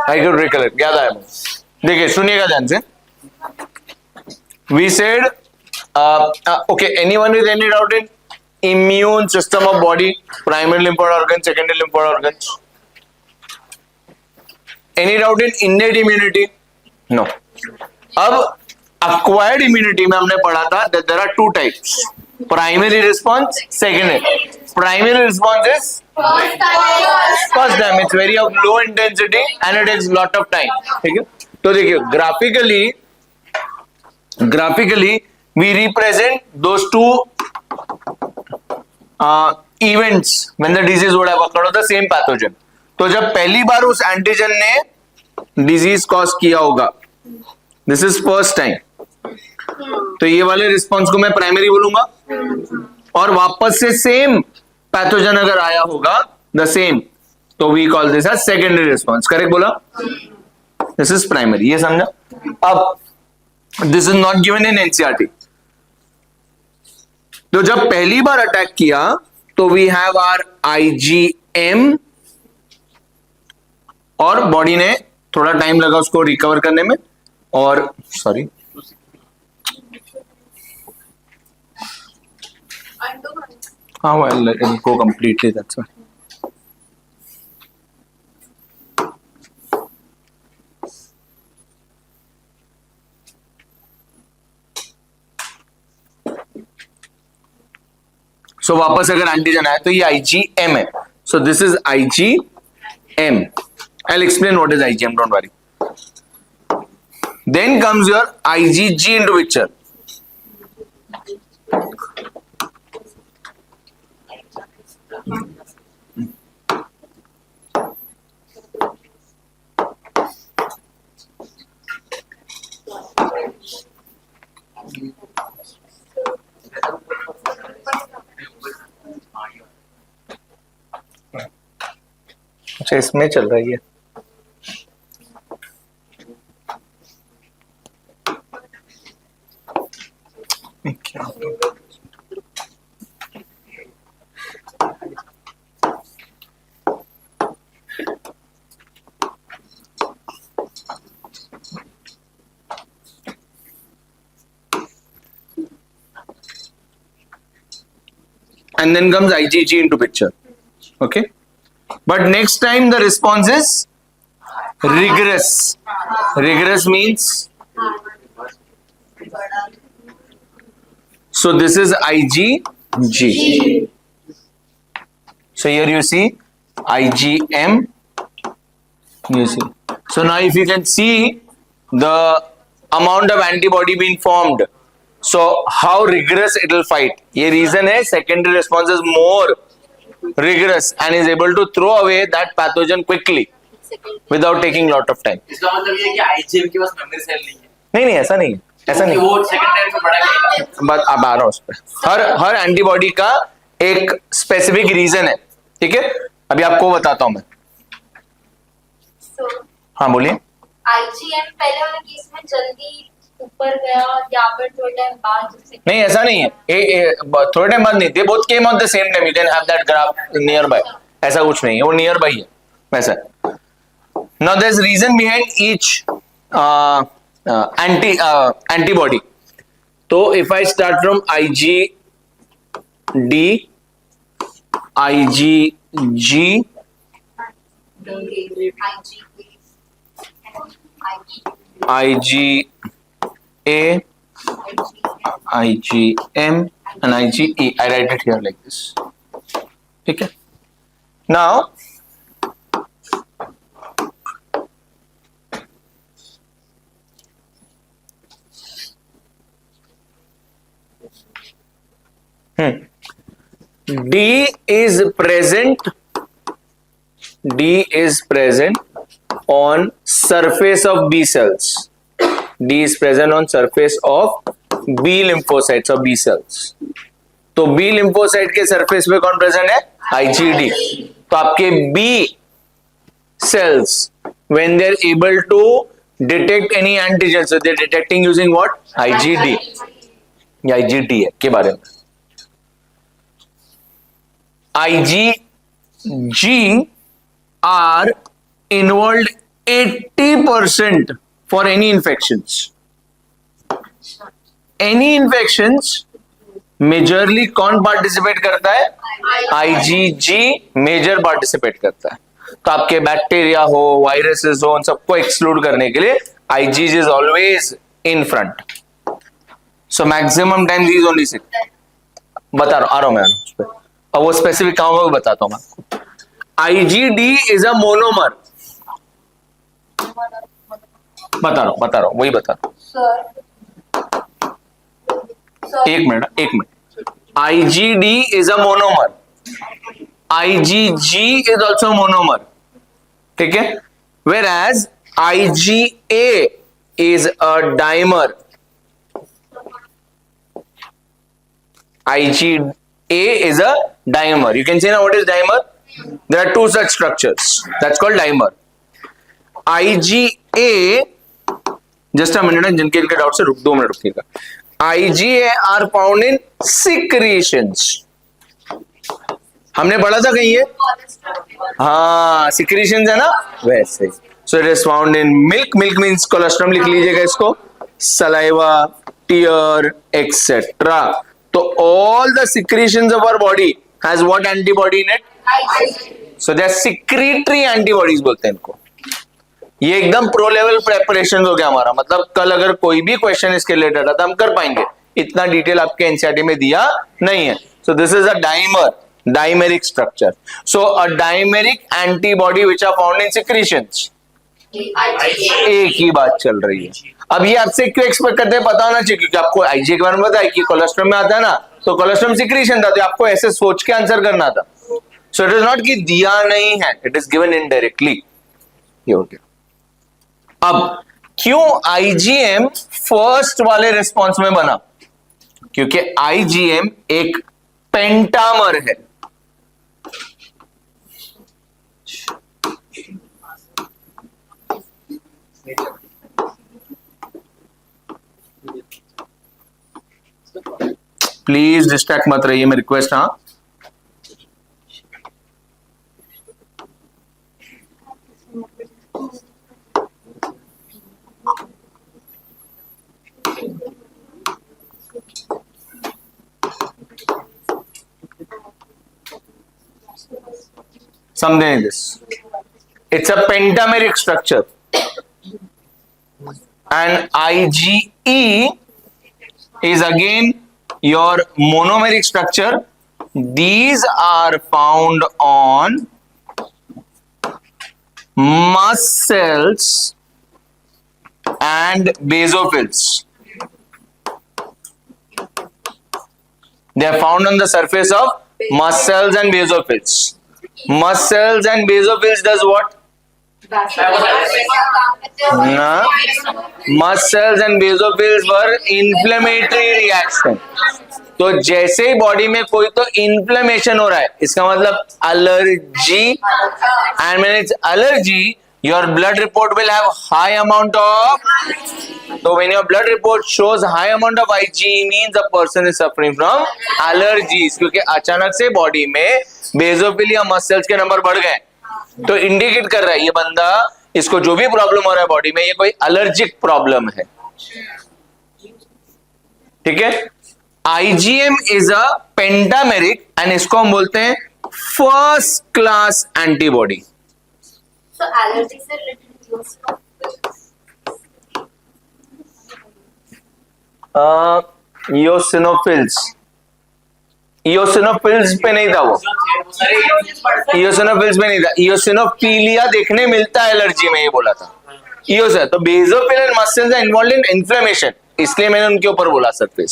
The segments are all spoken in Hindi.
आई कुड रिकलेक्ट, याद आया मुझे। देखिए सुनिएगा ध्यान से। We said okay, anyone with any doubt in immune system of body, primary lymphoid organs, secondary lymphoid organs? Any doubt in innate immunity? No. अब acquired immunity में हमने पढ़ा था that there are two types, primary response, secondary. Primary response is first time, it's very of low intensity and it takes lot of time. ठीक है, तो देखिए graphically we represent those two events when the disease would have occurred of the same pathogen. तो जब पहली बार उस एंटीजन ने डिजीज कॉज किया होगा, दिस इज फर्स्ट टाइम, तो ये वाले रिस्पॉन्स को मैं प्राइमरी बोलूंगा, और वापस से सेम पैथोजन अगर आया होगा द सेम, तो we call this as secondary response. Correct बोला? दिस इज प्राइमरी, ये समझा? अब this is not given in NCERT. तो जब पहली बार अटैक किया तो वी हैव आर आईजीएम, और बॉडी ने थोड़ा टाइम लगा उसको रिकवर करने में, और सॉरी हाँ इनको कंप्लीटली, दैट्स व्हाई। सो वापस अगर एंटीजन आया तो ये आईजीएम है, so this is IgM. I will explain what is IgM, don't worry. Then comes your IgG into picture. अच्छा इसमें चल रही है, क्या and then comes IgG into picture. Okay, but next time the response is rigorous. Rigorous means, so this is IgG. So here you see IgM, you see. So now if you can see the amount of antibody being formed, so how rigorous it will fight. ये reason है secondary response is more rigorous and is able to throw away that pathogen quickly without taking lot of time. इसका मतलब ये है कि आईजीएम के पास मेमोरी सेल नहीं है। नहीं ऐसा नहीं है, ऐसा नहीं। वो सेकंड टाइम में बड़ा नहीं। बस अब आ रहा हूं उस पर। हर एंटीबॉडी का एक स्पेसिफिक रीजन है, ठीक है? अभी आपको बताता हूं मैं। हाँ बोलिए। आईजीएम पहले वाले केस में जल्दी ऊपर गया या फिर थोड़े टाइम बाद? नहीं ऐसा नहीं है, थोड़े टाइम बाद नहीं थे, both came on the same time, you can have that graph nearby, ऐसा कुछ नहीं है, वो नियर बाय है वैसा। Now there is reason behind each antibody. तो if I start from IgD, IgG, IgA, IgM and IgE, I write it here like this. ठीक है? Now D is present on surface of B cells. D is present on surface of B lymphocytes of B cells. तो B lymphocyte के surface पे कौन present है? IgD. तो आपके B cells when they are able to detect any antigen, so they are detecting using what? IgD. या IgD है के बारे में। IgG are involved 80% for any infections. Any infections majorly कौन पार्टिसिपेट करता है? IgG मेजर पार्टिसिपेट करता है. तो आपके बैक्टीरिया हो, वायरसेस हो, उन सबको एक्सक्लूड करने के लिए IgG is always in front. So maximum time these only 6. बता रहा हूं मैं उस पे. अब वो स्पेसिफिक काम वो बताता हूं मैं आपको. IgD is a monomer. बता रहा हूं वही बता रहा हूं. एक minute. IgD is a monomer. IgG is also a monomer. ठीक है. Whereas IgA is a dimer. IgA is a dimer. You can see now what is dimer? There are two such structures. That's called dimer. IgA, just a minute, जिनके इनके डाउट से 2 minute रुकिएगा. IgA are found in secretions. हमने पढ़ा था कहीं ये? हाँ, secretions है ना, वैसे. So it is found in milk. Milk means colostrum, लिख लीजिएगा इसको. Saliva, tear, etc. तो all the secretions of our body has what antibody in it? So they are secretory antibodies बोलते हैं इनको. ये एकदम प्रो लेवल प्रेपरेशन हो गया हमारा. मतलब कल अगर कोई भी क्वेश्चन इसके रिलेटेड आता हम कर पाएंगे. इतना डिटेल आपके एनसीईआरटी में दिया नहीं है. So this is a dimer, dimeric structure. So a dimeric antibody which are found in secretions. एक ही बात चल रही है. अब ये आपसे क्यों एक्सपेक्ट करते हैं पता होना चाहिए, क्योंकि आपको आईजी के बारे में पता है कि कोलेस्ट्रॉल में आता है ना, तो कोलेस्ट्रॉल सिक्रीशन था, तो आपको ऐसे सोच के आंसर करना था. सो इट इज नॉट कि दिया नहीं है, इट इज गिवन इनडायरेक्टली. ये हो गया. अब क्यों आईजीएम फर्स्ट वाले रिस्पॉन्स में बना? क्योंकि आईजीएम एक पेंटामर है. प्लीज डिस्ट्रैक्ट मत रहिए, मैं रिक्वेस्ट. हाँ, समझें this. It's a pentameric structure, and IgE is again your monomeric structure. These are found on mast cells and basophils. They are found on the surface of mast cells and basophils. Mast cells and basophils does what? Nah. Mast cells and basophils were inflammatory reaction. तो जैसे ही बॉडी में कोई तो इन्फ्लेमेशन हो रहा है, इसका मतलब allergy. And when it's allergy, your blood report will have high amount of. So when your blood report shows high amount of IgE, means a person is suffering from allergies. क्योंकि अचानक से बॉडी में बेसोफिल या मस्ट सेल्स के नंबर बढ़ गए, तो इंडिकेट कर रहा है ये बंदा, इसको जो भी प्रॉब्लम हो रहा है बॉडी में, ये कोई एलर्जिक प्रॉब्लम है. ठीक है. IgM is a pentameric, and इसको हम बोलते हैं first class antibody. So allergies are related to इयोसिनोफिल्स. इयोसिनोफिल्स पे नहीं था वो. इयोसिनोफिल्स पे नहीं था. इयोसिनोफिलिया देखने मिलता है एलर्जी में, ये बोला था. इयोसिन तो basophil and mast cells are involved in inflammation, इसलिए मैंने उनके ऊपर बोला surface.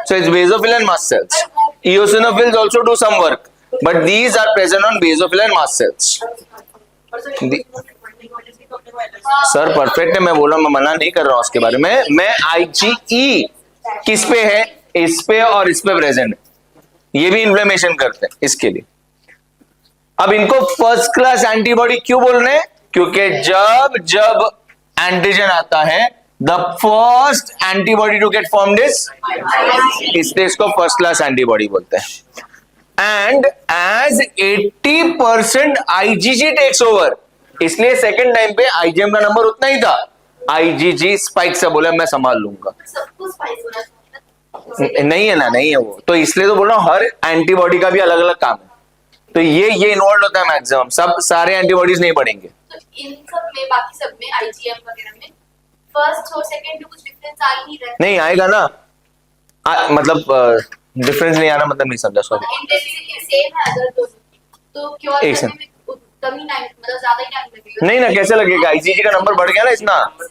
So it's basophil and mast cells. Eosinophils also do some work, but these are present on basophil and mast cells. Sir perfect है, मैं बोल रहा हूं, मैं मना नहीं कर रहा हूं उसके बारे में. मैं IgE किस पे है? इस पे और इस पे प्रेजेंट है. ये भी इन्फ्लेमेशन करते हैं इसके लिए. अब इनको फर्स्ट क्लास एंटीबॉडी क्यों बोल रहे हैं? क्योंकि जब जब एंटीजन आता है, the first antibody to get formed is, इसलिए इसको फर्स्ट क्लास एंटीबॉडी बोलते हैं. And as 80% IgG takes over, इसलिए सेकंड टाइम पे आईजीएम का नंबर उतना ही था, आईजीजी स्पाइक से बोला मैं संभाल लूंगा। सबको स्पाइस होना चाहिए। नहीं है ना, नहीं है वो, तो इसलिए तो बोल रहा हूँ हर एंटीबॉडी का भी अलग अलग काम है, तो ये इन्वॉल्व होता है मैक्सिमम, सब सारे एंटीबॉडीज नहीं बढ़ेंगे। तो इन सब में, बाकी सब में, आईजीएम वगैरह में फर्स्ट और सेकंड में कुछ डिफरेंस आ ही नहीं रहा है। नहीं आएगा ना, मतलब डिफरेंस नहीं आना मतलब नहीं समझा, सॉरी। इंटेंसिटी सेम है अगर तो क्योर एक करने में कम ही टाइम, मतलब ज्यादा ही टाइम लगेगा। नहीं ना, कैसे लगेगा, आईजीजी का नंबर बढ़ गया ना इतना। कोई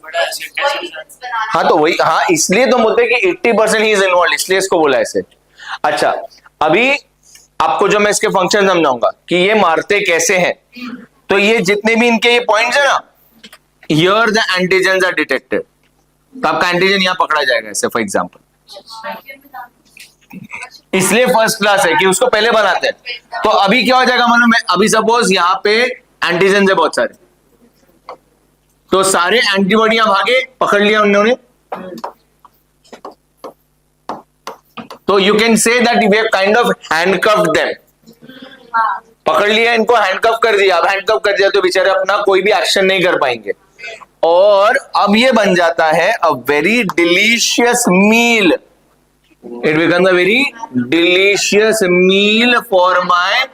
डिफरेंस बनाना हाँ तो वही, हाँ इसलिए तो बोलते हैं कि 80% ही इज इन्वॉल्व, इसलिए इसको बोला ऐसे। अच्छा अभी आपको जो मैं इसके फंक्शन समझाऊंगा कि ये मारते कैसे हैं, तो ये जितने भी इनके ये पॉइंट्स है ना, here the antigens are detected, तो आपका एंटीजन यहां पकड़ा जाएगा ऐसे फॉर एग्जांपल, इसलिए फर्स्ट क्लास है कि उसको पहले बनाते हैं। तो अभी क्या हो जाएगा मालूम है, अभी सपोज यहाँ पे एंटीजन है बहुत सारे, तो सारे एंटीबॉडियां भागे, पकड़ लिया उन्होंने, तो you can say that we have kind of handcuffed them, पकड़ लिया इनको, हैंडकफ कर दिया। अब हैंडकफ कर दिया तो बेचारे अपना कोई भी एक्शन नहीं कर पाएंगे, और अब ये बन जाता है a very delicious meal, it becomes a very delicious meal for my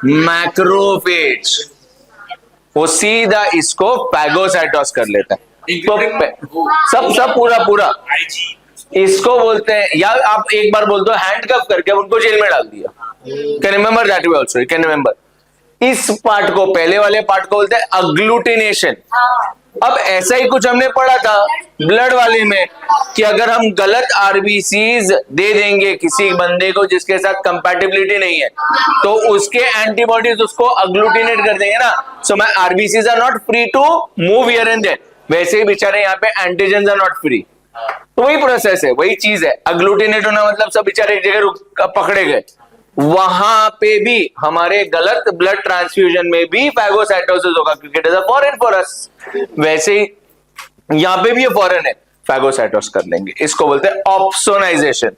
macrophage, वो सीधा इसको पैगोसाइटोस कर लेता है। तो सब पूरा इसको बोलते हैं, या आप एक बार बोलते हो हैंडकफ करके उनको जेल में डाल दिया, can remember that way also, you can remember. इस पार्ट को, पहले वाले पार्ट को बोलते हैं अग्लूटिनेशन। अब ऐसा ही कुछ हमने पढ़ा था ब्लड वाले में कि अगर हम गलत आरबीसीज दे देंगे किसी बंदे को जिसके साथ कंपैटिबिलिटी नहीं है, तो उसके एंटीबॉडीज उसको अग्लूटिनेट कर देंगे ना, so my RBCs are not free to move here and there, वैसे ही बेचारे यहाँ पे एंटीजेंस आर नॉट फ्री। तो वही प्रोसेस है, वही चीज है, अग्लूटिनेट होना मतलब सब बेचारे एक जगह पकड़े गए। वहां पे भी हमारे गलत ब्लड ट्रांसफ्यूजन में भी फैगोसाइटोसिस होगा, क्योंकि it is a foreign for us, वैसे ही यहां पे भी ये फॉरेन है, फैगोसाइटोस कर लेंगे, इसको बोलते हैं ऑप्सोनाइजेशन।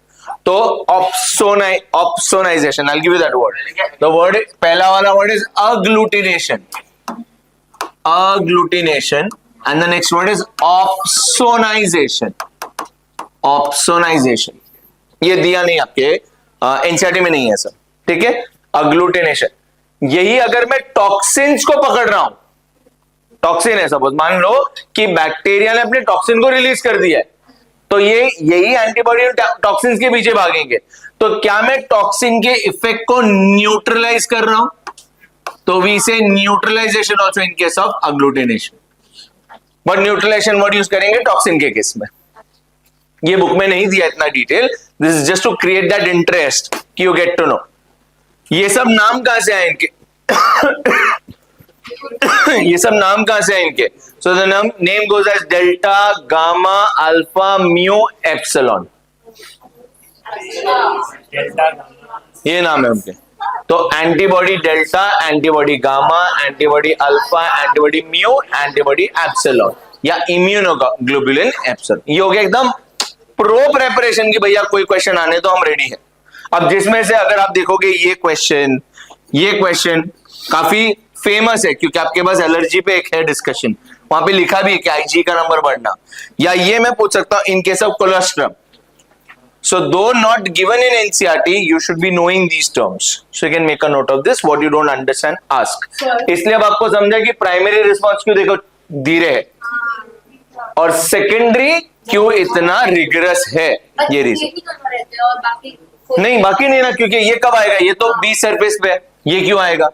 तो opsonization, I will give you that word, the word पहला वाला word is agglutination, and the next word is opsonization. Opsonization ये दिया नहीं आपके एनसीईआरटी में नहीं है सर, ठीक है। अग्लूटिनेशन, यही अगर मैं टॉक्सिन्स को पकड़ रहा हूं, टॉक्सिन है सपोज, मान लो कि बैक्टीरिया ने अपने टॉक्सिन को रिलीज कर दिया है, तो ये यही एंटीबॉडी टॉक्सिन्स के पीछे भागेंगे, तो क्या मैं टॉक्सिन के इफेक्ट को न्यूट्रलाइज कर रहा हूं, तो we say neutralization also in case of agglutination. But neutralization word use करेंगे टॉक्सिन के केस में, ये बुक में नहीं दिया इतना detail, this is just to create that interest कि यू गेट टू नो। ये सब नाम कहां से आए इनके ये सब नाम कहां से आए इनके, so the name goes as delta, gamma, alpha, mu, epsilon, ये नाम है उनके। तो antibody delta, antibody gamma, antibody alpha, antibody mu, antibody epsilon या इम्यूनोग्लोबुलिन एप्सिलॉन। ये हो गया एकदम प्रो प्रेपरेशन की, भैया कोई क्वेश्चन आने तो हम रेडी हैं। अब जिसमें से अगर आप देखोगे ये क्वेश्चन काफी फेमस है, क्योंकि आपके पास एलर्जी पे एक है डिस्कशन, वहां पे लिखा भी है कि आईजी का नंबर बढ़ना, या ये मैं पूछ सकता हूं इन case of colostrum. So though not given in NCERT, you should be knowing these terms. So you can make a note of this. What you don't understand, ask. इसलिए अब आपको समझा कि प्राइमरी रिस्पॉन्स क्यों देखो धीरे है, और सेकेंडरी क्यों इतना रिगरस है, ये रीजन। नहीं बाकी नहीं ना, क्योंकि ये कब आएगा, ये तो बी सरफेस पे है, ये क्यों आएगा,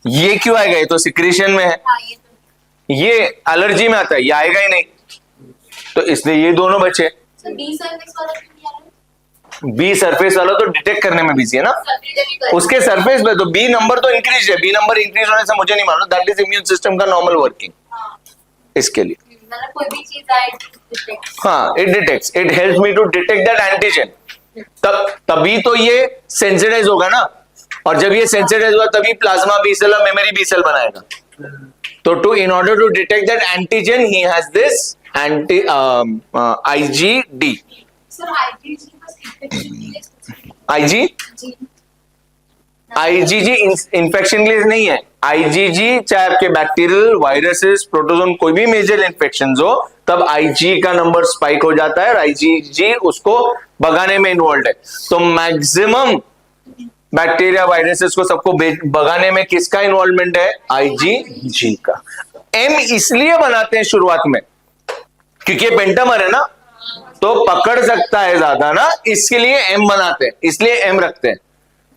ये तो सिक्रीशन में है, ये एलर्जी में आता है, ये आएगा ही नहीं, तो इसलिए ये दोनों बचे। बी सरफेस वाला तो डिटेक्ट करने में बिजी है ना, उसके सरफेस पे तो बी नंबर तो इंक्रीज है, बी नंबर इंक्रीज होने से मुझे नहीं मालूम, दैट इज इम्यून सिस्टम का नॉर्मल वर्किंग, इसके लिए कोई भी चीज आए, हाँ it detects, it helps me to detect that antigen, तभी तो ये सेंसिटाइज होगा ना, और जब ये सेंसिटाइज हुआ तभी प्लाज्मा बी सेल और मेमोरी बी सेल बनाएगा। तो in order to detect that antigen he has this anti IgD। IgG infection के लिए नहीं है, आईजीजी चाहे आपके बैक्टीरियल, वायरसेस, प्रोटोजोन कोई भी मेजर इन्फेक्शन हो, तब आईजी का नंबर स्पाइक हो जाता है और आईजीजी उसको भगाने में इन्वॉल्व है। तो मैक्सिमम बैक्टीरिया, वायरसेस को सबको भगाने में किसका इन्वॉल्वमेंट है? आईजीजी का। एम इसलिए बनाते हैं शुरुआत में क्योंकि ये पेंटामर है ना, तो पकड़ सकता है ज्यादा ना, इसके लिए एम बनाते हैं, इसलिए एम रखते हैं।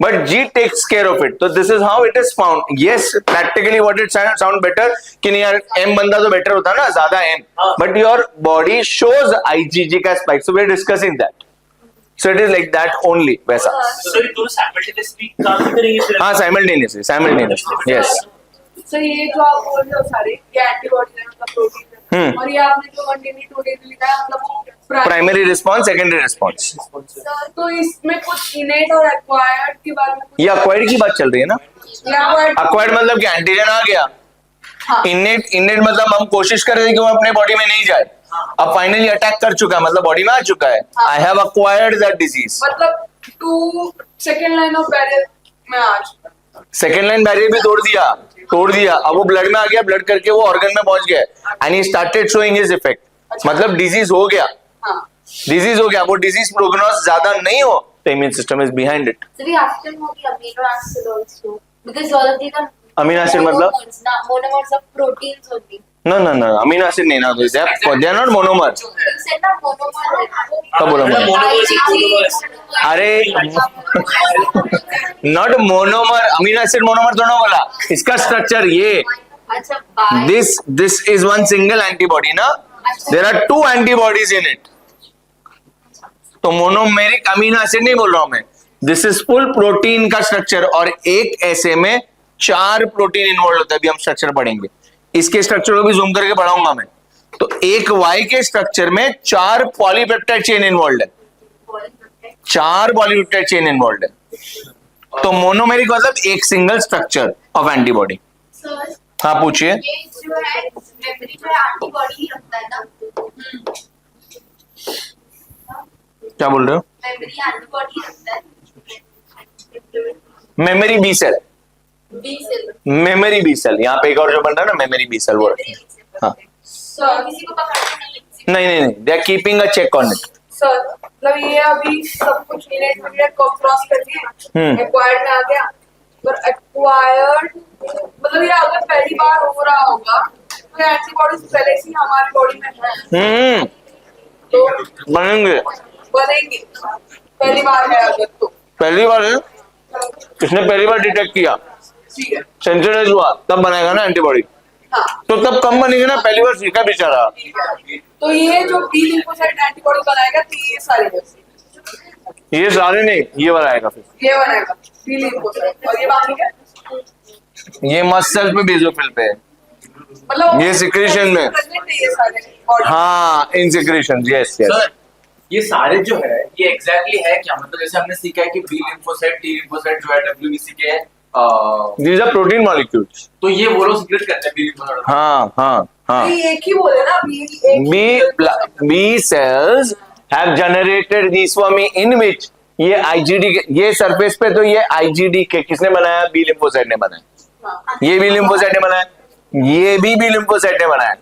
But G takes care of it. तो this is how it is found. Yes, practically what it sound better कि नहीं यार एम बनता तो बेटर होता ना, ज्यादा M, but your body shows IgG का spike, so we are discussing that. So it is like that only, वैसा। So ये दोनों simultaneously काम करेंगे फिर? हाँ, साइमल्टेनियसली, यस। सर ये जो आप बोल रहे हो सारे ये एंटीबॉडीज है, मतलब प्रोटीन है, और ये आपने जो 1 day 2 day लिखा है मतलब primary response, secondary response. Sir तो इसमें कुछ इनेट और एक्वायर्ड के बारे में ये अक्वायर्ड की बात चल रही है ना। अक्वायर्ड मतलब कि एंटीजन आ गया। हाँ। इनेट मतलब हम कोशिश कर रहे थे कि वो अपने बॉडी में नहीं जाए, अब फाइनली अटैक कर चुका है, मतलब बॉडी में आ चुका है। I have acquired that disease. मतलब 2 सेकंड लाइन ऑफ बैरियर में आ चुका। सेकेंड लाइन बैरियर भी तोड़ दिया, अब वो ब्लड में आ गया, ब्लड करके वो ऑर्गन में पहुंच गया and he started showing his effect. मतलब डिजीज हो गया, हाँ। डिजीज हो गया, वो डिजीज प्रोग्नोस ज्यादा नहीं हो तो immune system is behind it. So we asked him about the amino acid also because all of these are Amino acid मतलब? monomers of proteins only. No, amino acid नहीं ना, they are not monomer। You said that monomer. कब बोला मैंने? अरे not monomer, amino acid monomer थोड़ा बोला, इसका स्ट्रक्चर ये। अच्छा, by this is one single antibody ना, there are 2 antibodies in it। तो मोनोमेरिक अमीनो एसिड नहीं बोल रहा हूं मैं, दिस इज फुल प्रोटीन का स्ट्रक्चर, और एक ऐसे में 4 प्रोटीन इन्वॉल्व होता है। अभी हम स्ट्रक्चर पढ़ेंगे, इसके स्ट्रक्चर को भी जूम करके पढ़ाऊंगा मैं। तो एक वाई के स्ट्रक्चर में 4 पॉलीपेप्टाइड चेन इन्वॉल्व है, 4 पॉलीपेप्टाइड चेन इन्वॉल्व है। तो मोनोमेरिक मतलब एक single structure of antibody. sir, हाँ पूछिए। ये जो है मेमोरी जो है एंटीबॉडी ही रखता है ना, क्या बोल रहे हो? मेमोरी एंटीबॉडी रखता है। Memory B cell, B cell, memory B cell, यहाँ पे एक और जो बन रहा है ना मेमोरी बी सेल, वो हाँ। सर किसी को पकड़ना नहीं। नहीं, they are keeping a check on it. Sir मतलब ये अभी सब कुछ इनेट वगैरह को क्रॉस कर दिए, एक्वायर्ड में आ गया, पर एक्वायर्ड मतलब ये अगर पहली बार हो रहा होगा तो एंटीबॉडीज पहले से ही हमारी बॉडी में है तो बनेंगे, बनेंगे। पहली बार है अगर तो पहली बार है, किसने पहली बार डिटेक्ट किया, ठीक है। सेंसिटाइज हुआ, तब बनाएगा ना एंटीबॉडी। हाँ तो तब कम बनेगी ना, पहली बार सीखा बेचारा। तो ये जो बी लिम्फोसाइट एंटीबॉडी बनाएगा तो ये सारे वैसे ये सारे नहीं, ये बनाएगा फिर, ये बनाएगा बी लिम्फोसाइट, और ये बाकी क्या ये मस्ट सेल पे बेसोफिल पे है, मतलब ये secretion में। present है ये सारे body में। हाँ इन सिक्रीशन, यस यस। सर ये सारे जो है ये एग्जैक्टली है क्या? मतलब जैसे हमने सीखा है कि बी लिम्फोसाइट, टी लिम्फोसाइट जो है डब्ल्यूबीसी के दीज आर प्रोटीन मॉलिक्यूल्स। तो ये वो लोग सीक्रेट करते हैं बी लिम्फोसाइट। हाँ। तो ये एक ही बोले ना B cells have generated these for me in which ये IgD ये सरफेस पे, तो ये IgD के किसने बनाया? बी लिम्फोसाइट ने बनाया। ये भी लिम्फोसाइट ने बनाया, ये भी लिम्फोसाइट ने बनाया,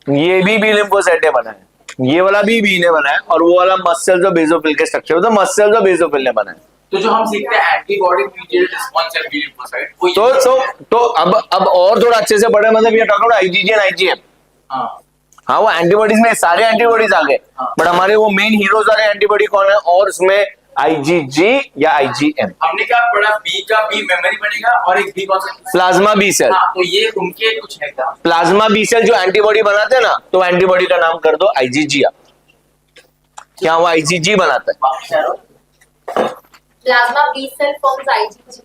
ये भी लिम्फोसाइट ने बनाया, ये वाला भी बी ने बनाया, और वो वाला मस्सेल्स और बेसोफिल के स्ट्रक्चर तो मस्सेल्स और बेसोफिल ने बनाया। तो जो हम सीखते हैं एंटीबॉडी मीडिएटेड रिस्पांस है बी लिम्फोसाइट, वो तो अब और थोड़ा अच्छे से पढ़े, मतलब ये talk about IgG and IgM। हाँ वो एंटीबॉडीज में सारे एंटीबॉडीज आ गए, बट हमारे वो मेन हीरोज वाले एंटीबॉडी कौन है, और उसमें IgG या IgM। हमने क्या पढ़ा? बी का बी मेमोरी बनेगा और एक बी कौन सा? Plasma B cell. हाँ, तो ये उनके कुछ है क्या? प्लाज्मा बी सेल जो एंटीबॉडी बनाते हैं ना, तो एंटीबॉडी का नाम कर दो IgG। क्या वो IgG बनाता है? Plasma B cell forms IgG.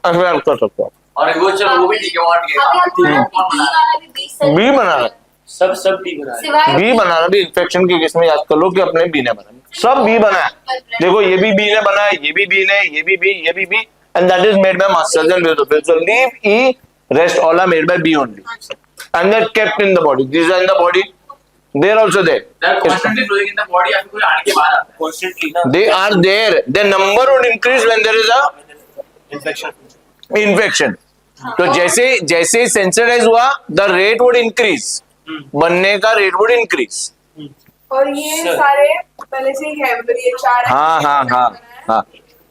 ऐसे कर सकते हो। और वो चलो वो भी ठीक है, वो हट अभी हम गया। बी वाला भी बी सेल बी बना रहा, सब बी बना है। सिवाय बी बना रहा भी इन्फेक्शन की किस्में याद कर लो कि अपने बी ने बनाया, सब बी बनाया। देखो ये भी बी ने बनाया, ये भी बी ने, ये भी B, and that is made by mustard and basophil. So leave E, rest all are made by B only, and they kept in the body, this are in the body, they are also there, They are constantly growing in the body, या फिर कोई आने के बाद आता है? Constantly ना। they are there, their number would increase when there is a Infection. infection, तो जैसे जैसे सेंसिटाइज हुआ द रेट वुड इंक्रीज, बनने का रेट वुड इंक्रीज। और ये Sir. सारे पहले से ही है, मतलब ये 4 हाँ हाँ हाँ हाँ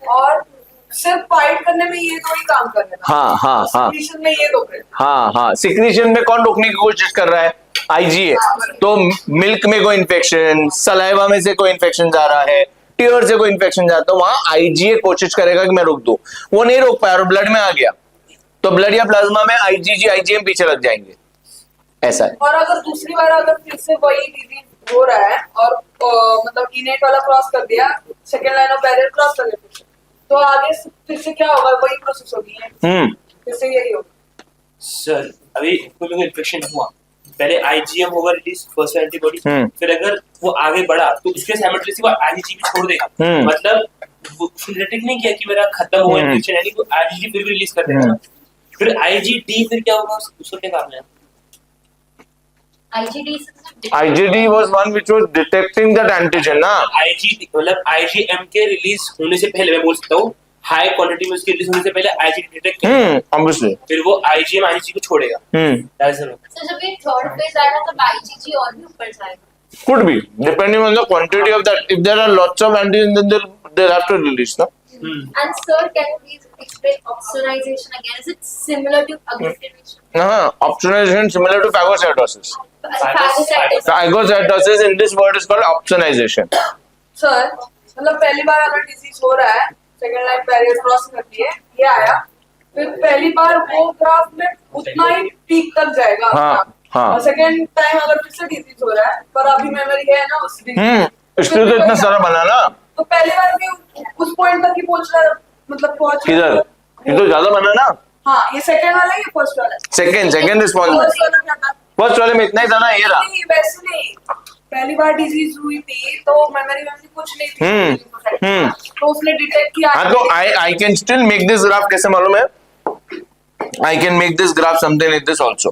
और सिर्फ फाइट करने में ये दो ही काम कर रहे हैं। हाँ हाँ हाँ Secretion में ये दो कर हाँ हाँ। सिक्रीशन में कौन रोकने की कोशिश कर रहा है? आईजीए। तो मिल्क में कोई इन्फेक्शन, सलाइवा में से कोई इन्फेक्शन जा रहा है, टीयर से कोई इन्फेक्शन जाता है, वहां आईजीए कोशिश करेगा कि मैं रोक दूं, वो नहीं रोक पाया और ब्लड में आ गया, तो ब्लड या प्लाज्मा में आईजीजी आईजीएम पीछे लग जाएंगे, ऐसा है। और अगर दूसरी बार अगर फिर से वही डिजीज हो रहा है और मतलब इनेट वाला क्रॉस कर दिया, second line of barrier cross कर दिया, तो आगे फिर से क्या होगा? वही प्रोसेस होगी है, फिर से यही होगा। सर अभी कोई लोग इन्फेक्शन हुआ, पहले आईजीएम होगा रिलीज, फर्स्ट एंटीबॉडी, फिर अगर वो आगे बढ़ा तो उसके साइमल्टेनियसली वो आईजीजी भी छोड़ देगा। मतलब वो डिटेक्ट नहीं किया कि मेरा खत्म हुआ इन्फेक्शन, यानी कि आईजीजी फिर भी रिलीज कर देगा। फिर आईजीडी फिर क्या होगा, उसका क्या काम है? IgD was one which was detecting that antigen ना। आईजीडी मतलब आईजीएम के रिलीज होने से पहले मैं बोल सकता हूँ, हाई क्वांटिटी में उसके रिलीज होने से पहले आईजीडी डिटेक्ट करेगा, obviously। फिर वो आईजीएम आईजीजी को छोड़ेगा। That's the- तो जब ये थर्ड फेज आएगा तब आईजीजी और भी ऊपर जाएगा। Could be depending on the quantity of that. If there are lots of antigen, then they'll have to release, no? And sir, can you please explain opsonization again? Is it similar to agglutination? Opsonization similar to phagocytosis. Phagocytosis. Phagocytosis in this word is called opsonization. Sir मतलब पहली बार अगर डिजीज हो रहा है, सेकंड लाइन बैरियर क्रॉस करती है, ये आया, फिर पहली बार वो ग्राफ में उतना ही पीक तक जाएगा। हाँ। और सेकंड टाइम अगर फिर से डिजीज हो रहा है पर अभी मेमोरी है ना उस इसलिए तो इतना सारा बना ना। तो पहली बार में उस पॉइंट तक ही पहुंच रहा है, मतलब पहुंच किधर? ये तो ज्यादा बना ना। हाँ, ये सेकंड वाला है, ये फर्स्ट वाला है। Second response. फर्स्ट वाला क्या था? फर्स्ट वाले में इतना ही था ना, ये रहा। नहीं, वैसे नहीं, पहली बार डिजीज हुई थी तो मेमोरी में से कुछ नहीं थी, तो उसने डिटेक्ट किया। हाँ, तो I can still make this graph, कैसे मालूम है? I can make this graph something like this also,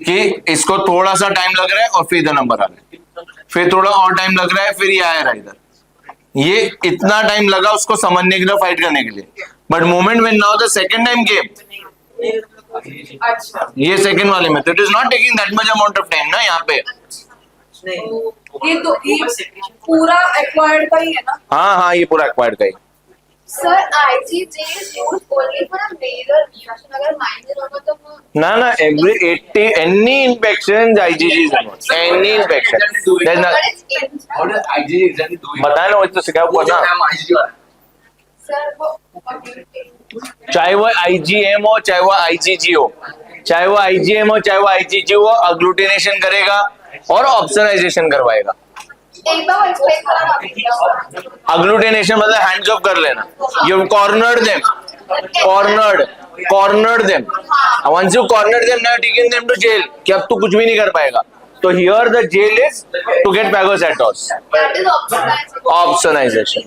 कि इसको थोड़ा सा टाइम लग रहा है और फिर इधर नंबर आ रहा है, फिर थोड़ा और टाइम लग रहा है, फिर ये आ रहा है इधर। ये इतना टाइम लगा उसको समझने के लिए, फाइट करने के लिए, but moment when now the second time came, अच्छा, ये सेकंड वाले में, तो it is not taking that much amount of time ना यहाँ पे। ये पूरा एक्वायर्ड का ही है ना? हाँ हाँ, ये पूरा एक्वायर्ड का ही। Sir, IgG is used only for a major infection. अगर minor होगा तो वो ना every 80 any infection IgG is involved, any infection there's not, but it's in. How does IgG exactly do it? बताया ना, वही तो सिखाया हुआ ना। IgG वाला Sir, वो चाहे वो IgM हो, चाहे वो IgG हो, चाहे वो IgM हो, चाहे वो IgG हो, अग्लूटिनेशन करेगा और ऑप्सोनाइजेशन करवाएगा। एक बार एक्सप्लेन करा। अग्लूटिनेशन मतलब हैंड्स ऑफ कर लेना, you cornered them, cornered them. Once you cornered them, now taking them to jail, कि अब तू कुछ भी नहीं कर पाएगा। तो here the jail is to get phagocytosis. That is Opsonization.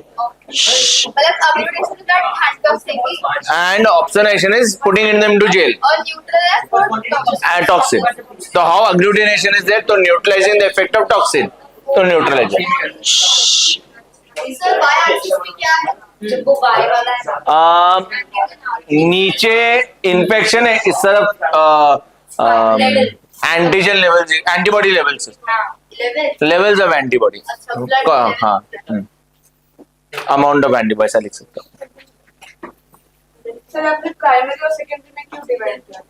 मतलब agglutination is that handcuffs thingy And opsonization is putting in them to jail. और neutral है for toxin. And toxin. So how agglutination is there? तो neutralizing the effect of toxin. तो neutralization. Sir, y-axis में क्या है? जब वो y वाला है। नीचे इन्फेक्शन है, इस तरफ एंटीजन लेवल, एंटीबॉडी लेवल्स, हाँ, level. लेवल्स ऑफ एंटीबॉडी, अच्छा, blood level. हाँ, अमाउंट ऑफ एंटीबॉडी ऐसा लिख सकते हो। सर आपने प्राइमरी और सेकेंडरी में क्यों डिवाइड किया?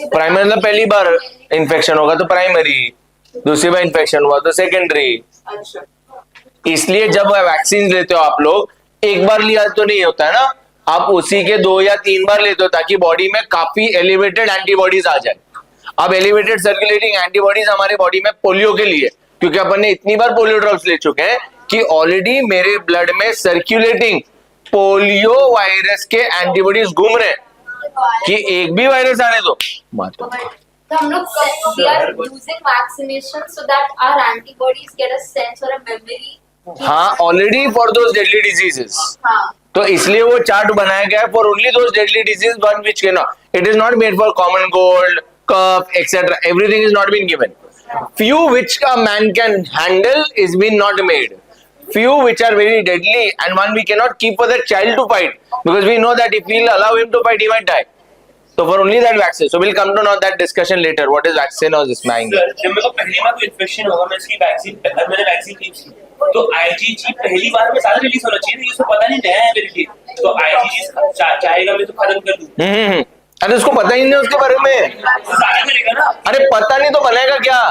प्राइमरी मतलब पहली बार इन्फेक्शन होगा तो प्राइमरी, दूसरी बार इन्फेक्शन हुआ तो सेकेंडरी। अच्छा, इसलिए जब वैक्सीन लेते हो आप लोग, एक बार लिया तो नहीं होता है ना, आप उसी के 2 या 3 बार लेते हो ताकि बॉडी में काफी एलिवेटेड एंटीबॉडीज आ जाए। अब एलिवेटेड सर्कुलेटिंग एंटीबॉडीज हमारे बॉडी में पोलियो के लिए, क्योंकि अपन ने इतनी बार पोलियो ड्रॉप्स ले चुके हैं कि ऑलरेडी मेरे ब्लड में सर्कुलेटिंग पोलियो वायरस के एंटीबॉडीज घूम रहे हैं कि एक भी वायरस आने दो मार दो। तो हम लोग we are using vaccination so that our antibodies get a sense or a memory. हाँ, already for those deadly diseases. हाँ. तो इसलिए वो चार्ट बनाया गया है for only those deadly disease one which can not, it is not made for common cold, cough etcetera, everything is not been given. Few which a man can handle is been not made. Few which are very deadly and one we cannot keep for the child to fight because we know that if we'll allow him to fight, he might die. तो for only that vaccine, so will come to know that discussion later what is vaccine और दिस मैंग। सर जब मेरे को पहली बार कोई इन्फेक्शन होगा, मैं इसकी वैक्सीन, अगर मैंने वैक्सीन ली थी तो IgG पहली बार में सारा रिलीज होना चाहिए, ये तो पता नहीं नया है मेरे लिए, तो IgG चाहेगा मैं तो खत्म कर दूं। अरे उसको पता ही नहीं उसके बारे में, सारा करेगा ना। अरे पता नहीं तो बनाएगा क्या,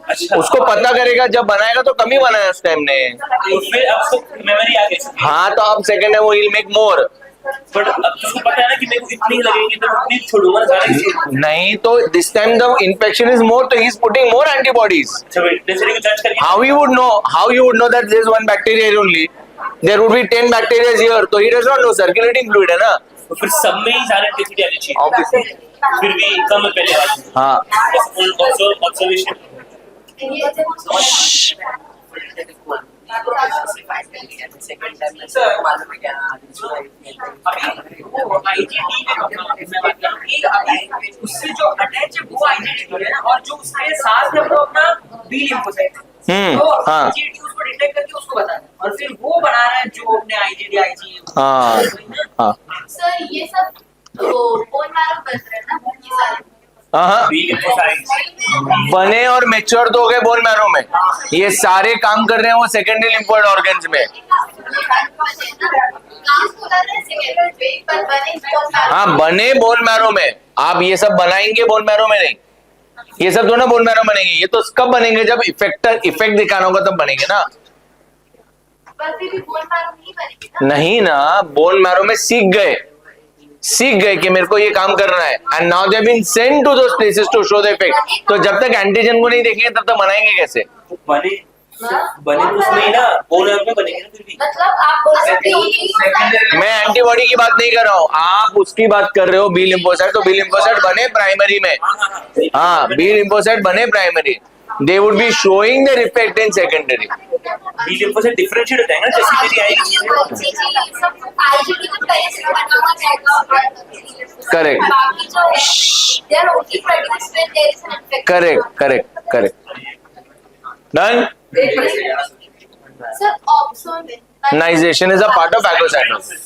अच्छा, उसको पता करेगा, जब बनाएगा तो कम ही बनाया उस टाइम ने। तो फिर अब तो मेमोरी आ गई। हाँ तो अब सेकंड है वो विल मेक मोर, बट अब उसको पता है ना कि मेरे को इतनी ही लगेगी तो मैं उतनी छोड़ूंगा सारा। नहीं तो this time the infection is more, तो he is putting more antibodies. अच्छा वेट, नेचुरली जज करके How you would know that there is one bacteria here only? There would be 10 bacteria here, तो he does not know, circulating fluid है ना। तो फिर सब में ही सारे इंटेंसिटी आनी चाहिए, Obviously. फिर भी कम है पहले वाली। हाँ ऑब्जर्वेशन उससे जो अटैच है वो आईजीडी है ना, और जो उसके साथ है वो अपना बी लिम्फोसाइट, तो हाँ आईजीडी उसको डिटेक्ट करके उसको बताना है, और फिर वो बना रहा है जो अपने आईजीडी आईजी हाँ हाँ सर ये सब बोन मैरो बन रहे हैं ना ये सारे। हाँ बी लिम्फोसाइट बने और मेच्योर तो हो गए बोन मैरो में, ये सारे काम कर रहे हैं वो सेकेंडरी लिम्फोइड ऑर्गन्स में। हाँ बने बोन मैरो में, आप ये सब बनाएंगे बोन मैरो में नहीं, ये सब तो ना बोन मैरो बनेंगे, ये तो कब बनेंगे जब इफेक्ट दिखाना होगा तब बनेंगे ना। पर फिर भी बोन मैरो नहीं बनेगी ना। नहीं ना, बोन मैरो में सीख गए कि मेरे को ये काम करना है, and now they have been sent to those places to show the effect. तो जब तक एंटीजन को नहीं देखेंगे तब तक बनाएंगे कैसे? बने तो उसमें ही ना, बोन मैरो में बनेंगे ना फिर भी। मतलब आप बोल सकते हो कि मैं एंटीबॉडी की बात नहीं कर रहा हूँ, आप उसकी बात कर रहे हो बी लिम्फोसाइट, तो बी लिम्फोसाइट बने प्राइमरी में। हाँ बी लिम्फोसाइट बने primary, they would be showing their effect in secondary. B lymphocyte differentiate होता है ना, जैसे मेरी आएगी आईजीडी तो पहले से बना हुआ जाएगा। करेक्ट बाकी जो they are only produced when there is an infection. Correct done. Sir Opsonization is a part of phagocytosis।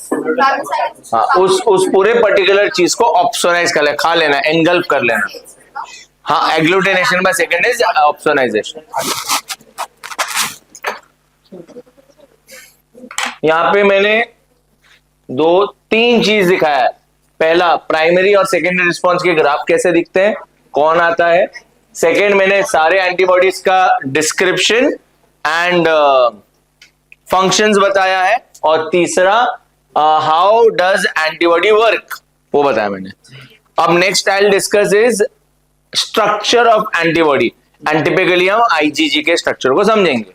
हाँ उस पूरे पर्टिकुलर चीज को ऑप्सोनाइज कर ले, खा लेना, एंगल्फ कर लेना। हाँ agglutination by second is opsonization. यहाँ पे मैंने 2-3 चीज दिखाया है। पहला प्राइमरी और सेकेंडरी रिस्पॉन्स के ग्राफ कैसे दिखते हैं, कौन आता है। सेकेंड मैंने सारे एंटीबॉडीज का डिस्क्रिप्शन एंड फंक्शंस बताया है, और तीसरा हाउ डज एंटीबॉडी वर्क वो बताया मैंने। अब next I will discuss is structure of antibody, and typically हम आईजीजी के स्ट्रक्चर को समझेंगे।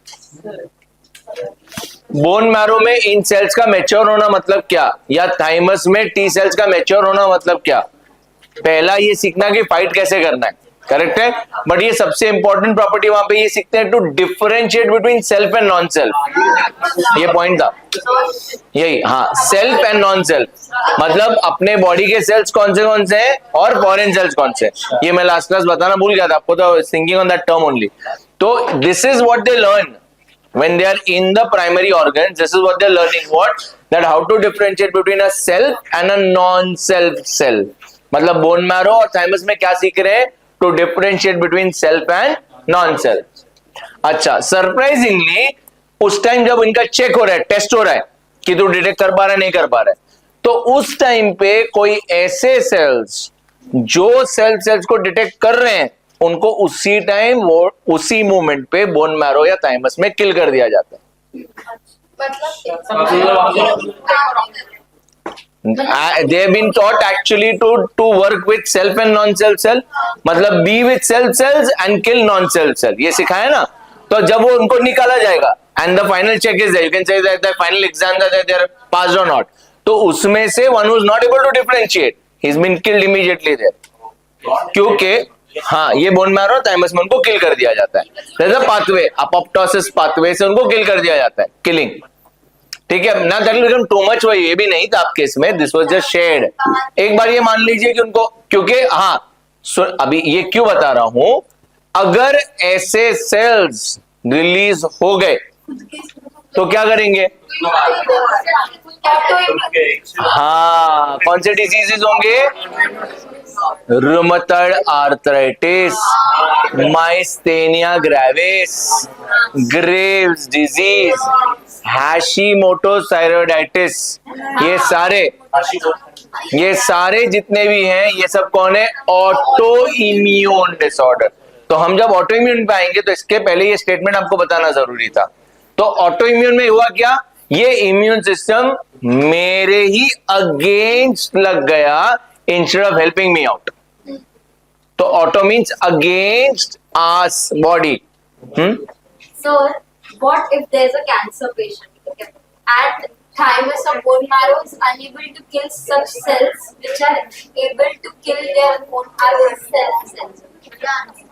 बोन मैरो में इन सेल्स का मैच्योर होना मतलब क्या, या थाइमस में टी सेल्स का मैच्योर होना मतलब क्या। पहला ये सीखना कि फाइट कैसे करना है, करेक्ट है, बट ये सबसे इंपॉर्टेंट प्रॉपर्टी वहां पे ये सीखते हैं to differentiate between self and non self. ये पॉइंट था यही, हाँ सेल्फ एंड नॉन सेल्फ, मतलब अपने बॉडी के सेल्स कौन से हैं और फॉरेन सेल्स कौन से। ये मैं लास्ट क्लास बताना भूल गया था आपको, तो thinking on that term only. तो this is what they learn when they are in the primary organs. This is what they're learning, what that how to differentiate between a self and a non-self cell. मतलब bone marrow और thymus में क्या सीख रहे हैं, to differentiate between self and non-self. अच्छा, सरप्राइजिंगली उस टाइम जब इनका चेक हो रहा है, टेस्ट हो रहा है कि तू डिटेक्ट कर पा रहा है नहीं कर पा रहा है, तो उस टाइम पे कोई ऐसे सेल्स जो सेल्स को डिटेक्ट कर रहे हैं उनको उसी टाइम वो उसी मोमेंट पे बोन मैरो या थाइमस में किल कर दिया जाता है। They have been taught actually to work with self and non-self cell, मतलब be with self cells and kill non-self cell, ये सिखाया ना। तो जब वो उनको निकाला जाएगा and the final check is there, you can say that the final exams are they are passed or not, तो उसमें से one who is not able to differentiate, he's been killed immediately there, क्योंकि हाँ ये बोन मैरो थाइमस में उनको किल कर दिया जाता है। पाथवे अपोप्टोसिस पाथवे से उनको किल कर दिया जाता है, किलिंग, ठीक है ना। That will become too much, वही ये भी नहीं था आपके इसमें, दिस वाज जस्ट शेयर्ड। एक बार ये मान लीजिए कि उनको, क्योंकि हाँ अभी ये क्यों बता रहा हूं, अगर ऐसे सेल्स रिलीज हो गए तो क्या करेंगे, हाँ कौन से डिजीजेस होंगे, rheumatoid arthritis, myasthenia gravis, Graves disease, Hashimoto's thyroiditis, ये सारे जितने भी हैं ये सब कौन है? Auto immune disorder. तो हम जब ऑटो इम्यून पे आएंगे तो इसके पहले ये स्टेटमेंट आपको बताना जरूरी था। तो ऑटो इम्यून में हुआ क्या? ये इम्यून सिस्टम मेरे ही अगेंस्ट लग गया instead of helping me out. तो auto means against us body. So, what if there's a cancer patient? Okay. At thymus or bone marrow is unable to kill such cells which are able to kill their bone marrow cells.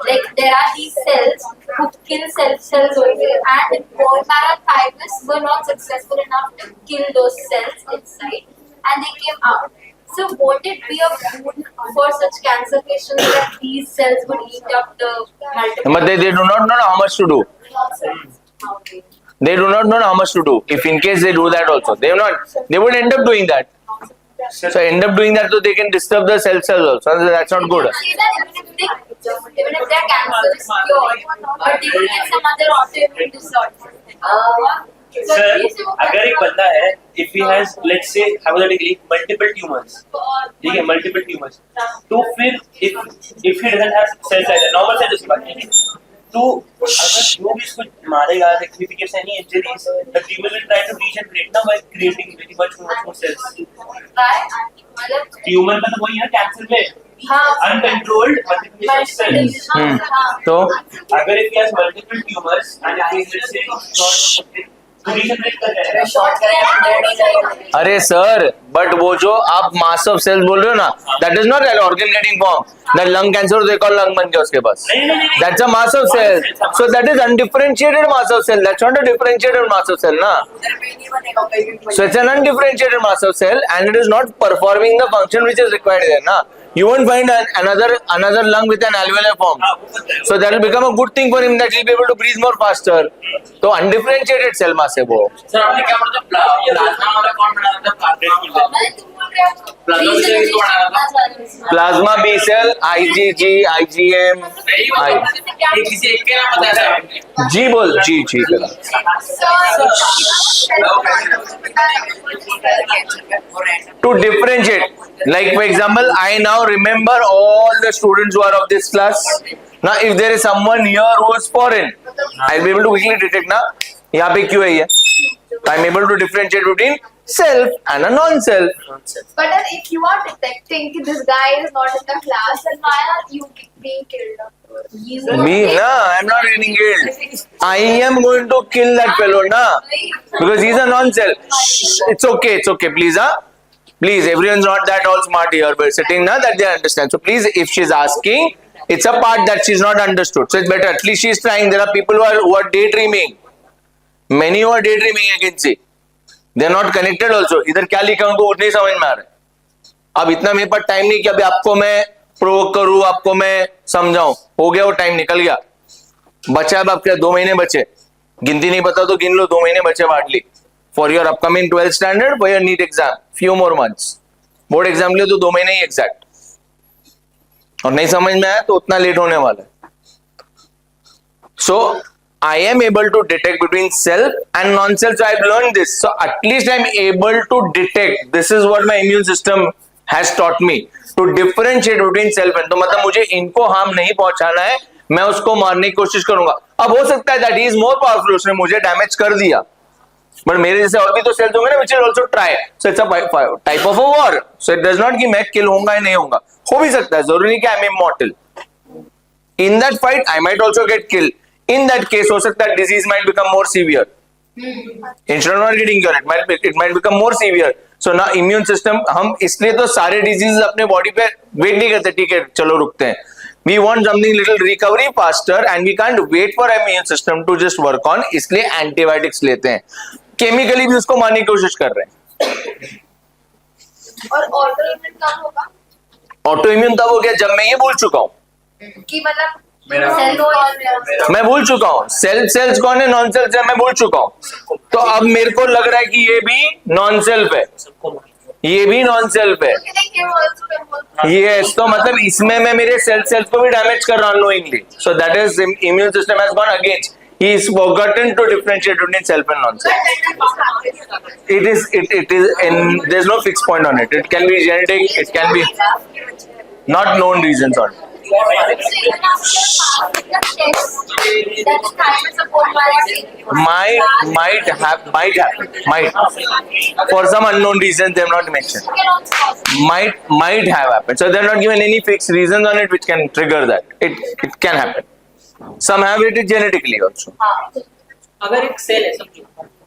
Like there are these cells who kill cells only, and bone marrow thymus were not successful enough to kill those cells inside, and they came out. So won't it be a boon for such cancer patients that these cells would eat up the multiple? But they do not know how much to do. Okay. They do not know how much to do. If in case they do that also, they would end up doing that. So end up doing that so they can disturb the cells also. That's not good. Even if their cancer is cured, but they will get some other autoimmune disorder. Sir अगर एक बंदा है, if he has let's say hypothetically multiple tumors, ठीक है, multiple tumors, तो फिर if he doesn't have cells like that, normal cells उसके पास, तो अगर जो भी इसको मारेगा, like if he gets any injuries, the tumor will try to regenerate now by creating very much more cells. Tumour में तो वही है कैंसर में, uncontrolled multiplication of cells. तो अगर if he has multiple tumors and if he let's say to regenerate कर रहा है, अरे सर, बट वो जो आप मास ऑफ सेल्स बोल रहे हो ना, that is not an organ getting form. That lung cancer देखो, लंग बन गया उसके पास, that's a mass of cell. So that is undifferentiated mass of cell, that's not a differentiated mass of cell ना। So it's an undifferentiated mass of cell and it is not performing the function which is required there na. You won't find another lung with an alveolar form. So that will become a good thing for him, that he'll be able to breathe more faster. तो undifferentiated cell mass है वो। सर आपने क्या बोला था? प्लाज्मा वाला कौन बनाया था? Plasma B cell, IgG, IgM, ये किसी एक के नाम बताया था आपने? जी बोल, जी करा। To differentiate, like for example, I now remember all the students who are of this class. Now if there is someone here who is foreign, I'll be able to quickly detect ना यहाँ पे क्यों है ये। I'm able to differentiate between self and a non-self. But then if you are detecting that this guy is not in the class, then why are you being killed? I'm not getting killed. I am going to kill that fellow na, because he's a non-self. It's okay, please please, everyone's not that all smart here, but sitting na that they understand. So please, if she's asking, it's a part that she's not understood. So it's better, at least she's trying. There are people who are daydreaming. Many who are daydreaming, I can see. They're not connected also. इधर क्या लिखा उनको वो नहीं समझ में आ रहा है। अब इतना मेरे पास टाइम नहीं कि अभी आपको मैं प्रोवोक करूं, आपको मैं समझाऊं। हो गया वो टाइम, निकल गया। बचा अब आपके 2 महीने बचे, गिनती नहीं पता तो गिन लो, 2 महीने बचे hardly for your upcoming 12th standard, for your NEET exam, few more months. Board exam लिए तो 2 महीने ही एग्जैक्ट, और नहीं समझ में आया तो उतना लेट होने वाला है। सो I am able to detect between self and non-self. So I've learned this. So at least I'm able to detect. This is what my immune system has taught me, to differentiate between self and। तो मतलब मुझे इनको हार्म नहीं पहुंचाना है, मैं उसको मारने की कोशिश करूंगा। अब हो सकता है that he is more powerful, उसने मुझे डैमेज कर दिया, बट मेरे जैसे और भी तो सेल्स होंगे ना, which will also try. So it's a type of a war. So it does not कि मैं किल होऊंगा या नहीं होऊंगा, हो भी सकता है, जरूरी नहीं कि I'm immortal. In that fight I might also get killed. In that case, हो सकता है disease might become more severe. Instead of not getting cured, it might become more severe. So now immune system, हम इसलिए तो सारे diseases अपने body पे wait नहीं करते, ठीक है चलो रुकते हैं। We want something little recovery faster and we can't wait for immune system to just work on, इसलिए antibiotics लेते हैं। Chemically भी उसको मारने की कोशिश कर रहे हैं। और ऑटोइम्यून कब होगा? ऑटोइम्यून तब हो गया जब मैं ये भूल चुका हूँ, कि मतलब मैं भूल चुका हूँ सेल्स कौन है, नॉन सेल्स है, मैं भूल चुका हूँ। तो अब मेरे को लग रहा है कि ये भी नॉन सेल्फ है, ये भी नॉन सेल्फ है। यस, तो मतलब इसमें मैं मेरे सेल्फ को भी डैमेज कर रहा हूँ unknowingly, so that is immune system has gone against, he is forgotten to differentiate between self and non-self. It is and there's no fixed point on it. It can be genetic, it can be not known reasons on it. Might happen. For some unknown reasons they have not mentioned. Might have happened. So they have not given any fixed reasons on it which can trigger that. It can happen. Some have it genetically also. अगर एक सेल है, समझो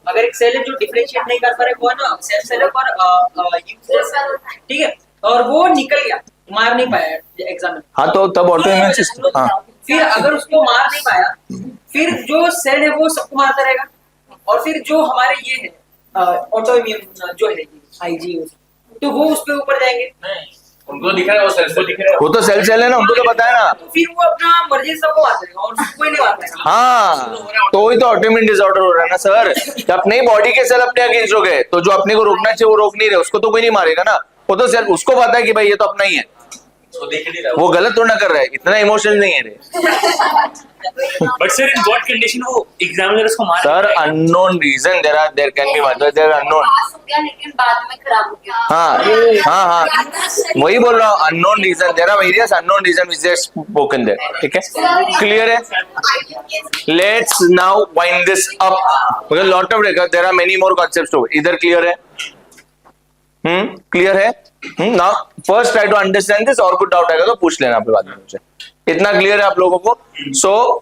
अगर एक सेल है जो डिफरेंशिएट नहीं कर पा रहे, वो है ना सेल है और ठीक है, और वो निकल गया, मार नहीं पाया एग्जाम में, हाँ तो तब ऑटो इम्यून सिस्टम, हाँ फिर अगर उसको मार नहीं पाया, फिर जो सेल है वो सबको मारता रहेगा, और फिर जो हमारे ये है ऑटो इम्यून जो है आईजी, तो वो उसके ऊपर जाएंगे। उनको दिख रहा है, वो सेल को दिख रहा है, वो तो सेल है ना, उनको तो पता है ना। तो फिर वो अपना मर्जी से सबको मार देगा और कोई नहीं मारता है। हाँ तो वही तो ऑटोइम्यून डिसऑर्डर हो रहा है ना सर, कि अपने बॉडी के सेल अपने अगेंस्ट हो गए, तो जो अपने को रोकना चाहिए वो रोक नहीं रहे, उसको तो कोई नहीं मारेगा ना, वो तो सेल उसको पता है कि भाई ये तो अपना ही है, उसको देख नहीं रहा, वो गलत थोड़ा कर रहा है, इतना इमोशन नहीं है रे but sir in what condition वो एग्जामिनर उसको मार सर। Unknown reason there can be there unknown, pass हो गया लेकिन बाद में खराब हो गया। हाँ वही बोल रहा हूँ, unknown reason, there are various unknown reason which they spoken there, ठीक है, क्लियर है। Let's now wind this up, because lot of there are many more concepts to इधर, क्लियर है, क्लियर है। Now first try to understand this, और कुछ डाउट आएगा तो पूछ लेना आप बाद में मुझे, इतना क्लियर है आप लोगों को। So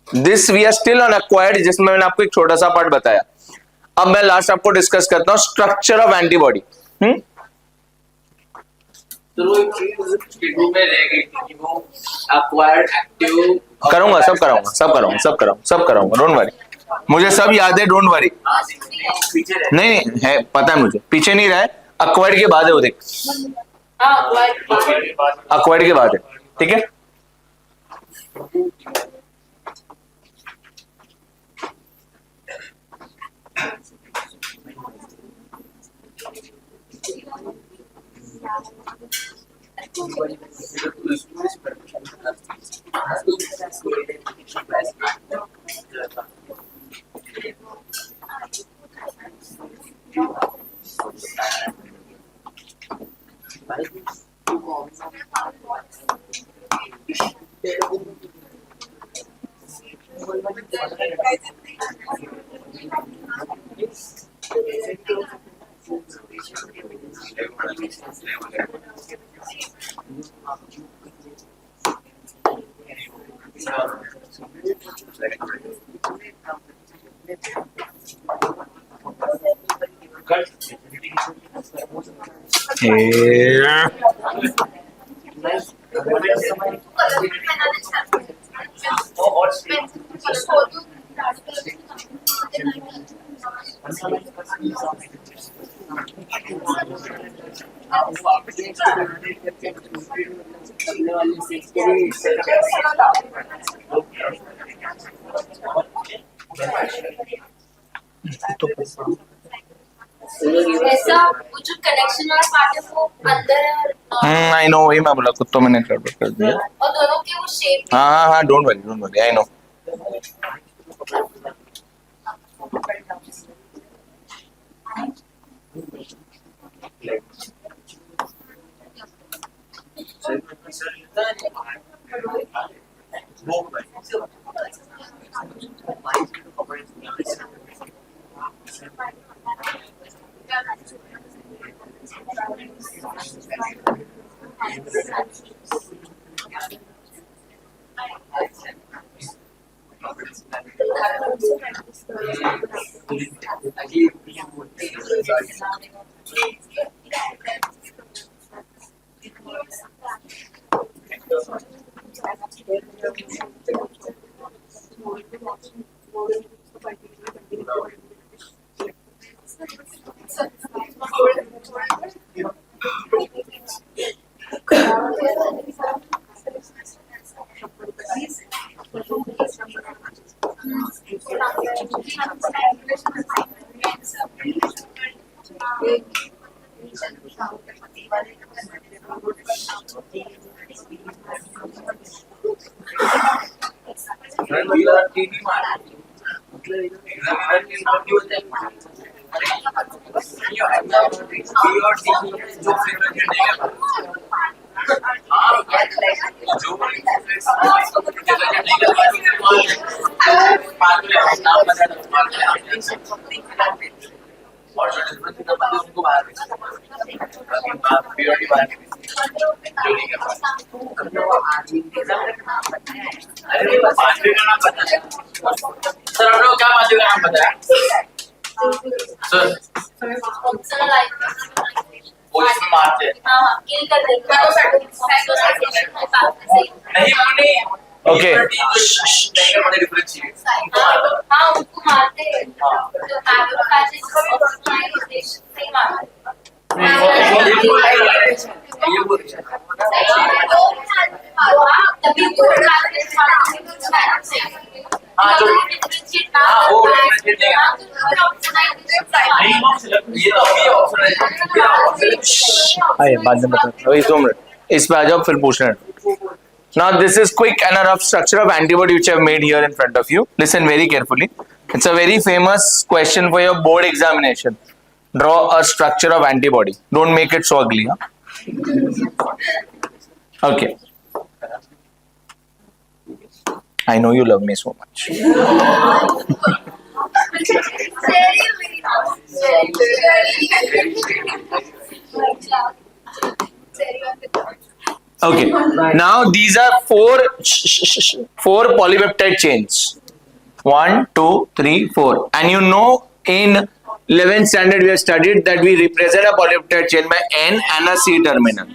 this we are still on acquired, जिसमें मैंने आपको एक छोटा सा पार्ट बताया। अब मैं लास्ट आपको डिस्कस करता हूं स्ट्रक्चर ऑफ एंटीबॉडी। तो वो एक चीज के रूप में रह गई कि वो एक्वायर्ड एक्टिव करूंगा, सब करूंगा, डोंट वरी, मुझे सब याद है, डोंट वरी। नहीं है, पता है मुझे, पीछे नहीं रहा है, एक्वायर्ड के बाद है वो, देख एक्वायर्ड के बाद है, ठीक है। ऐसा वो जो कनेक्शन वाला पार्ट है वो अंदर है और आई नो, वही मैं बोला, कुछ तो मैंने गड़बड़ कर दिया। और दोनों के वो शेप हाँ, don't worry, I know. TV मार जो और जो उनको बाहर अरे पांचवे का नाम पता है सर? आप लोग क्या पांचवे का नाम पता है सर? वो इसमें मारते हैं किल कर देते हैं नहीं वो नहीं Okay. बड़े डिफरेंस चाहिए हाँ उनको मारते हैं जो पैचेस को भी सही मारते तभी तो ये तो अभी ऑप्शन आइए बाद में बताओ, वही 2 मिनट इस पे आ जाओ फिर पूछना। Now this is quick and a rough structure of antibody which I have made here in front of you. Listen very carefully. It's a very famous question for your board examination. Draw a structure of antibody. Don't make it so ugly. Huh? Okay. I know you love me so much. Okay. Now these are four polypeptide chains. 1, 2, 3, 4. And you know in 11th standard we have studied that we represent a polypeptide chain by N and a C terminal.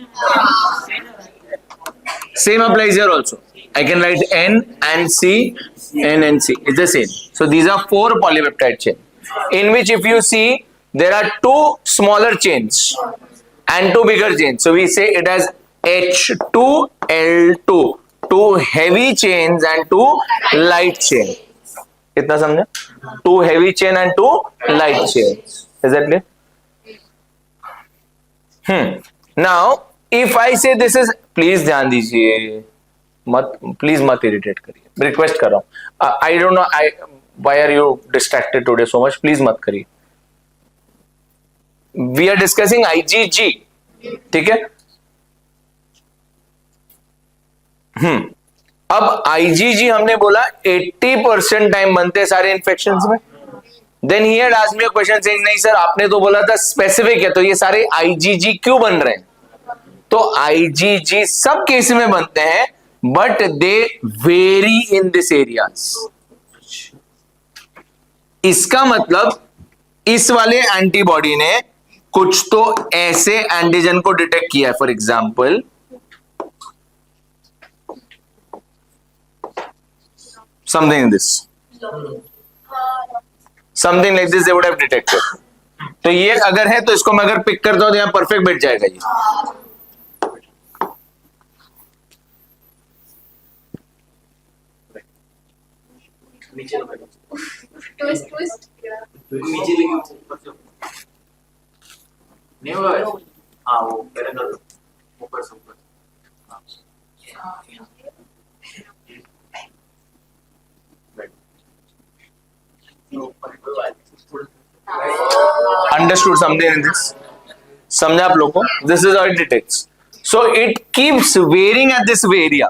Same applies here also. I can write N and C, N and C. It's the same. So these are 4 polypeptide chains. In which if you see there are 2 smaller chains and 2 bigger chains. So we say it has H2L2, 2 heavy chains and 2 light chains. कितना समझे? 2 heavy chain and 2 light chains. Is that clear? Now, if I say this is, please ध्यान दीजिए, प्लीज मत इरिटेट करिए, रिक्वेस्ट कर रहा हूं. I don't know why are you distracted today so much? Please मत करिए. We are discussing IgG, ठीक है? अब IgG हमने बोला 80% टाइम बनते हैं सारे इन्फेक्शंस में. Then he had asked me a question saying नहीं सर आपने तो बोला था स्पेसिफिक है, तो ये सारे IgG क्यों बन रहे हैं? तो IgG सब केस में बनते हैं but they very in this areas. इसका मतलब इस वाले एंटीबॉडी ने कुछ तो ऐसे एंटीजन को डिटेक्ट किया है. For example something like this, something like this they would have detected. तो ये अगर है तो इसको मैं अगर पिक करता हूं तो यहां परफेक्ट बैठ जाएगा ये. ट्विस्ट नीचे लेके ऊपर से नहीं होगा. हाँ वो पहले कर दो ऊपर से ऊपर. Understood something in this? समझा आप लोगों को? This is how it detects. So it keeps varying at this area.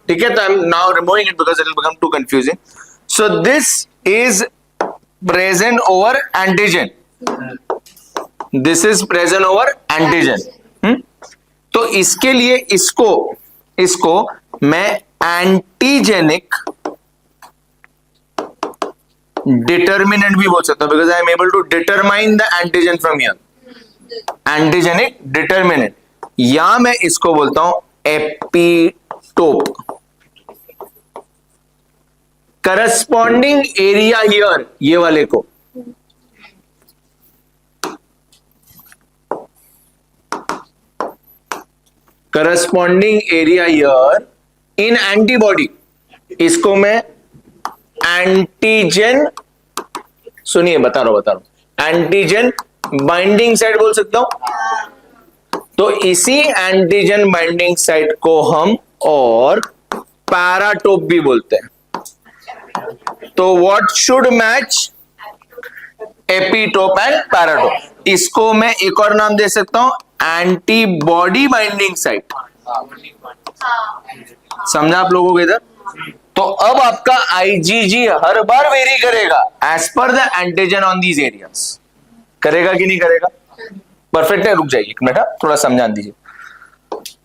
ठीक है, तो I'm now removing it because it will become too confusing. So this is present over antigen. This is present over antigen. तो इसके लिए इसको मैं एंटीजेनिक डिटर्मिनेंट भी बोल सकता हूं because I am able to determine the antigen from here. Antigenic determinant, या मैं इसको बोलता हूं एपिटोप. करस्पॉन्डिंग एरिया हियर, ये वाले को corresponding area here in antibody, इसको मैं एंटीजन, सुनिए बता रहा हूं, एंटीजन बाइंडिंग साइट बोल सकता हूं. तो इसी एंटीजन बाइंडिंग साइट को हम और पैराटोप भी बोलते हैं. तो what should match? Epitope and paratope. इसको मैं एक और नाम दे सकता हूं, एंटीबॉडी बाइंडिंग साइट। समझा आप लोगों को इधर? तो अब आपका आईजीजी हर बार वेरी करेगा as per the antigen on these areas. करेगा कि नहीं करेगा? परफेक्ट है। रुक जाइए एक मिनट, थोड़ा समझा दीजिए।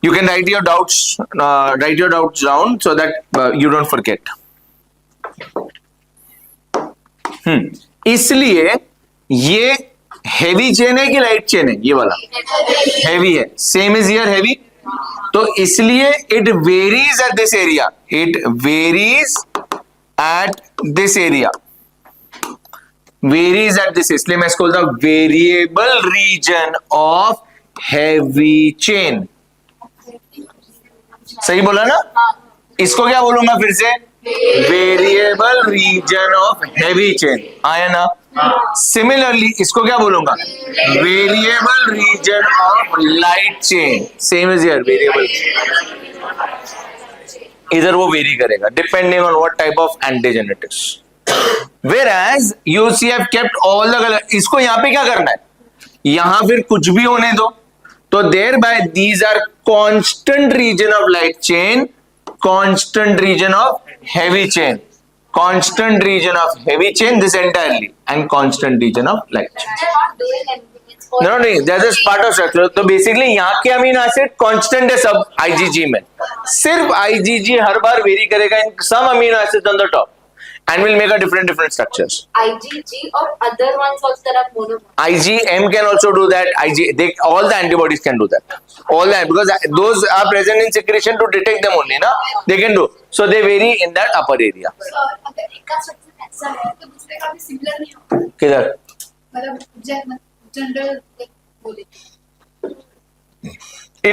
You can write your doubts down so that you don't forget. इसलिए ये हेवी चेन है कि लाइट चेन है? ये वाला हेवी है, सेम इज हियर हेवी। तो इसलिए it varies at this area, it varies at this area, varies at this, इसलिए मैं इसको बोलता हूं variable region of heavy chain. सही बोला ना? इसको क्या बोलूंगा फिर से? Variable region of heavy chain. आया ना? सिमिलरली इसको क्या बोलूंगा? Variable region of light chain. Same is here, variable. इधर वो वेरी करेगा depending on what type of antigen it is. Whereas you see have kept all the color। इसको यहां पे क्या करना है? यहां फिर कुछ भी होने दो। तो thereby these are constant region of light chain, constant region of heavy chain, constant region of heavy chain, this entirely, and constant region of light chain। They're not doing anything. It's No, नहीं, that's just part of structure। तो बेसिकली यहाँ के अमीनो एसिड कांस्टेंट है सब आईजीजी में। सिर्फ आईजीजी हर बार वेरी करेगा in some amino acid on the top and will make a different structures। IgG or other ones also there are monomers. IgM can also do that। all the antibodies can do that, all that, because those are present in secretion to detect them only ना, they can do, so they vary in that upper area। अगर एक का स्ट्रक्चर ऐसा है तो दूसरे का भी सिमिलर नहीं होगा, किधर? मतलब जनरल बोले।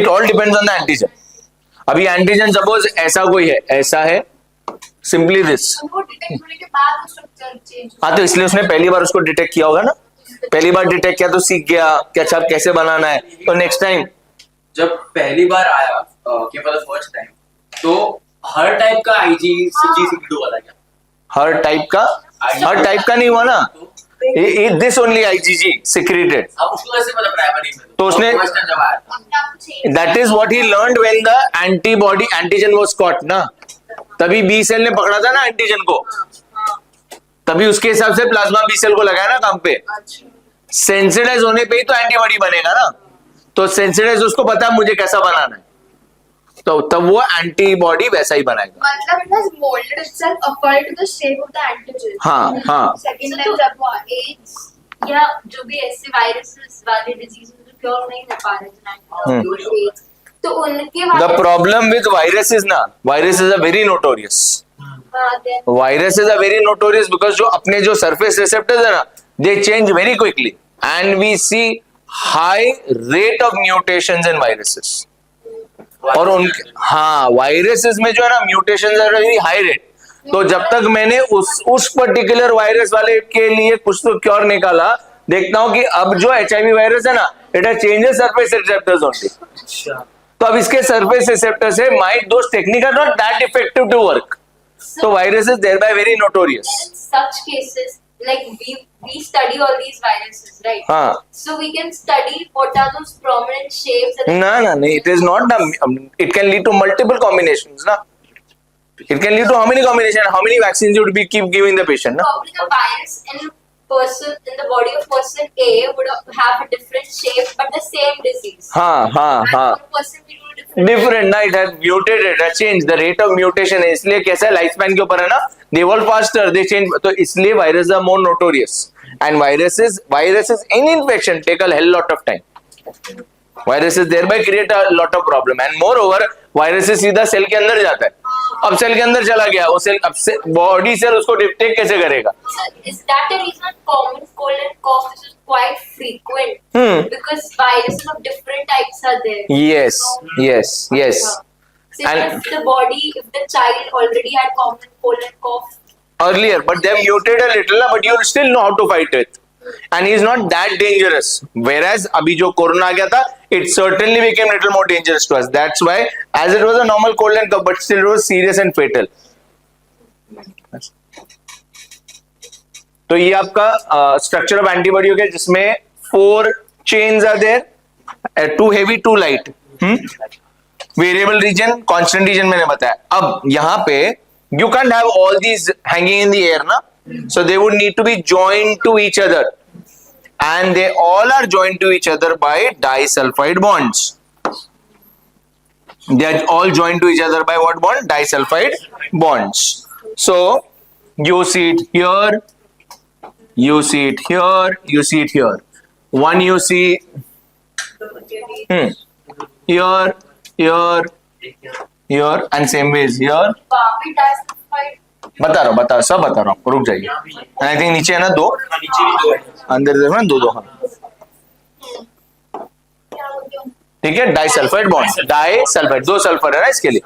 It all depends on the antigen। अभी एंटीजन सपोज ऐसा कोई है, ऐसा है, सिंपली दिस। वो डिटेक्ट होने के बाद स्ट्रक्चर चेंज। हाँ, तो इसलिए उसने पहली बार उसको डिटेक्ट किया होगा ना, पहली बार डिटेक्ट किया तो सीख गया कि अच्छा कैसे बनाना है, तो नेक्स्ट टाइम जब पहली बार आया केवल फर्स्ट टाइम, तो हर टाइप का आईजीजी सीक्रेट वाला क्या? हर टाइप का नहीं हुआ ना, दिस ओनली आईजीजी सिक्रेटेड। अब उसको कैसे पता प्राइमरी में? तो उसने फर्स्ट टाइम जब आया, that is what he learned when the antibody antigen was cot ना, तभी बी सेल ने पकड़ा था ना एंटीजन को, तभी उसके हिसाब से प्लाज्मा बी सेल को लगाया ना काम पे। सेंसिटाइज होने पे ही तो एंटीबॉडी बनेगा ना, तो सेंसिटाइज उसको पता है मुझे कैसा बनाना है, तो तब वो एंटीबॉडी वैसा ही बनाएगा। मतलब it has molded itself according to the shape of the antigen। हाँ सेकंड टाइम जब वो AIDS या जो भी ऐसे वायरसेस वाले डिजीज जो क्योर नहीं हो पा रहे हैं, तो उनके the problem with virus is ना, virus is a very notorious, virus is a very notorious because जो अपने जो सरफेस रिसेप्टर्स है ना, they change very quickly and we see high rate of mutations in viruses. और उनके वायरसेस में जो है ना mutations are very high rate. तो जब तक मैंने उस पर्टिकुलर वायरस वाले के लिए कुछ तो क्योर निकाला, देखता हूं कि अब जो HIV वायरस है ना, it has changes surface receptors only. तो अब इसके सरफेस रिसेप्टर से might those technique are not that effective to work, तो virus is thereby very notorious. such cases like we study all these viruses, right? हाँ, So we can study what are those prominent shapes and ना नहीं, it is not it can lead to multiple combinations ना, it can lead to how many combinations, how many vaccines you would be keep giving the patient ना। probably the virus in the body of person A would have a different shape but the same disease. हाँ And one person will do different. Different ना, it has muted, it has change the rate of mutation है, इसलिए कैसा है लाइफ स्पैन के ऊपर है ना, they evolve faster, they change, तो इसलिए virus are more notorious and viruses any infection take a hell lot of time। viruses thereby create a lot of problem and moreover viruses सीधा सेल के अंदर जाता है। अब सेल के अंदर चला गया, वो सेल अब से बॉडी सेल उसको डिटेक्ट कैसे करेगा? So is that a reason common cold and cough is quite frequent? Because viruses of different types are there. Yes, So, yes, yes। So And- if the child already had common cold and cough, earlier, but they have muted a little, but you still know how to fight it, and he is not that dangerous. Whereas अभी जो कोरोना आ गया था, it certainly became little more dangerous to us. That's why, as it was a normal cold and cough, but still it was serious and fatal. तो ये आपका स्ट्रक्चर ऑफ एंटीबॉडी हो गया जिसमें 4 chains are there, 2 heavy 2 light, variable region, constant region मैंने बताया. अब यहाँ पे you can't have all these hanging in the air ना, so they would need to be joined to each other and they all are joined to each other by disulfide bonds. They are all joined to each other by what bond? Disulfide bonds. So you see it here, you see it here, you see it here. One you see here, here, here, and same way is here. Vapi disulfide बता रहा हूँ, सब बता रहा हूँ, रुक जाइए. आई थिंक नीचे है ना 2, नीचे भी 2 है. अंदर देखो ना 2 हाँ. ठीक है, डाइसल्फाइड बॉन्ड, डाइसल्फाइड 2 सल्फर है ना इसके लिए.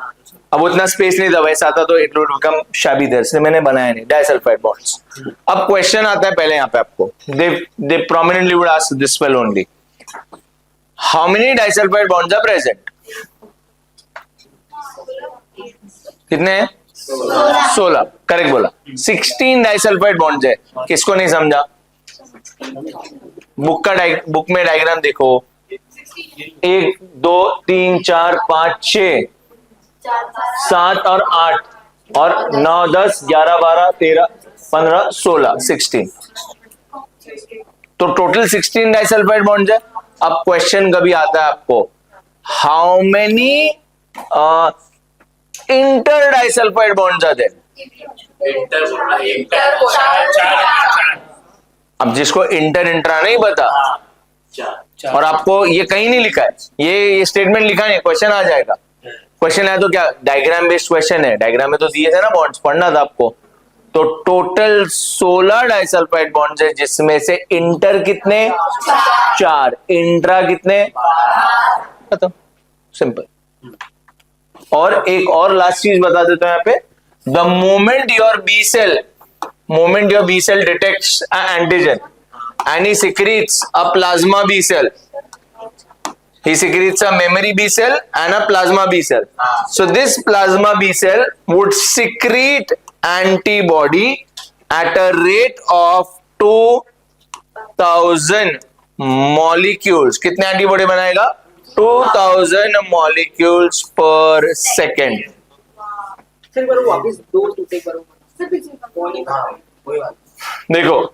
अब उतना स्पेस नहीं था, वैसा आता तो इट वुड बिकम शाबी देयर, इसलिए मैंने बनाया नहीं डाइसल्फाइड बॉन्ड्स. अब क्वेश्चन आता है पहले यहाँ पे आपको, they prominently would ask this well only, how many disulfide bonds are present? कितने हैं? 16. करेक्ट बोला. 16 डाइसल्फाइड बॉन्ड्स है. किसको नहीं समझा? बुक में डायग्राम देखो, 1 2 3 4 5 6 7 और 8 और 9 10 11 12 13 15 16 16. तो टोटल 16 डाइसल्फाइड बॉन्ड्स है. अब क्वेश्चन कभी आता है आपको, how many inter disulphide bonds are there? Inter बोलना, इंटर 4. अब जिसको इंटर इंट्रा नहीं पता, 4. और आपको ये कहीं नहीं लिखा है, ये स्टेटमेंट लिखा नहीं, क्वेश्चन आ जाएगा. क्वेश्चन है तो क्या डायग्राम बेस्ड क्वेश्चन है, डायग्राम में तो दिए थे ना बॉन्ड्स, पढ़ना था आपको. तो टोटल 16 डाइसल्फाइड बॉन्ड्स है, जिसमें से इंटर कितने? 4. इंट्रा कितने? खत्म, सिंपल. और एक और लास्ट चीज बता देता हूं यहाँ पे, the moment your B cell detects antigen and he secretes a plasma B cell. He secretes a memory B cell and a plasma B cell. So this plasma B cell would secrete antibody at a rate of 2000 molecules. कितने एंटीबॉडी बनाएगा? 2000 molecules per second. फिर करो वापस 2 टूटे करो. वही बात. देखो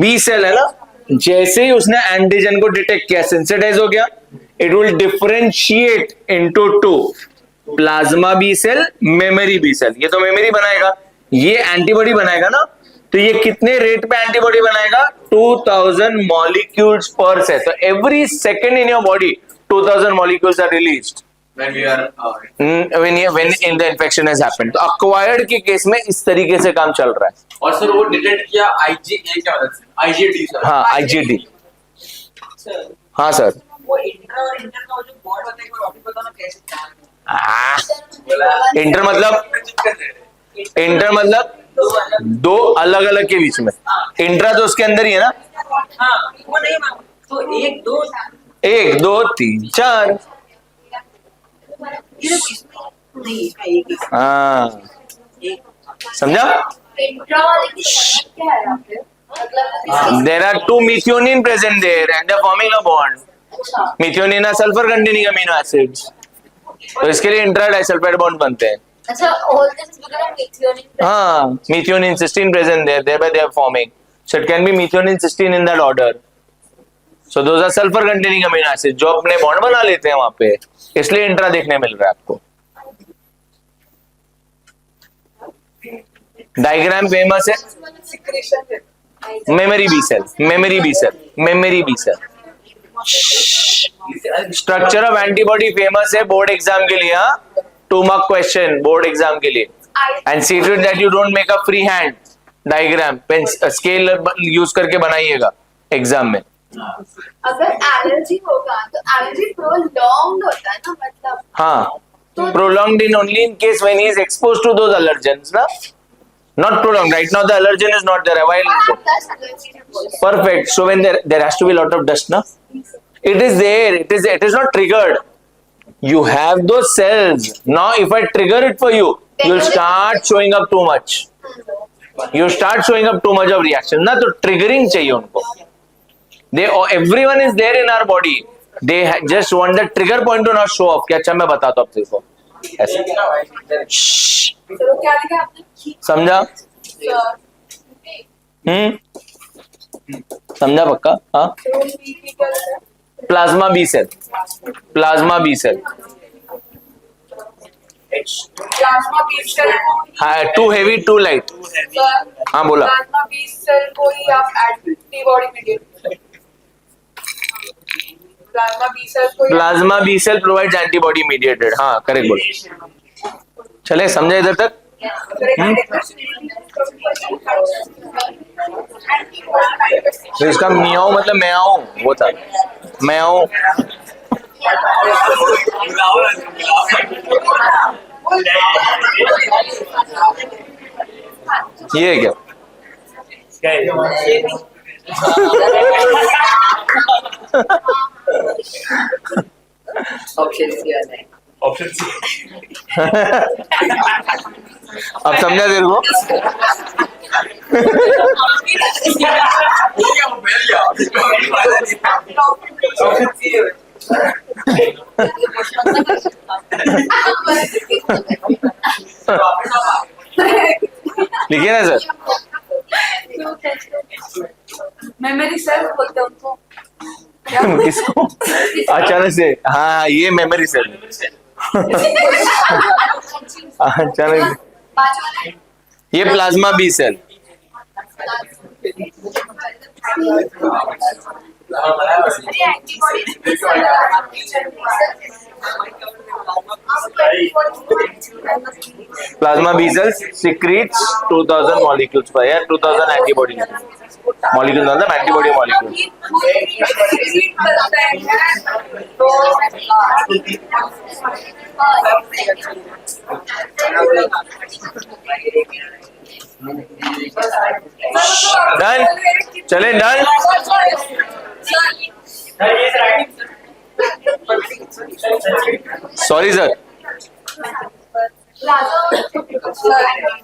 बी सेल है ना, जैसे ही उसने एंटीजन को डिटेक्ट किया, सेंसिटाइज हो गया, it will differentiate into 2, plasma B cell, memory B cell. ये तो मेमोरी बनाएगा, ये एंटीबॉडी बनाएगा ना, तो ये कितने रेट पे एंटीबॉडी बनाएगा? 2000 मॉलिक्यूल्स पर सेकेंड. तो every second in your body 2000 molecules are released When we are when in the infection has happened. तो acquired के केस में इस तरीके से काम चल रहा है. और सर वो डिटेक्ट किया IgA क्या मदद से? IgD sir. हाँ, IgD. हाँ सर. वो इंटर और इंटर का जो बॉन्ड होता है, वो वापस बताना कैसे? इंटर मतलब 2 अलग अलग के बीच में. इंट्रा तो उसके अंदर ही है ना. हाँ, वो नहीं मालूम. तो 1 2 1 2 3 4. हाँ, समझा? There are 2 methionine present there and they're forming a bond. Methionine are sulfur containing amino acids. तो इसके लिए इंट्रा डाइसल्फाइड बॉन्ड बनते हैं. अच्छा, all this is because of methionine. हाँ, methionine cysteine present there, thereby they are forming. So it can be methionine cysteine in that order. So those are sulfur containing amino acids जो अपने बॉन्ड बना लेते हैं वहां पे, इसलिए इंट्रा देखने मिल रहा है आपको. डायग्राम फेमस है, memory B cell, memory B cell, memory B cell. Structure of antibody famous है बोर्ड एग्जाम के लिए. 2 मार्क क्वेश्चन बोर्ड एग्जाम के लिए. And see to it that you don't make a free hand diagram, pen scale use करके बनाइएगा एग्जाम में. अगर एलर्जी होगा तो एलर्जी प्रोलॉन्ग्ड होता है ना, मतलब. हाँ, prolonged in only in case when he is exposed to those allergens, na? Not prolonged. Right now the allergen is not there. While perfect. So when there has to be a lot of dust, na? It is there. It is not triggered. You have those cells. Now if I trigger it for you, you'll start showing up too much. You start showing up too much of reaction ना, तो triggering चाहिए उनको. Everyone is there in our body. They just want the trigger point to not show up. कि अच्छा मैं बताता हूँ तेरे को. ऐसे. चलो क्या लिखा आपने? समझा? समझा पक्का? हाँ. Plasma B cell. Plasma B cell. Plasma B cell हाँ, टू हेवी टू लाइट. हाँ बोला. प्लाज्मा बी सेल को ही आप antibody mediated. Plasma B cell को plasma B cell provides antibody mediated. हाँ करेक्ट बोलो. चले समझे इधर तक? तो इसका मियाओ मतलब मैं आऊं वो था. मैं आऊं. ये है क्या? Option C. अब समझा तेरे को? लिखिए ना सर. मेमोरी सेल बोलते हैं उनको. किसको? अचानक से. हाँ ये मेमोरी सेल. अचानक ये plasma B cell. Plasma B cells secretes 2000 molecules per year. 2000 antibody molecules मतलब antibody molecules. डन. चले डन. Sorry sir.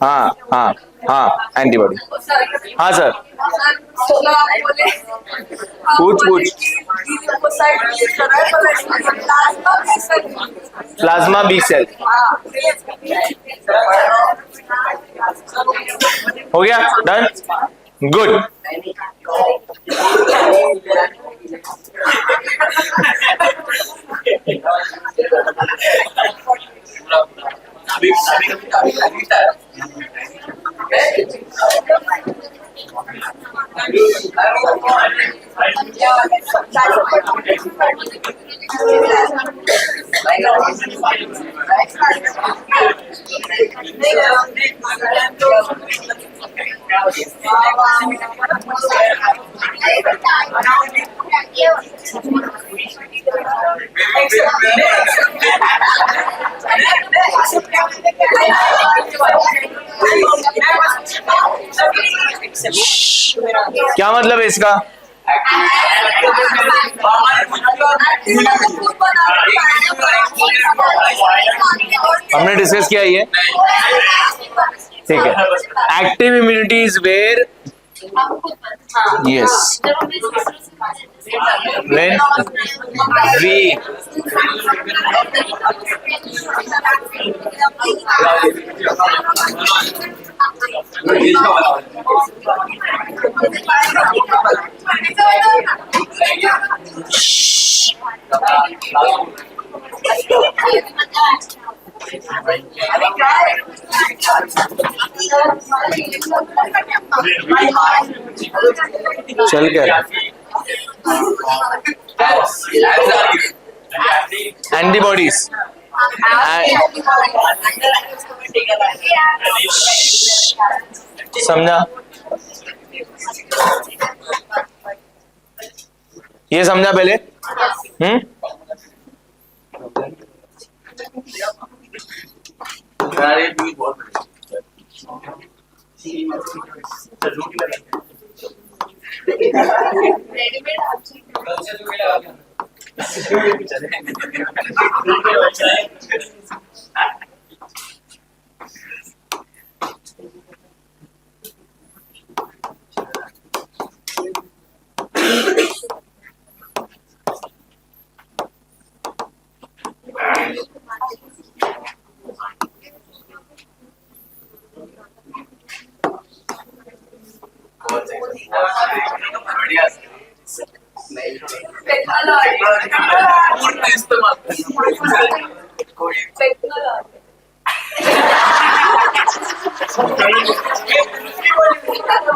हाँ हाँ हाँ एंटीबॉडी. हाँ सर. पूछ. प्लाज्मा बी सेल हो गया. डन. गुड. क्या मतलब है इसका? हमने डिस्कस किया ये. ठीक है. Active immunity is where. Yes. when we चल गया. एंटीबॉडीज समझा? ये समझा पहले? बढ़िया पूर्ण इस्तेमाल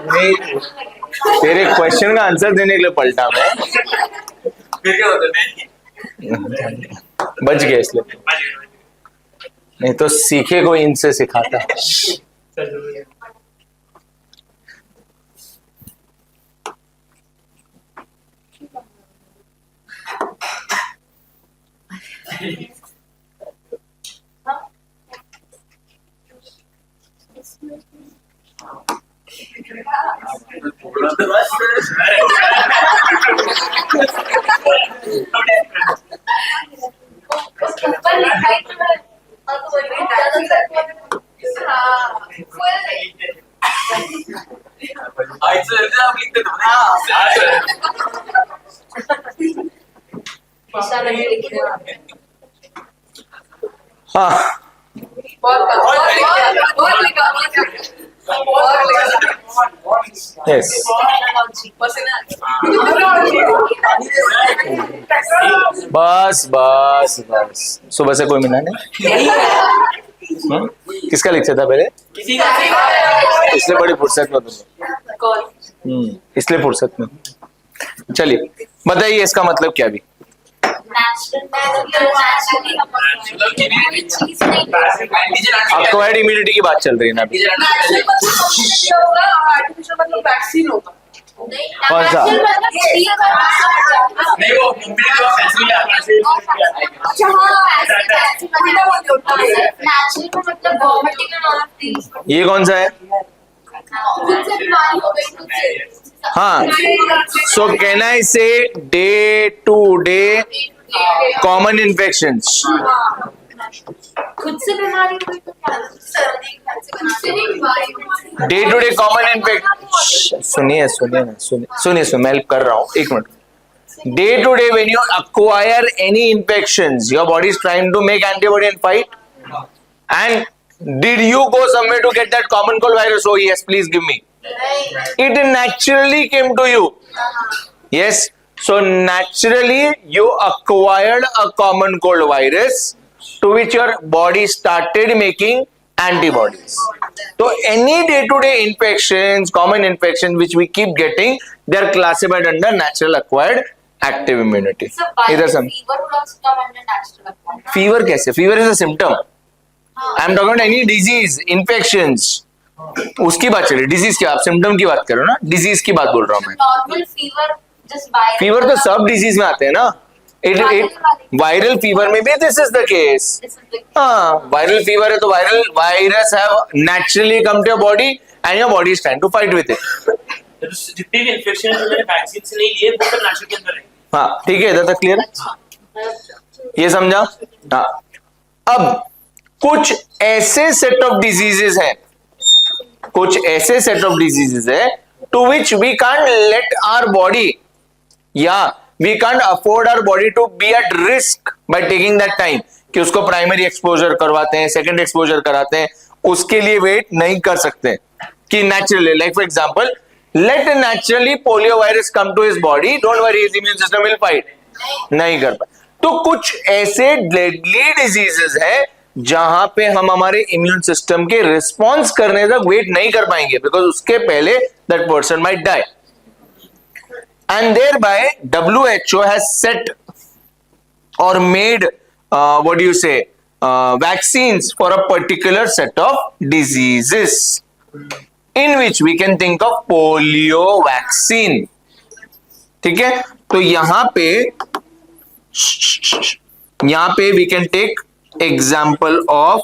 नहीं, तेरे क्वेश्चन का आंसर देने के लिए पलटा मैं, फिर क्या होता है? बच गया इसलिए, नहीं तो सीखे कोई इनसे सिखाता। ऊपर लिखा है तो आज से आप लिखते थे हाँ यस, बस बस बस, सुबह से कोई मिला नहीं। किसका लेक्चर था पहले? किसी का इसलिए बड़ी फुर्सत में तुम, इसलिए फुर्सत में। चलिए बताइए इसका मतलब क्या भी? एक्वायर्ड इम्यूनिटी की बात चल रही है ना अभी। वैक्सीन होगा। कौन सा? नहीं वो मुंबई का फैसले आता है। ये कौन सा है? हाँ, सो can I say day to day common infections? खुद से बीमारी हुई तो क्या? Day to day common infection, सुनिए सुनिए ना, सुनिए मैं हेल्प कर रहा हूँ, एक minute. Day to day when you acquire any infections, your body is trying to make antibody and fight. And did you go somewhere to get that common cold virus? Oh yes, please give me. It naturally came to you. Yes, so naturally you acquired a common cold virus to which your body started making antibodies. So any day-to-day infections, common infections which we keep getting, they are classified under natural acquired active immunity. इधर सम फीवर कैसे? Fever is a symptom. I am talking any disease, infections, उसकी बात चल रही है। डिजीज की, आप सिम्टम की बात करो ना, डिजीज की बात बोल रहा हूँ मैं। Normal fever just viral fever तो सब डिजीज में आते हैं ना। वायरल फीवर में भी दिस इज द केस। हाँ, वायरल फीवर है तो virus have naturally come to your body and your body is trying to fight with it. जितने भी इन्फेक्शन है जो मैंने वैक्सीन से नहीं लिए वो सब नेचुरल के अंदर है। हाँ ठीक है, इधर तक क्लियर है, ये समझा? हाँ, अब कुछ ऐसे सेट ऑफ डिजीजेस हैं, कुछ ऐसे सेट ऑफ डिजीजेस है to which we can't let our body, या we can't afford our body to be at risk by taking that time, कि उसको प्राइमरी एक्सपोजर करवाते हैं, सेकंड एक्सपोजर कराते हैं, उसके लिए वेट नहीं कर सकते कि naturally, like for example, let naturally polio virus come to his body, don't worry, his immune system will fight. नहीं कर पाए। तो कुछ ऐसे deadly diseases है जहां पे हम हमारे immune system के response करने तक wait नहीं कर पाएंगे, because उसके पहले that person might die. And thereby WHO has set or made what do you say vaccines for a particular set of diseases, in which we can think of polio vaccine. ठीक है, तो यहां पे we can take example of,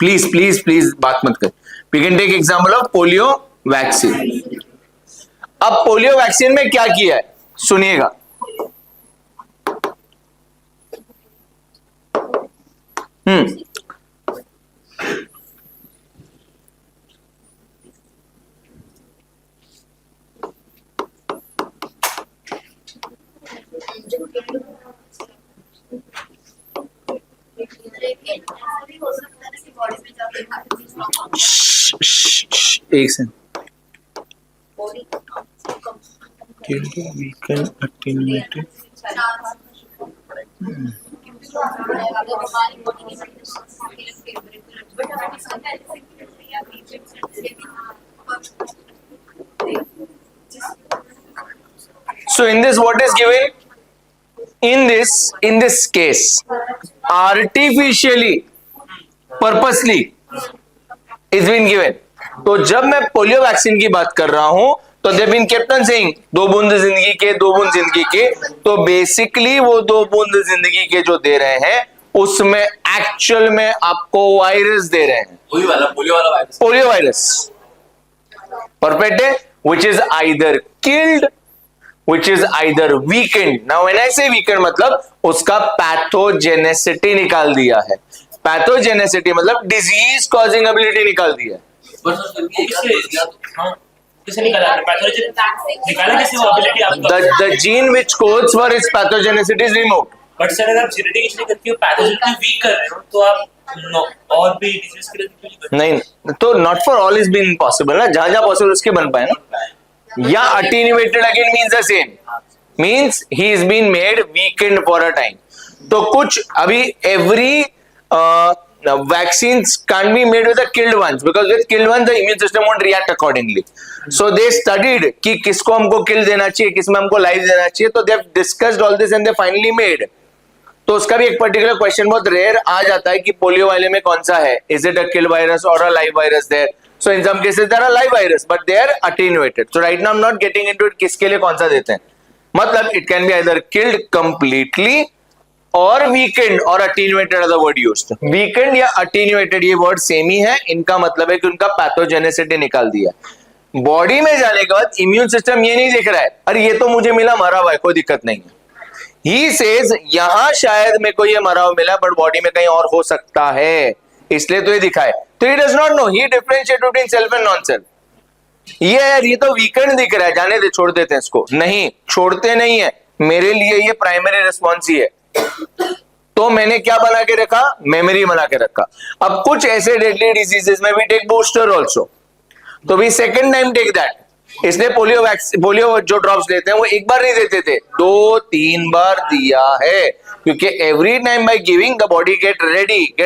please बात मत कर, we can take example of polio vaccine. अब पोलियो वैक्सीन में क्या किया है सुनिएगा। एक second, killed, weakened, attenuated. So in this, what is given? In this case, artificially, purposely is been given. तो जब मैं पोलियो वैक्सीन की बात कर रहा हूं तो they been kept on saying 2 बूंद जिंदगी के, 2 बूंद जिंदगी के. तो बेसिकली वो 2 बूंद जिंदगी के जो दे रहे हैं उसमें एक्चुअल में आपको वायरस दे रहे हैं, वही वाला पोलियो वाला वायरस, पोलियो वायरस. परफेक्ट है. Which is either killed, which is either weakened. Now when I say weakened मतलब उसका पैथोजेनेसिटी निकाल दिया है. पैथोजेनेसिटी मतलब डिजीज कॉजिंग एबिलिटी निकाल दिया है. किसे निकाला? पैथोजन निकाला किसे? वो एबिलिटी आपका. The gene which codes for its pathogenicity is removed. But sir अगर आप जेनेटिक इसलिए करती हो, पैथोजन को वीक कर रहे हो, तो आप और भी डिजीज के लिए क्यों नहीं करते? नहीं तो not for all is been possible ना, जहां जहां पॉसिबल उसके बन पाए ना. या attenuated again means the same, means he is being made weakened for a time. तो कुछ अभी every vaccines can't be made with the killed ones because with killed ones the immune system won't react accordingly. So they studied कि किसको हमको kill देना चाहिए, किसमें हमको live देना चाहिए. तो they have discussed all this and they finally made. तो उसका भी एक पर्टिकुलर क्वेश्चन बहुत रेयर आ जाता है कि पोलियो वाले में कौन सा है, is it a kill virus और a live virus there. So in some cases there are live virus, but they are attenuated. So right now I'm not getting into it किसके लिए कौन सा देते हैं. मतलब it can be either killed completely or weakened or attenuated are the word used. Weakened या attenuated ये word सेम ही है. इनका मतलब है कि उनका पैथोजेनेसिटी निकाल दिया. बॉडी में जाने के बाद इम्यून सिस्टम ये नहीं देख रहा है अरे ये तो मुझे मिला मरा हुआ है, कोई दिक्कत नहीं है. He says यहां शायद मेरे को ये मरा हुआ मिला बट बॉडी में कहीं और हो सकता है, इसलिए तो ये दिखाए. तो he does not know, he differentiate between self and non self. ये यार ये तो वीकेंड दिख रहा है, जाने दे, छोड़ देते हैं इसको. नहीं, छोड़ते नहीं है. मेरे लिए ये प्राइमरी रिस्पॉन्स ही है. तो मैंने क्या बना के रखा? मेमोरी बना के रखा. अब कुछ ऐसे डेडली डिजीजेस में भी टेक बूस्टर ऑल्सो, तो भी सेकेंड टाइम टेक दैट. इसलिए पोलियो जो ड्रॉप्स लेते हैं वो एक बार नहीं देते थे, 2-3 बार दिया है, क्योंकि every time by giving the body get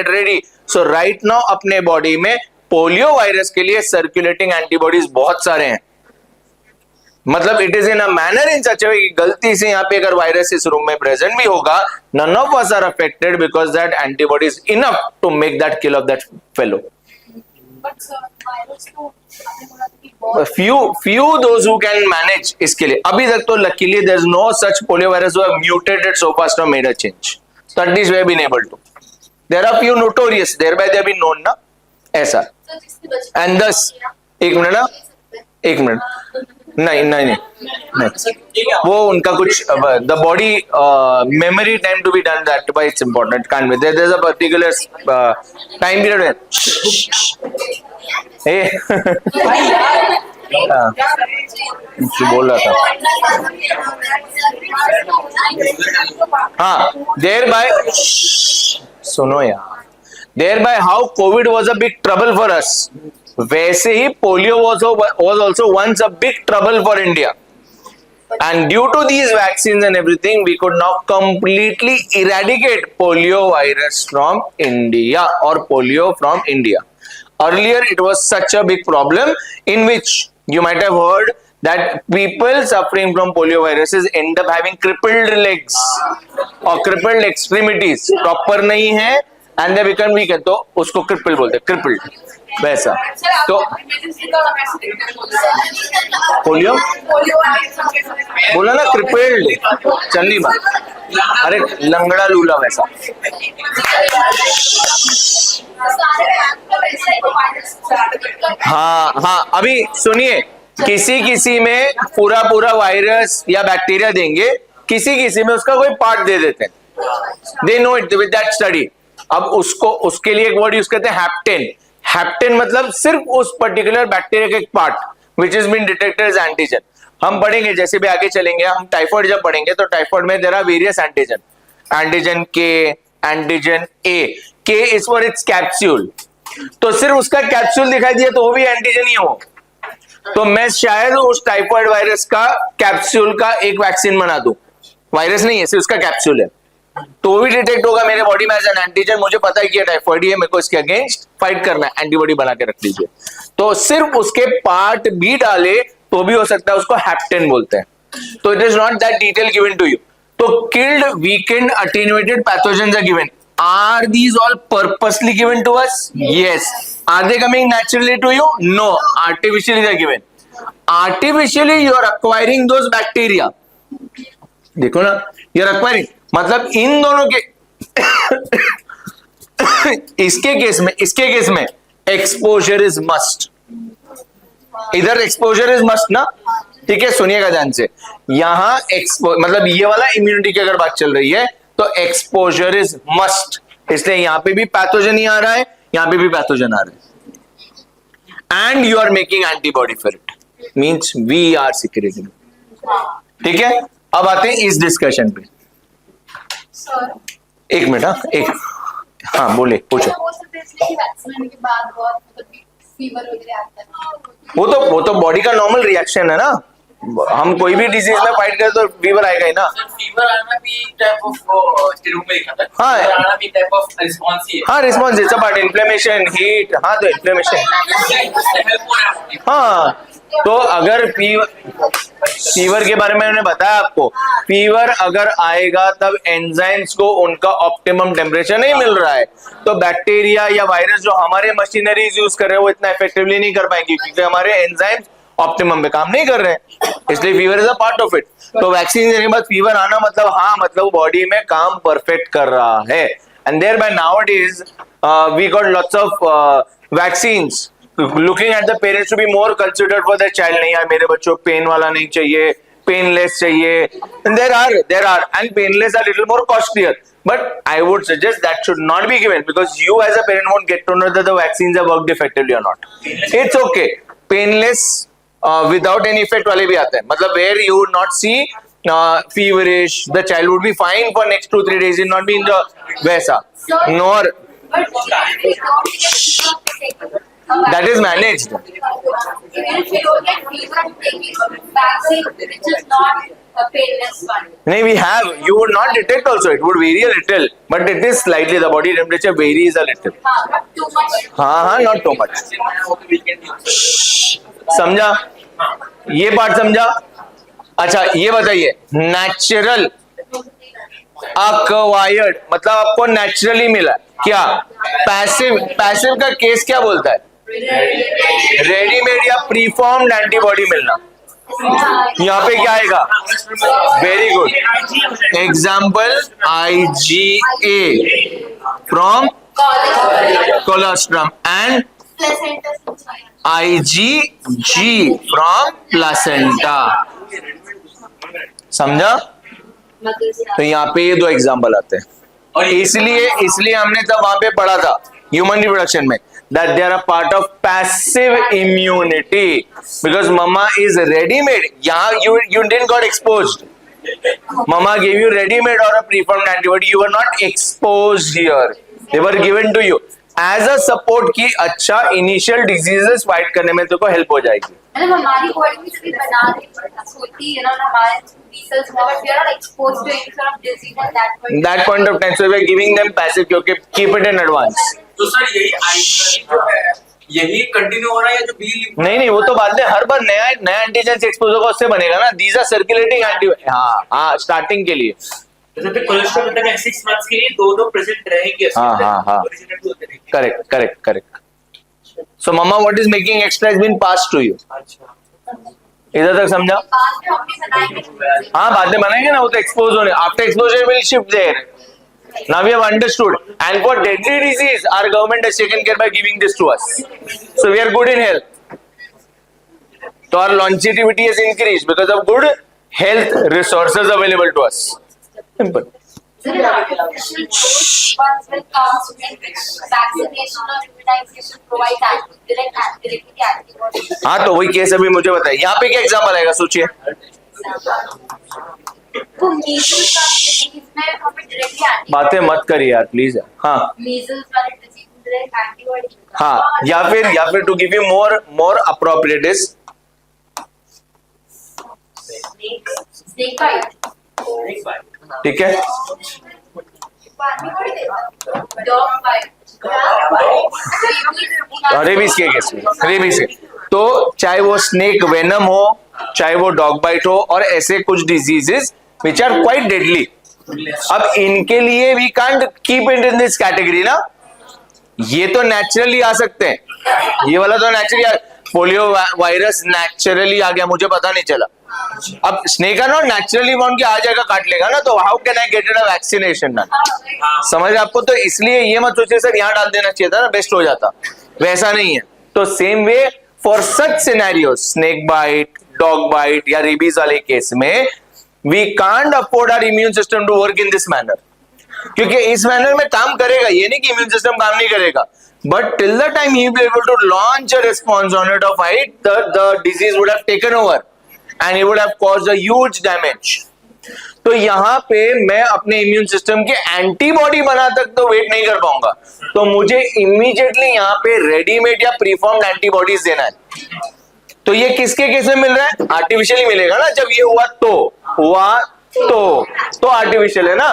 ready. So right now अपने बॉडी में पोलियो वायरस के लिए सर्कुलेटिंग एंटीबॉडीज बहुत सारे हैं. मतलब it is in a manner in such way कि गलती से यहाँ पे अगर वायरस इस रूम में प्रेजेंट भी होगा, none of us are affected because that antibody is enough to make that kill off that fellow. few those who can manage इसके लिए. अभी तक तो luckily there is no such polio virus who have mutated so fast or made a change. So at least we have been able to. There are few notorious, thereby they have been known ना, ऐसा. And thus एक मिनट नहीं वो उनका कुछ the body memory time to be done, that why it's important. Can't be there is a particular time period. बोल रहा था हाँ. thereby सुनो यार, thereby how COVID was a big trouble for us, वैसे ही polio was also once a big trouble for India. And due to these vaccines and everything, we could now completely eradicate polio virus from India or polio from India. Earlier, it was such a big problem in which you might have heard that people suffering from polio viruses end up having crippled legs or crippled extremities. Proper नहीं है and they become weak. तो उसको crippled बोलते हैं, crippled. वैसा तो पोलियो बोला ना, crippled चल नहीं बात, अरे लंगड़ा लूला वैसा. हाँ अभी सुनिए, किसी में पूरा वायरस या बैक्टीरिया देंगे, किसी में उसका कोई पार्ट दे देते हैं. They know it with that study. अब उसके लिए एक वर्ड यूज करते हैं हैप्टेन. हैप्टेन मतलब सिर्फ उस पर्टिकुलर बैक्टीरिया का एक part which is been detected as antigen. हम पढ़ेंगे जैसे भी आगे चलेंगे, हम टाइफॉइड जब पढ़ेंगे तो टाइफॉइड में there are various antigen. Antigen K, antigen A. K is for its capsule. तो सिर्फ उसका कैप्सूल दिखाई दिया तो वो भी एंटीजन ही हो. तो मैं शायद उस टाइफाइड वायरस का कैप्सूल का एक वैक्सीन बना दूं, वायरस नहीं है सिर्फ उसका कैप्सूल है, तो भी डिटेक्ट होगा मेरे बॉडी में एज एन एंटीजन, मुझे पता है कि ये टाइफाइड है, मेरे को इसके अगेंस्ट फाइट करना है, एंटीबॉडी बना के रख लीजिए। तो सिर्फ उसके पार्ट भी डाले तो भी हो सकता है, उसको हैप्टेन बोलते हैं। तो it is not that detail given to you. तो killed, weakened, attenuated pathogens are given. Are these all purposely given to us? Yes. Are they coming naturally to you? No. Artificially they are given. Artificially you are acquiring those bacteria. देखो ना, you are acquiring, मतलब इन दोनों के इसके केस में एक्सपोजर इज मस्ट। इधर एक्सपोजर इज मस्ट ना, ठीक है, सुनिएगा ध्यान से। यहां मतलब ये वाला इम्यूनिटी की अगर बात चल रही है तो एक्सपोजर इज मस्ट, इसलिए यहां पे भी पैथोजन ही आ रहा है, यहां पे भी पैथोजन आ रहा है, and you are making antibody for it, means we are secreting. ठीक है, अब आते हैं इस डिस्कशन पे। एक मिनट, हाँ बोले, पूछो। वो तो बॉडी का नॉर्मल रिएक्शन है ना, हम कोई भी डिजीज में फाइट करें तो फीवर आएगा ही ना। फीवर आना भी टाइप ऑफ स्टेरॉइड में दिखाता है, हाँ, फीवर आना भी टाइप ऑफ रिस्पांस ही है। हाँ, response it's about inflammation, heat. हाँ, तो इन्फ्लेमेशन, हाँ, तो अगर फीवर के बारे में मैंने बताया आपको, फीवर अगर आएगा तब एंजाइम्स को उनका ऑप्टिमम टेम्परेचर नहीं मिल रहा है, तो बैक्टीरिया या वायरस जो हमारे मशीनरीज यूज कर रहे हैं वो इतना इफेक्टिवली नहीं कर पाएंगे, क्योंकि हमारे एंजाइम्स ऑप्टिमम पे काम नहीं कर रहे हैं, इसलिए fever is a part of it. तो वैक्सीन देने के बाद फीवर आना मतलब, हाँ, मतलब बॉडी में काम परफेक्ट कर रहा है, and thereby nowadays we got lots of vaccines looking at the parents to be more considered for the child. नहीं यार, मेरे बच्चों पेन वाला नहीं चाहिए, पेनलेस चाहिए, there are and painless are little more costlier, but I would suggest that should not be given, because you as a parent won't get to know that the vaccines have worked effectively or not. It's okay, painless without any effect वाले भी आते हैं, मतलब where you would not see feverish, the child would be fine for next 2-3 days, it not be in the वैसा, nor that is managed. If you don't get fever taking vaccine, which is not a painless one. नहीं, we have, you would not detect also, it would vary a little, but it is slightly, the body temperature varies a little. Not too much. हाँ, not too much. समझा, ये पार्ट समझा। अच्छा, ये बताइए, नेचुरल अक्वायर्ड मतलब आपको नेचुरली मिला, क्या पैसिव का केस क्या बोलता है? रेडीमेड या प्रीफॉर्म्ड एंटीबॉडी मिलना। यहाँ पे क्या आएगा? Very good example, IgA from colostrum and IgG from placenta. समझा? तो यहाँ पे ये दो एग्जाम्पल आते हैं, और इसलिए हमने तब वहां पे पढ़ा था ह्यूमन रिप्रोडक्शन में that they are a part of passive immunity, because mama is ready made. Yeah, you didn't got exposed, mama gave you ready made or a preformed antibody, you were not exposed here, they were given to you as a support की अच्छा initial diseases fight करने में तेरे को help हो जाएगी। मतलब हमारी बॉडी में भी बना होती है ना हमारे cells, but we are not exposed to any sort of disease at that point of time, so we are giving them passive, क्योंकि keep it in advance। तो सर यही आईजी जो है यही कंटिन्यू हो रहा है या जो बी? नहीं, वो तो बाद में हर बार नया एंटीजन से एक्सपोज होगा, उससे बनेगा ना। These are circulating antibody. हाँ, स्टार्टिंग के लिए जैसे पे कोलेस्ट्रॉल मतलब 6 मंथ्स के लिए दोनों प्रेजेंट रहेंगे। हाँ, correct. So mamma, what is making extra has been passed to you. इधर तक समझा? हाँ, बाद में बनाएंगे ना, वो तो एक्सपोज होने, after exposure will shift there. Now we have understood, and for deadly disease, our government has taken care by giving this to us. So we are good in health. So our longevity has increased because of good health resources available to us. Simple. हाँ, तो वही केस अभी मुझे बताइए, यहाँ पे क्या एग्जाम्पल आएगा, सोचिए। बातें मत करिए यार प्लीज। हाँ, हाँ, या फिर to give you more appropriate is Snake bite. एक बार ठीक है, Dog bite. रेबीज के केस में, रेबीज के, तो चाहे वो स्नेक वेनम हो, चाहे वो डॉग बाइट हो, और ऐसे कुछ diseases which are quite deadly, अब इनके लिए we can't keep it in this category ना, ये तो नेचुरली आ सकते हैं, ये वाला तो नेचुरली, पोलियो वायरस नेचुरली आ गया, मुझे पता नहीं चला, अब स्नेक है ना नेचुरली वाउंड के आ जाएगा, काट लेगा ना, तो how can I get it a vaccination ना, समझ रहे आपको, तो इसलिए ये मत सोचिए सर यहाँ डाल देना चाहिए था ना, बेस्ट हो जाता, वैसा नहीं है, तो same way for such scenario, snake bite, dog bite या रेबीज वाले केस में we can't afford our immune system to work in this manner, क्योंकि इस मैनर में काम करेगा, ये नहीं कि इम्यून सिस्टम काम नहीं करेगा, but till the time he will be able to launch a response on it, of fight the disease would have taken over and it would have caused a huge damage. तो यहाँ पे मैं अपने इम्यून सिस्टम के एंटीबॉडी बना तक तो वेट नहीं कर पाऊंगा, तो मुझे इमीडिएटली यहाँ पे रेडीमेड या प्रीफॉर्म्ड एंटीबॉडीज देना है, तो ये किसके केस में मिल रहा है, आर्टिफिशियली मिलेगा ना, जब ये हुआ तो आर्टिफिशियल है ना,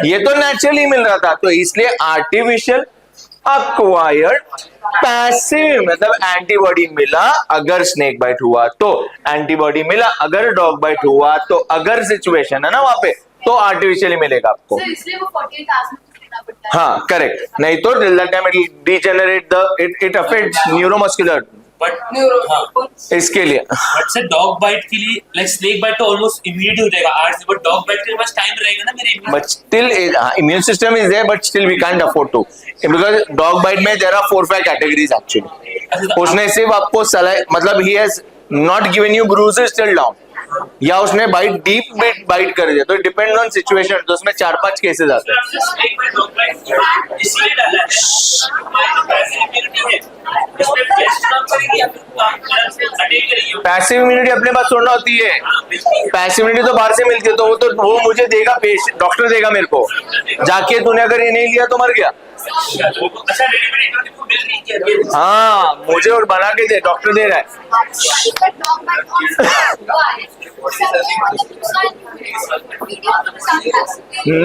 ये तो नेचुरली मिल रहा था, तो इसलिए आर्टिफिशियल अक्वायर्ड पैसिव, मतलब एंटीबॉडी मिला अगर स्नेक बाइट हुआ तो, एंटीबॉडी मिला अगर डॉग बाइट हुआ तो, अगर सिचुएशन है ना वहां पे, तो आर्टिफिशियली मिलेगा आपको, So, इसलिए वो 48 hours में लेना पड़ता है. हाँ करेक्ट, नहीं तो till that time it degenerate it affects neuromuscular, but इसके लिए बट से डॉग बाइट के लिए लाइक स्नेक बाइट तो ऑलमोस्ट इमीडिएट हो जाएगा आज, बट डॉग बाइट के लिए बस टाइम रहेगा ना मेरे immune- but still immune system is there, but still we can't afford to, because dog bite में there are 4-5 categories actually, उसने सिर्फ आपको सलाह, मतलब he has not given you bruises till down, या उसने बाइट डीप बाइट कर दिया, तो डिपेंड ऑन सिचुएशन, तो उसमें 4-5 केसेस आते हैं। स्नेक बाइट डॉग बाइट इसलिए डाला है हमारी पैसिव इम्यूनिटी है, इसमें बेस्ट काम करेगी या फिर काम से अटैक करेगी, पैसिव इम्यूनिटी अपने पास छोड़ना होती है, पैसिव इम्यूनिटी तो बाहर से मिलती है, तो वो मुझे देगा, डॉक्टर देगा मेरे को, जाके तूने अगर ये नहीं लिया तो मर गया, अच्छा रेडीमेड इम्यूनिटी को मिल नहीं किया, हाँ मुझे और बना के दे, डॉक्टर दे रहा है,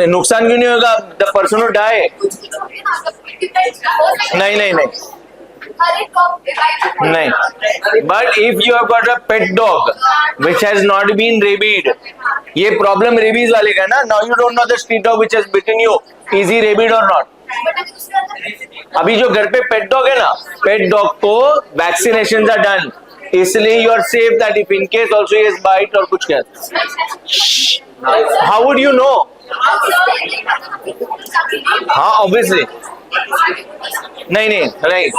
नुकसान क्यों नहीं होगा, द पर्सन डाई, नहीं नहीं नहीं नहीं, but if you have got a pet dog which has not been rabid, ये प्रॉब्लम रेबीज वाले का ना, now you don't know the street dog which has bitten you, is he rabid और नॉट, अभी जो घर पे पेट डॉग है ना, पेट डॉग को वैक्सीनेशन आर डन, इसलिए you are safe that if in case also he has bite और कुछ क्या, हाउ वुड यू नो, हाँ ऑब्वियसली, नहीं नहीं नहीं,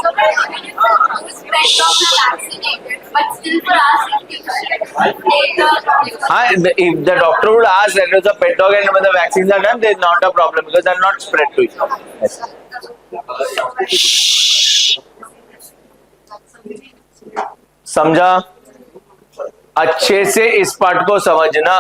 हाँ, if the doctor would ask that was a pet dog and when the vaccines are done, there is not a problem because they are not spread to you. Yes. समझा, अच्छे से इस पार्ट को समझना,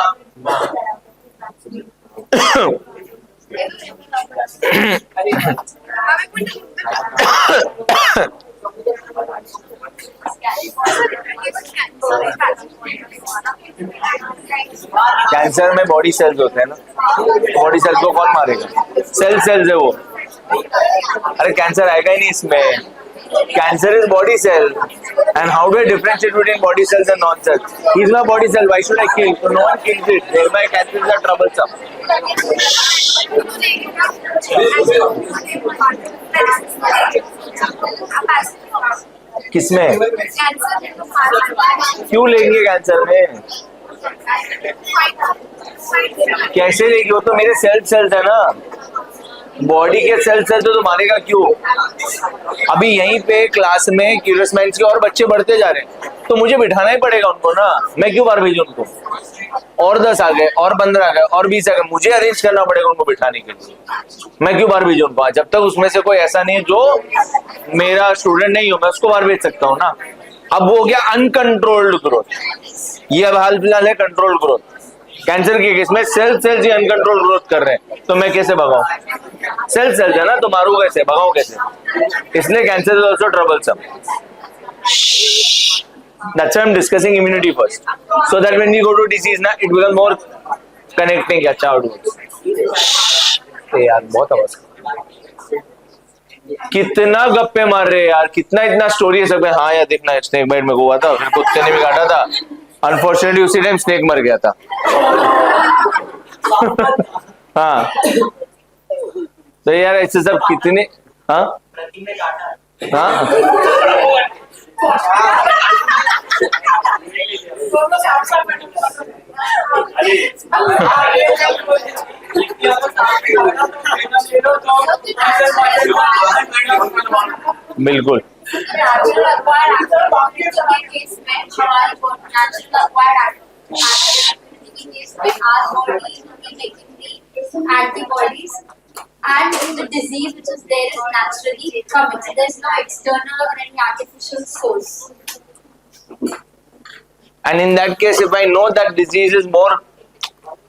कैंसर में बॉडी सेल्स होते हैं ना, बॉडी सेल्स को कौन मारेगा, सेल्स है वो, अरे कैंसर आएगा ही नहीं इसमें, cancer is body cell, and how do I differentiate between body cells and non cells, he is my body cell, why should I kill, so no one kills it, thereby cancers are troublesome. किसमें क्यों लेंगे कैंसर में, कैसे लेंगे, वो तो मेरे सेल्स है ना, बॉडी के सेल्स है तो मारेगा क्यों, अभी यहीं पे क्लास में क्यूरियस माइंड्स के और बच्चे बढ़ते जा रहे हैं, तो मुझे बिठाना ही पड़ेगा उनको ना, मैं क्यों बार भेजूं उनको, और 10 आ गए और 15 आ गए और 20 आ गए, मुझे अरेंज करना पड़ेगा उनको बिठाने के लिए, मैं क्यों बार भेजूं उनको, जब तक उसमें से कोई ऐसा नहीं है जो मेरा स्टूडेंट नहीं हो, मैं उसको बार भेज सकता हूँ ना। अब वो हो गया अनकंट्रोल्ड ग्रोथ, ये अब हाल फिलहाल है कंट्रोल्ड ग्रोथ, कैंसर के केस में सेल्स ही अनकंट्रोल ग्रोथ कर रहे हैं, तो मैं कैसे भगाऊं, सेल्स है ना, तो मारू कैसे, भगाऊं कैसे, इसलिए cancer is also troublesome. That's why I'm discussing immunity first, so that when we go to disease, na, it becomes more connect नहीं किया. अच्छा आउटवर्ड्स. यार बहुत आवाज. कितना गप्पे मार रहे हैं यार, कितना इतना स्टोरी है सब. हाँ यार देखना स्नेक बाइट में हुआ था, फिर कुत्ते ने भी काटा था. अनफॉर्चुनेटली उसी टाइम स्नेक मर गया था. हाँ तो यार ऐसे सब कितने. हाँ हाँ बिल्कुल. Natural acquired antibody के केस में हमारे natural acquired antibody के केस में our body is making the antibodies and the disease which is there is naturally coming. There is no external or any artificial source. And in that case, if I know that disease is more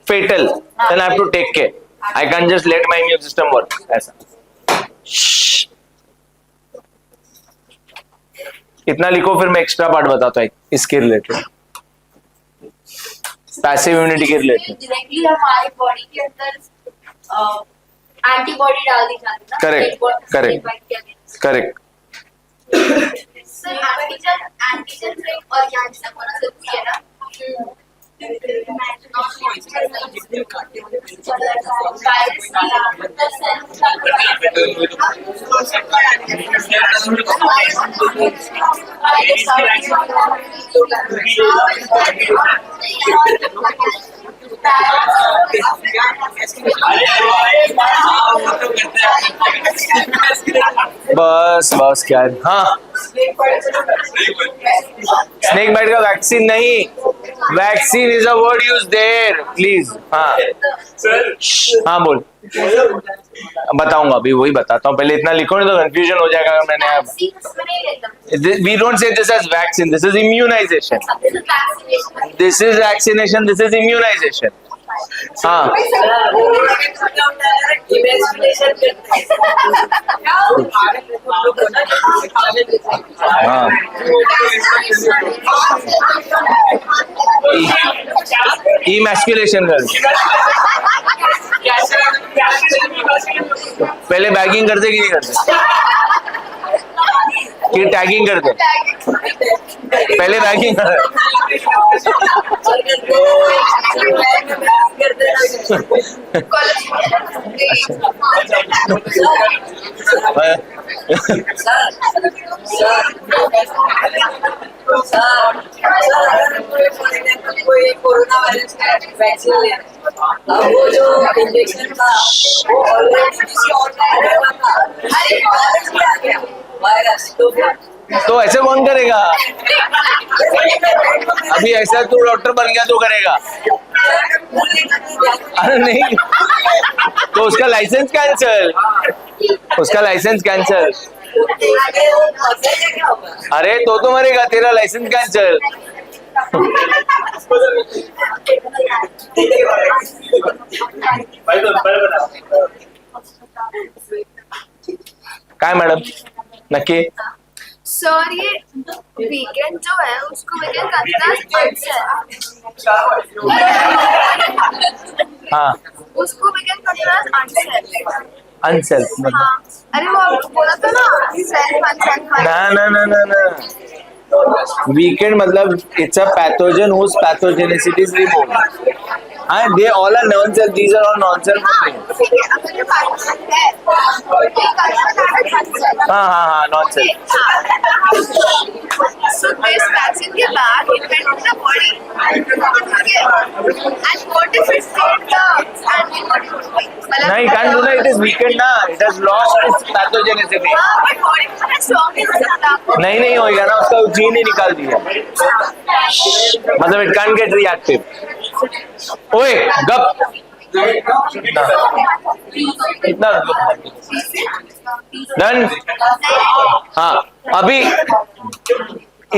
fatal, then I have to take care. I can't just let my immune system work. ऐसा. इतना लिखो, फिर मैं एक्स्ट्रा पार्ट बताता हूँ इसके रिलेटेड, पैसिव इम्यूनिटी के रिलेटेड. डायरेक्टली हमारी बॉडी के अंदर एंटीबॉडी डाल दी जाती है ना. Correct, correct. Correct. Sir antigen ring और कैंसर होना जरूरी है ना. बस बस क्या है. हाँ स्नेक बाइट का वैक्सीन नहीं, vaccine is a word use their please. हाँ हाँ बोल. बताऊंगा अभी, वही बताता हूँ. पहले इतना लिखो नहीं तो कंफ्यूजन हो जाएगा. मैंने we don't say this as vaccine, this is immunisation. This is vaccination, this is immunisation. हाँ हाँ इमैस्कुलेशन कर. पहले बैगिंग करते कि नहीं करते, कि टैगिंग करते. पहले बैगिंग कर. कोई कोरोना वायरस का वैक्सीन ले, अब वो जो इंजेक्शन था वो ऑलरेडी किसी और ने लिया था. अरे वायरस भी आ गया, वायरस तो ऐसे कौन करेगा. अभी ऐसा तू डॉक्टर बन गया तो करेगा. अरे नहीं, तो उसका लाइसेंस कैंसल, उसका लाइसेंस कैंसल. अरे तो मरेगा, तेरा लाइसेंस कैंसल. काय मॅडम नक्की. सर ये वीकेंड जो है उसको वीकेंड करना हाँ उसको वीकेंड करना अनसेल्फ मतलब. हाँ अरे वो आपको बोला था ना सेल्फ अनसेल्फ. ना ना ना ना ना वीकेंड मतलब it's a pathogen whose pathogenicity is removed. And they all are non-self. These are all non-self. हाँ हाँ हाँ non-self. So this vaccine के बाद it went to the body. And what if it's not the antibody? No, you can't do that. It is weakened ना. It has lost its pathogenicity. हाँ but body में strong नहीं हो सकता. नहीं होगा ना, उसका जीन ही निकाल दिया. मतलब it can't get reactive. ओए गप. इतना डन. हाँ अभी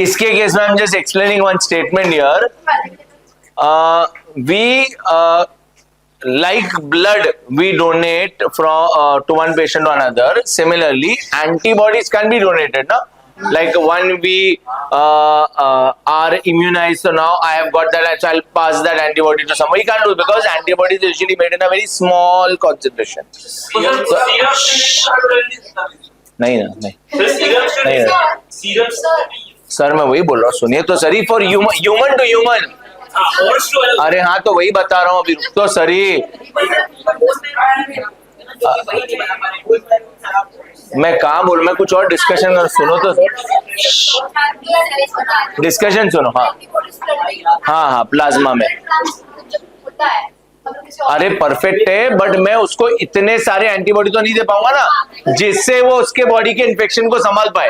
इसके केस में I'm just explaining one statement here. We like blood we donate from to one patient to another. Similarly antibodies can be donated ना. Like when we are immunized, so now I have got that, so I'll pass that antibody to someone. We can't do it because antibody is usually made in a very small concentration. नहीं ना, नहीं सर, मैं वही बोल रहा हूँ, सुनिए तो सरी, फॉर ह्यूमन टू ह्यूमन। अरे हाँ, तो वही बता रहा हूँ अभी, रुक तो सरी। मैं कहाँ बोल, मैं कुछ और डिस्कशन कर, सुनो तो, डिस्कशन सुनो। हाँ हाँ हाँ, प्लाज्मा में, अरे परफेक्ट है, बट मैं उसको इतने सारे एंटीबॉडी तो नहीं दे पाऊंगा ना जिससे वो उसके बॉडी के इन्फेक्शन को संभाल पाए।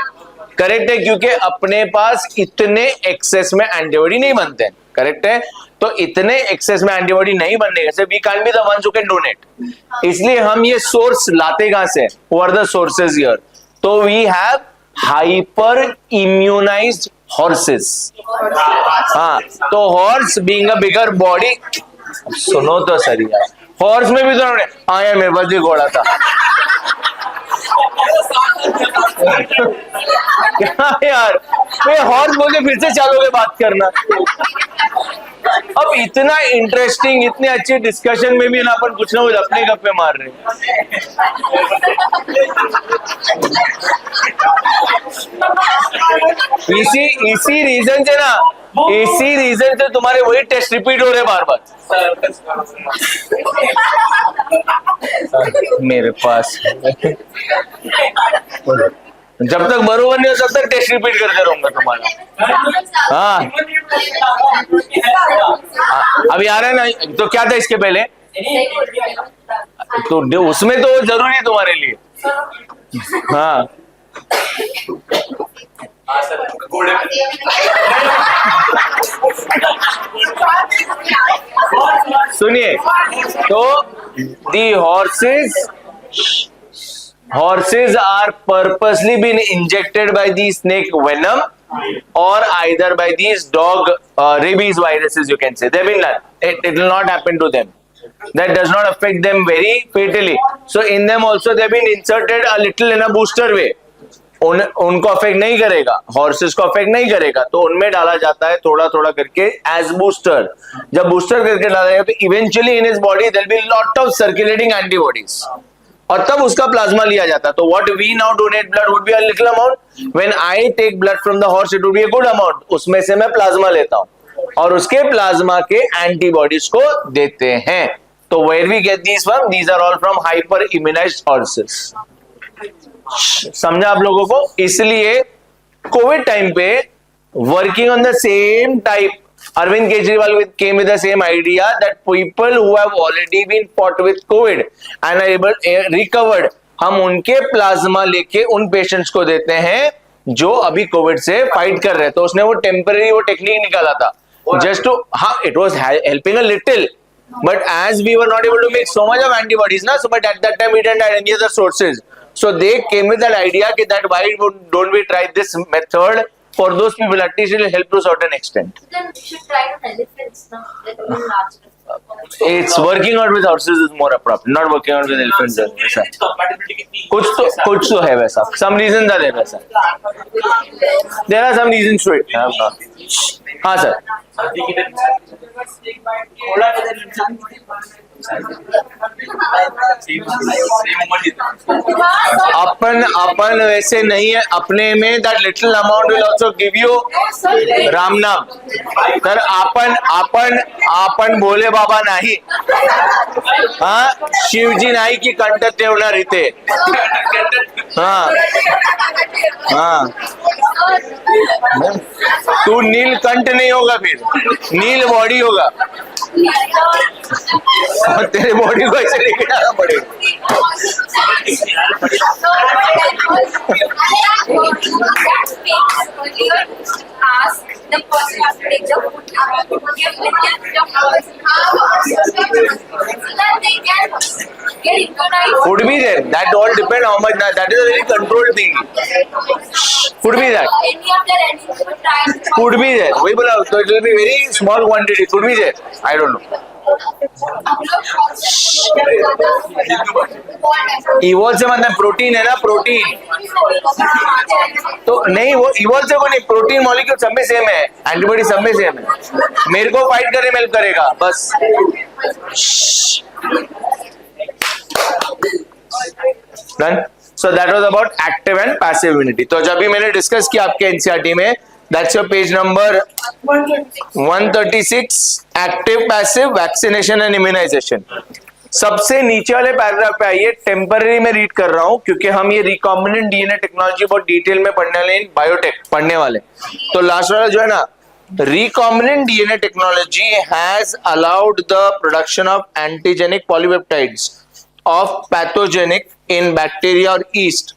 करेक्ट है, क्योंकि अपने पास इतने एक्सेस में एंटीबॉडी नहीं बनते हैं। करेक्ट है, तो इतने एक्सेस में एंटीबॉडी नहीं बनने से we can't be the ones who can donate. इसलिए हम ये सोर्स लाते कहां से? Who are the sources here? तो we have hyper immunised horses. हाँ, तो horse being a bigger body, सुनो तो सही यार, हॉर्स में भी तो आया, मेरे पास भी घोड़ा था। क्या यार, मैं हॉर्स बोल के फिर से चालोगे बात करना? अब इतना इंटरेस्टिंग, इतने अच्छे डिस्कशन में भी ना अपन कुछ ना कुछ अपने गप्पे मार रहे हैं। इसी रीजन से ना, इसी रीजन से तुम्हारे वही टेस्ट रिपीट हो रहे बार बार। मेरे पास जब तक बरोबर नहीं हो तब तक टेस्ट रिपीट करते रहूंगा तुम्हारा। हाँ, अभी आ रहा है ना, तो क्या था इसके पहले? तो उसमें तो जरूरी है तुम्हारे लिए। हाँ, सुनिए, तो दी horses are purposely been injected by the snake venom or either by these dog rabies viruses, you can say. They've been done. It will not happen to them. That does not affect them very fatally. So in them also they've been inserted a little in a booster way. उनको अफेक्ट नहीं करेगा, हॉर्सेस को अफेक्ट नहीं करेगा, तो उनमें डाला जाता है थोड़ा थोड़ा करके एज बूस्टर। जब बूस्टर करके डाला जाएगा तो eventually in his body there will be lot of circulating antibodies, और तब उसका प्लाज्मा लिया जाता है। तो what we now donate blood would be a little amount, when I take blood from the horse it would be a good amount. उसमें से मैं प्लाज्मा लेता हूं और उसके प्लाज्मा के एंटीबॉडीज को देते हैं। तो where we get these from? These are all from hyper immunised horses. समझा आप लोगों को? इसलिए कोविड टाइम पे working on the same type, Arvind Kejriwal came with the same idea that people who have already been fought with COVID and are recovered, हम उनके प्लाज्मा लेके उन पेशेंट्स को देते हैं जो अभी कोविड से फाइट कर रहे हैं। तो उसने वो टेम्पररी वो टेक्निक निकाला था जस्ट टू, हाँ, it was helping a little, but as we were not able to make so much of antibodies na, so but at that time we didn't have any other sources, so they came with that idea that why don't we try this method for those people, at least it will help to a certain extent. Then we should try on elephants now. That will be larger. It's working out with horses is more appropriate, not working out with elephants is वैसा। कुछ तो है वैसा, some reasons are there वैसा, there are some reasons to it। हाँ सर, अपन वैसे नहीं है अपने में, that little amount will also give you Ram नाम। तर आपण भोले बाबा नाही, हाँ, शिवजी नाही की कंठ ठेवणार इथे। हाँ हाँ, तू नीलकंठ नहीं होगा, फिर नील बॉडी होगा, और तेरे बॉडी को ऐसे लेके जाना पड़ेगा। Ask the person to take the food, give them so that they can get immunized. Could be there. That all depend how much. That is a very controlled thing. could be that, Any of their enemies were trying to could be there, वही बोला, so it will be very small quantity, could be there, I don't know. हम लोग इवॉल्व से मतलब प्रोटीन है ना, प्रोटीन तो नहीं, वो इवॉल्व से को नहीं, प्रोटीन मॉलिक्यूल सब में सेम है, एंटीबॉडी सब में सेम है, मेरे को फाइट करने में हेल्प करेगा बस. Done. So that was about active and passive immunity. तो जब भी मैंने डिस्कस किया आपके एनसीईआरटी में, that's your page number 136, active passive vaccination and immunization. सबसे नीचे वाले पैराग्राफ पे आइए, टेम्पररी में रीड कर रहा हूं क्योंकि हम ये रिकॉम्बिनेंट डीएनए टेक्नोलॉजी बहुत डिटेल में पढ़ने वाले, बायोटेक पढ़ने वाले. तो लास्ट वाला जो है ना, recombinant DNA technology has allowed the production of antigenic polypeptides of pathogenic in bacteria or yeast.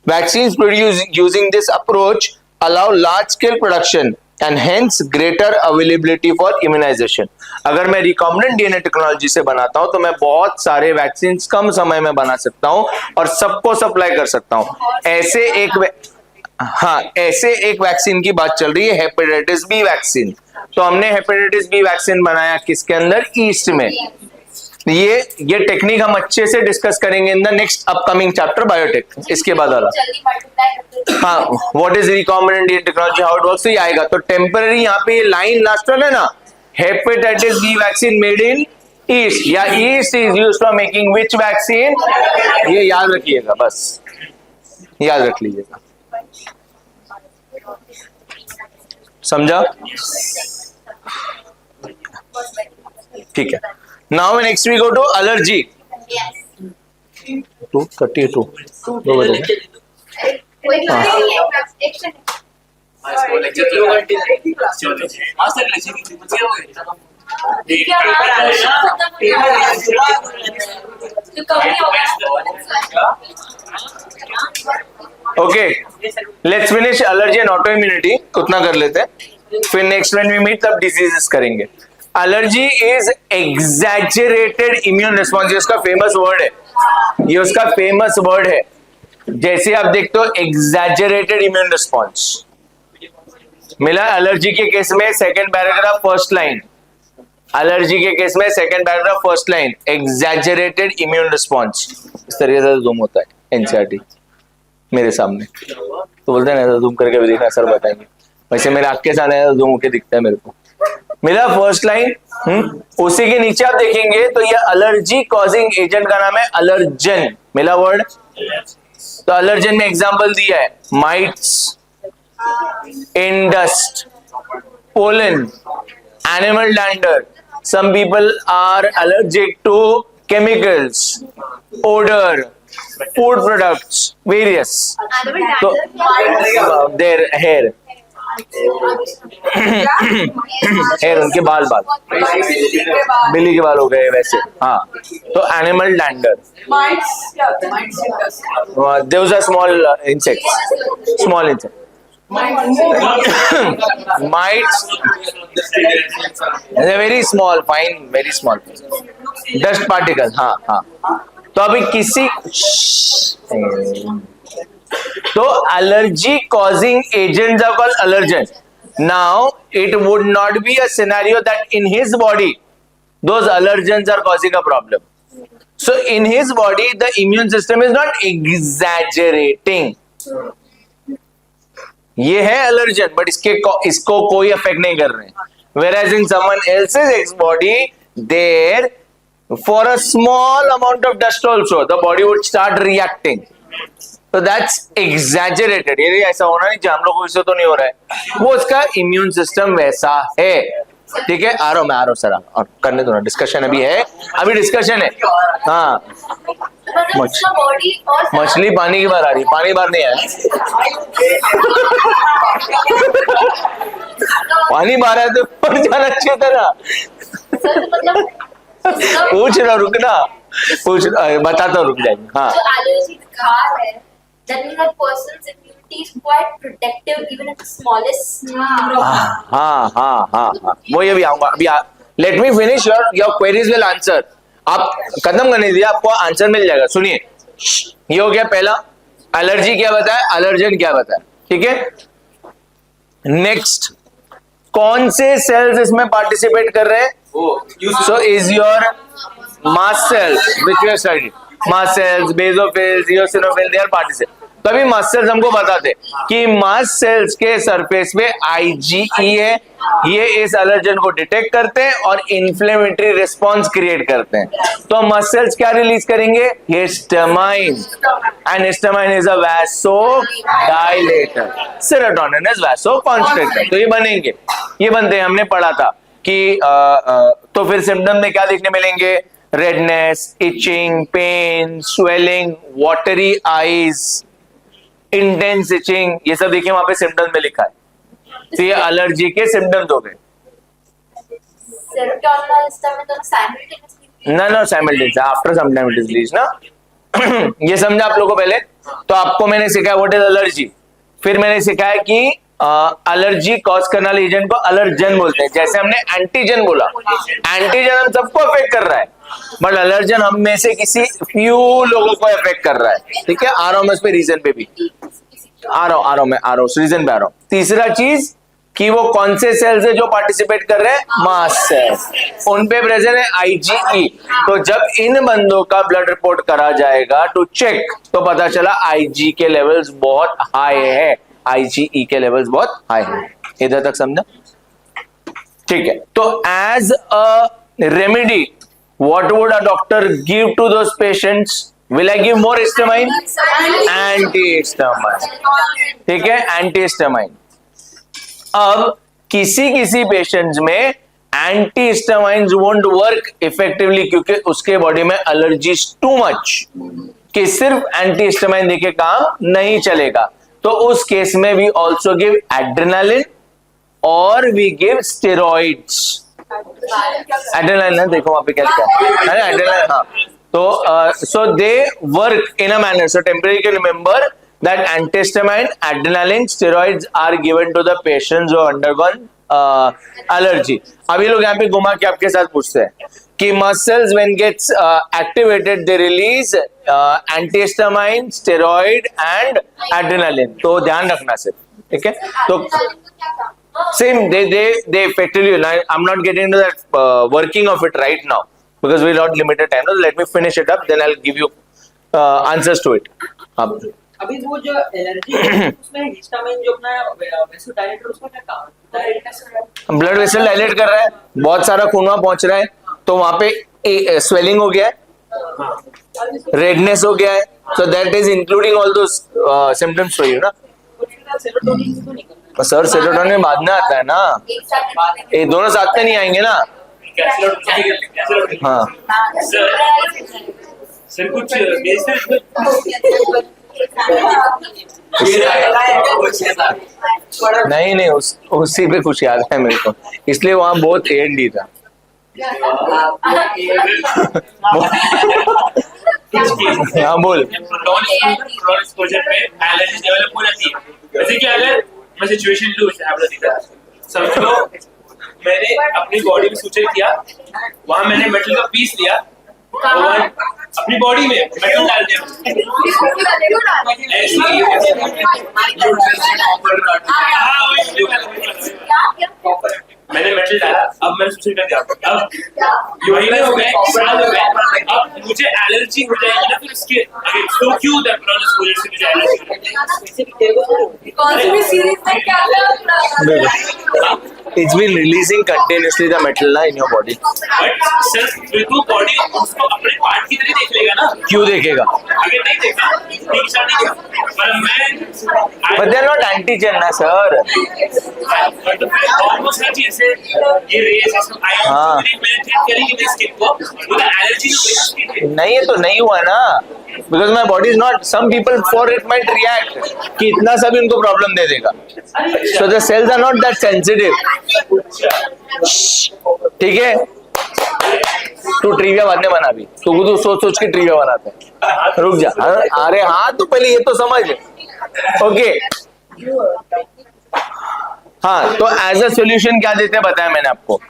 Vaccines produced using this approach allow large scale production and hence greater availability for immunization. अगर मैं recombinant DNA टेक्नोलॉजी से बनाता हूं तो मैं बहुत सारे वैक्सीन कम समय में बना सकता हूं और सबको सप्लाई कर सकता हूं. ऐसे एक वैक्सीन की बात चल रही है, हेपेटाइटिस बी वैक्सीन. तो हमने हेपेटाइटिस बी वैक्सीन बनाया किसके अंदर, ईस्ट में. ये टेक्निक हम अच्छे से डिस्कस करेंगे in the next upcoming chapter biotech. इसके बाद वाला जल्दी मल्टीप्लाई करते हैं. हाँ, what is recombinant DNA technology, how it works, तो ये आएगा. तो टेम्पररी यहाँ पे ये लाइन लास्ट वाला है ना, hepatitis B vaccine made in yeast, या yeast is used for making which vaccine, ये याद रखिएगा, बस याद रख लीजिएगा. समझा? ठीक है. Now next we go to allergy. Yes. 232 दो बजे. कोई नहीं है एक्शन. जो कमी होगा okay, let's finish allergy and auto immunity, उतना कर लेते हैं. फिर नेक्स्ट व्हेन वी मीट तब डिजीजेस करेंगे. Allergy is exaggerated immune response, ये उसका फेमस वर्ड है, ये उसका फेमस वर्ड है. जैसे आप देखते हो एग्जैजरेटेड इम्यून रिस्पॉन्स मिला एलर्जी के केस में, second paragraph first line. Allergy के केस में second paragraph first line, exaggerated immune response. इस तरीके से जूम होता है एनसीईआरटी मेरे सामने, तो बोलते हैं ऐसा जूम करके भी देखना सर बताएंगे. वैसे मेरे आंख के सामने ऐसा जूम होके दिखता है मेरे को. मिला फर्स्ट लाइन. उसी के नीचे आप देखेंगे तो ये एलर्जी कॉजिंग एजेंट का नाम है अलर्जन. मिला वर्ड. तो अलर्जन में एग्जांपल दिया है, mites, in dust, pollen, animal dander. Some people are allergic to chemicals, odour, food products, various. तो देयर हेयर हेयर, उनके बाल बिल्ली के बाल हो गए वैसे. हाँ, तो animal dander, those are small insects, small insects. Mites, very small, fine, very small dust particles. हाँ हाँ. तो अभी किसी तो allergy causing agents are called allergen. Now it would not be a scenario that in his body those allergens are causing a problem. So in his body the immune system is not exaggerating. ये है allergen, but इसको कोई effect नहीं कर रहे हैं. Whereas in someone else's body, there for a small amount of dust also the body would start reacting. So that's exaggerated. ये ऐसा होना नहीं, हम लोगों को इससे तो नहीं हो रहा है, वो उसका इम्यून सिस्टम वैसा है. ठीक है, आ रहा हूँ सर, और करने दो ना, डिस्कशन अभी है, अभी डिस्कशन है. हाँ, मछली पानी की बार आ रही, पानी बार नहीं आया. पानी बार है तो पड़ जाना अच्छी तरह. पूछ रहा, रुकना, पूछ बताता हूँ, रुक जाएंगे. हाँ, that means that person's immunity is quite protective even at the smallest हाँ, वो ये भी आऊंगा अभी. Let me finish your queries will answer. आप खत्म करने दीजिए, आपको आंसर मिल जाएगा. सुनिए, ये हो गया पहला. एलर्जी क्या बताया, अलर्जन क्या बताया, ठीक है। नेक्स्ट, कौन से सेल्स इसमें पार्टिसिपेट कर रहे हैं? So is your mast cells which you study, mast cells, basophils, eosinophils, they are participate. तभी मास्ट सेल्स हमको बताते कि मास्ट सेल्स के सरफेस पे IgE है, ये इस एलर्जन को डिटेक्ट करते हैं और इन्फ्लेमेटरी रिस्पॉन्स क्रिएट करते हैं। तो मास्ट सेल्स क्या रिलीज करेंगे? Histamine, and histamine is a vasodilator, serotonin is vasoconstrictor. तो ये बनेंगे, ये बनते हैं, हमने पढ़ा था कि तो फिर सिम्टम में क्या देखने मिलेंगे? Redness, itching, pain, swelling, watery eyes, intense itching, ये सब देखिए वहां पे सिम्टम्स में लिखा है। तो ये एलर्जी के सिम्टम्स हो गए। सेरोटोनिन और हिस्टामिन दोनों simultaneously? No simultaneous, after some time it is release ना। ये समझा आप लोगों को पहले। तो आपको मैंने सिखाया व्हाट इज एलर्जी, फिर मैंने सिखाया कि एलर्जी कॉज करने वाले एजेंट को अलर्जन बोलते हैं। जैसे हमने एंटीजन बोला, एंटीजन हम सबको अफेक्ट कर रहा है, बट अलर्जन हम में से किसी फ्यू लोगों को अफेक्ट कर रहा है, ठीक है। आ रहा हूं मैं इस पे रीजन पे भी आ रहा हूं रीजन पे आ रहा हूं। तीसरा चीज कि वो कौन से सेल्स है जो पार्टिसिपेट कर रहे हैं? मास्ट सेल्स, उन पे प्रेजेंट है IgE। तो जब इन बंदों का ब्लड रिपोर्ट करा जाएगा टू चेक, तो पता चला IG के लेवल्स बहुत हाई है, IgE के लेवल्स बहुत हाई है। इधर तक समझा, ठीक है। तो as a remedy what would a doctor give to those patients? Will I give more histamine? Antihistamine, ठीक है, antihistamine। अब किसी पेशेंट्स में एंटीहिस्टामाइन्स वोंट वर्क इफेक्टिवली, क्योंकि उसके बॉडी में एलर्जी टू मच कि सिर्फ एंटीहिस्टामाइन देके काम नहीं चलेगा। तो उस केस में वी ऑल्सो गिव एड्रेनालिन और वी गिव स्टेरॉइड्स। एड्रेनालिन ना, देखो वहां पे क्या लिखा है, एड्रेनालिन, हाँ। तो so they work in a manner, so temporary can remember that antihistamine, adrenaline, steroids are given to the patients who have undergone allergy. अभी लोग यहाँ पे घुमा के आपके साथ पूछते हैं कि muscles when gets activated they release antihistamine, steroid and adrenaline. तो ध्यान रखना सिर्फ, ठीक है। तो same they effectively, I'm not getting into that working of it right now because we not limited time. Let me finish it up, then I'll give you answers to it. अभी वो जो एलर्जी है उसमें हिस्टामिन जो अपना वैसोडाइलेटर, उसका क्या काम है? ब्लड वेसल डायलेट कर रहा है, बहुत सारा खून वहां पहुंच रहा है, तो वहां पे स्वेलिंग हो गया है, रेडनेस हो गया है, सो that is including all those symptoms for you ना। सर सेरोटोनिन बाद में आता है ना, ये दोनों साथ में नहीं आएंगे ना। हाँ सर कुछ नहीं उसी पे कुछ याद है मेरे को, इसलिए वहां बहुत AND था। हाँ बोल। एक्सपोजर में एलर्जी डेवलप हो जाती है। जैसे कि अगर मैं सिचुएशन लूं, समझो मैंने अपनी बॉडी में सूचर किया, वहां मैंने मेटल का पीस लिया और अपनी बॉडी में मेटल डाल दिया। मैंने मेटल डाला, अब मैंने सूचर कर दिया। अब महीने हो गए, साल हो गए, अब मुझे एलर्जी हो जाएगी ना, फिर उसके आगे तो क्यों एक्सपोजर से मुझे एलर्जी हो जाएगी? कौन सी भी सीरीज में क्या It's been releasing continuously the metal na in your body. But sir फिर तो बॉडी उसको अपने पार्ट की तरह देख लेगा ना। क्यों देखेगा? अगर नहीं देखा ठीक सा नहीं किया, पर मैं But they're not antigen ना sir. बट ऑलमोस्ट हर चीज से ये रेस आई हाँ। मैंने ट्रीट करी कि मेरी स्किन को वो एलर्जी हो गई। नहीं है तो नहीं हुआ ना, because my body is not, some people for it might react कि इतना सा भी उनको प्रॉब्लम दे देगा, so the cells are not that sensitive, ठीक है। तू ट्रिविया बाद में बना, भी तू सोच के ट्रिविया बनाता है, रुक जा। अरे हाँ तो पहले ये तो समझ, ओके। हाँ तो एज अ सोल्यूशन क्या देते हैं बताया मैंने आपको।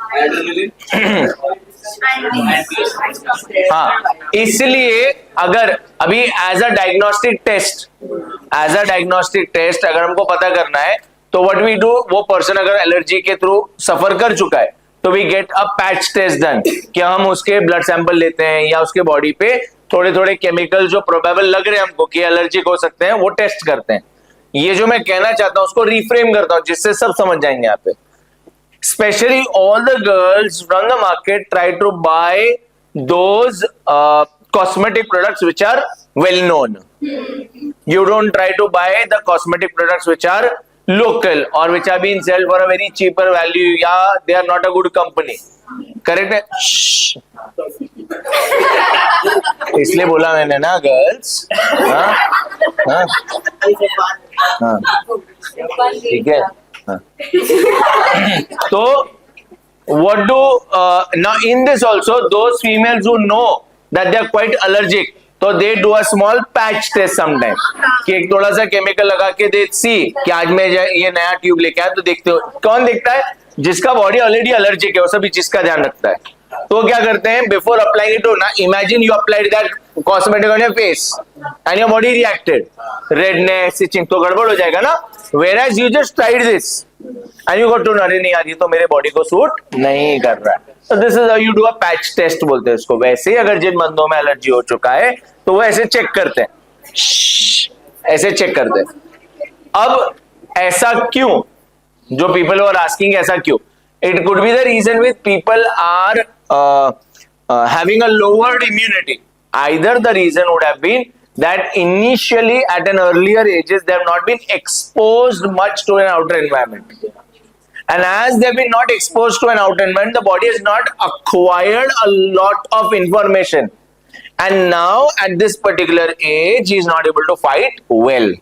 हाँ इसलिए अगर अभी as a diagnostic test as a diagnostic test अगर हमको पता करना है तो व्हाट वी डू, वो पर्सन अगर एलर्जी के थ्रू सफर कर चुका है तो we get a patch test done, कि हम उसके ब्लड सैंपल लेते हैं या उसके बॉडी पे थोड़े थोड़े केमिकल जो प्रोबेबल लग रहे हैं हमको कि एलर्जिक हो सकते हैं वो टेस्ट करते हैं। ये जो मैं कहना चाहता हूं उसको रिफ्रेम करता हूं जिससे सब समझ जाएंगे यहाँ पे। Specially all the girls from the market try to buy those cosmetic products which are well known. You don't try to buy the cosmetic products which are local or which are being sold for a very cheaper value. Yeah, they are not a good company. Correct है? इसलिए बोला मैंने ना गर्ल्स। हाँ हाँ हाँ ठीक है। हाँ। तो what do now in this also those females who know that they are quite allergic, तो they do a small patch test sometime, कि एक थोड़ा सा केमिकल लगा के दे सी कि आज मैं ये नया ट्यूब लेके आया, तो देखते हो कौन देखता है, जिसका बॉडी ऑलरेडी एलर्जिक है वो सभी चीज का ध्यान रखता है। तो क्या करते हैं बिफोर अप्लाइंग इट, ना imagine you applied that cosmetic on your face and your body reacted, redness, itching, तो गड़बड़ हो जाएगा ना। whereas you just tried this and you got to know अरे नहीं यार ये तो मेरे बॉडी को सूट नहीं कर रहा है, तो this is how you do a patch test बोलते हैं इसको। वैसे ही अगर जिन बंदों में एलर्जी हो चुका है तो वो ऐसे चेक करते हैं, ऐसे चेक करते हैं। अब ऐसा क्यों, जो पीपल आर आस्किंग ऐसा क्यों, it could be the reason with people are having a lowered immunity. Either the reason would have been that initially at an earlier ages they have not been exposed much to an outer environment, and as they have been not exposed to an outer environment, the body has not acquired a lot of information, and now at this particular age he is not able to fight well.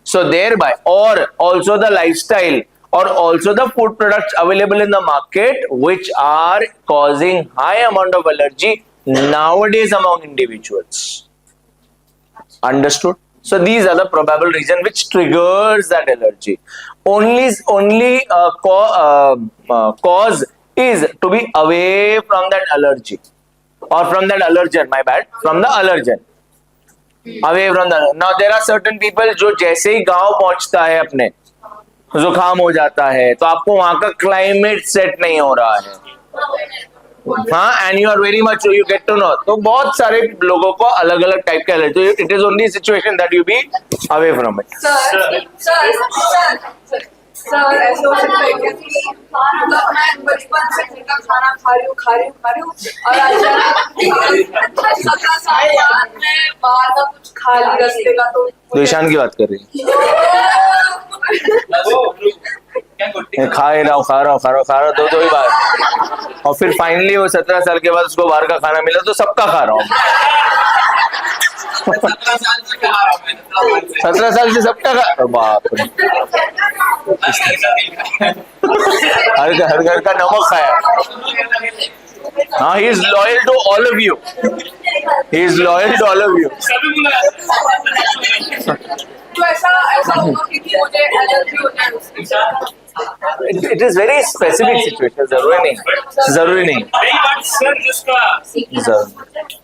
So thereby, or also the lifestyle, or also the food products available in the market which are causing high amount of allergy nowadays among individuals. Understood? So these are the probable reason which triggers that allergy. Only cause is to be away from that allergy, or from that allergen. My bad. From the allergen. Away from the. Now there are certain people जो जैसे ही गांव पहुंचता है अपने जुकाम हो जाता है, तो आपको वहां का क्लाइमेट सेट नहीं हो रहा है, हाँ, and you are very much you get to know, तो बहुत सारे लोगों को अलग अलग टाइप के allergy, it is only situation that you be away from it. Sir ऐसे हो सकता है कि मतलब मैं बचपन से जिनका खाना खा रही हूँ और अचानक 17 साल बाद मैं बाहर का कुछ खा ली रास्ते का, तो ईशान की बात कर रही है, खा रहा हूँ दो ही बार, और फिर फाइनली वो 17 साल के बाद उसको बाहर का खाना मिला तो सबका खा रहा हूँ। 17 साल से सबका खा, बाप रे, हर घर का नमक खाया। हाँ, he is loyal to all of you. He is loyal to all of you. तो ऐसा होगा कि मुझे एलर्जी हो जाए उसकी। It is very specific situation. जरूरी नहीं। सर जिसका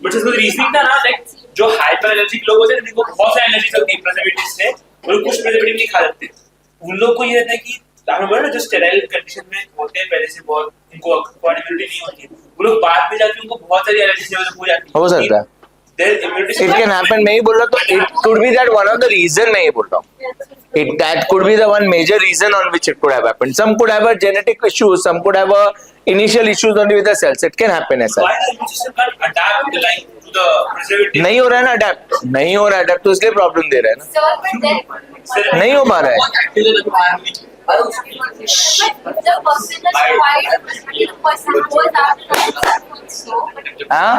बट इसका रीजनिंग था ना, लाइक जो हाइपर एलर्जिक लोग होते हैं जिनको बहुत सारी एलर्जी होती है प्रिजर्वेटिव से, वो कुछ प्रिजर्वेटिव नहीं खा सकते, उन लोग को ये रहता है कि आपने जो स्टेराइल कंडीशन में होते हैं पहले से, बहुत उनको इम्यूनिटी नहीं होती है, वो लोग बाद में जाके उनको बहुत सारी एलर्जी हो जाती है। हो सकता है, it can happen। मैं ही बोल रहा, तो it could be that one of the reason मैं ही बोल रहा हूँ, that could be the one major reason on which it could have happened. Some could have a genetic issue, some could have a initial issues only with the cells. It can happen ऐसा। Why the immune system can't adapt the line to the preservative? नहीं हो रहा है ना अडेप्ट, नहीं हो रहा है अडेप्ट, तो इसलिए प्रॉब्लम दे रहा है ना, Sir, but then नहीं हो पा रहा है। the person is quite, the person goes out so हाँ,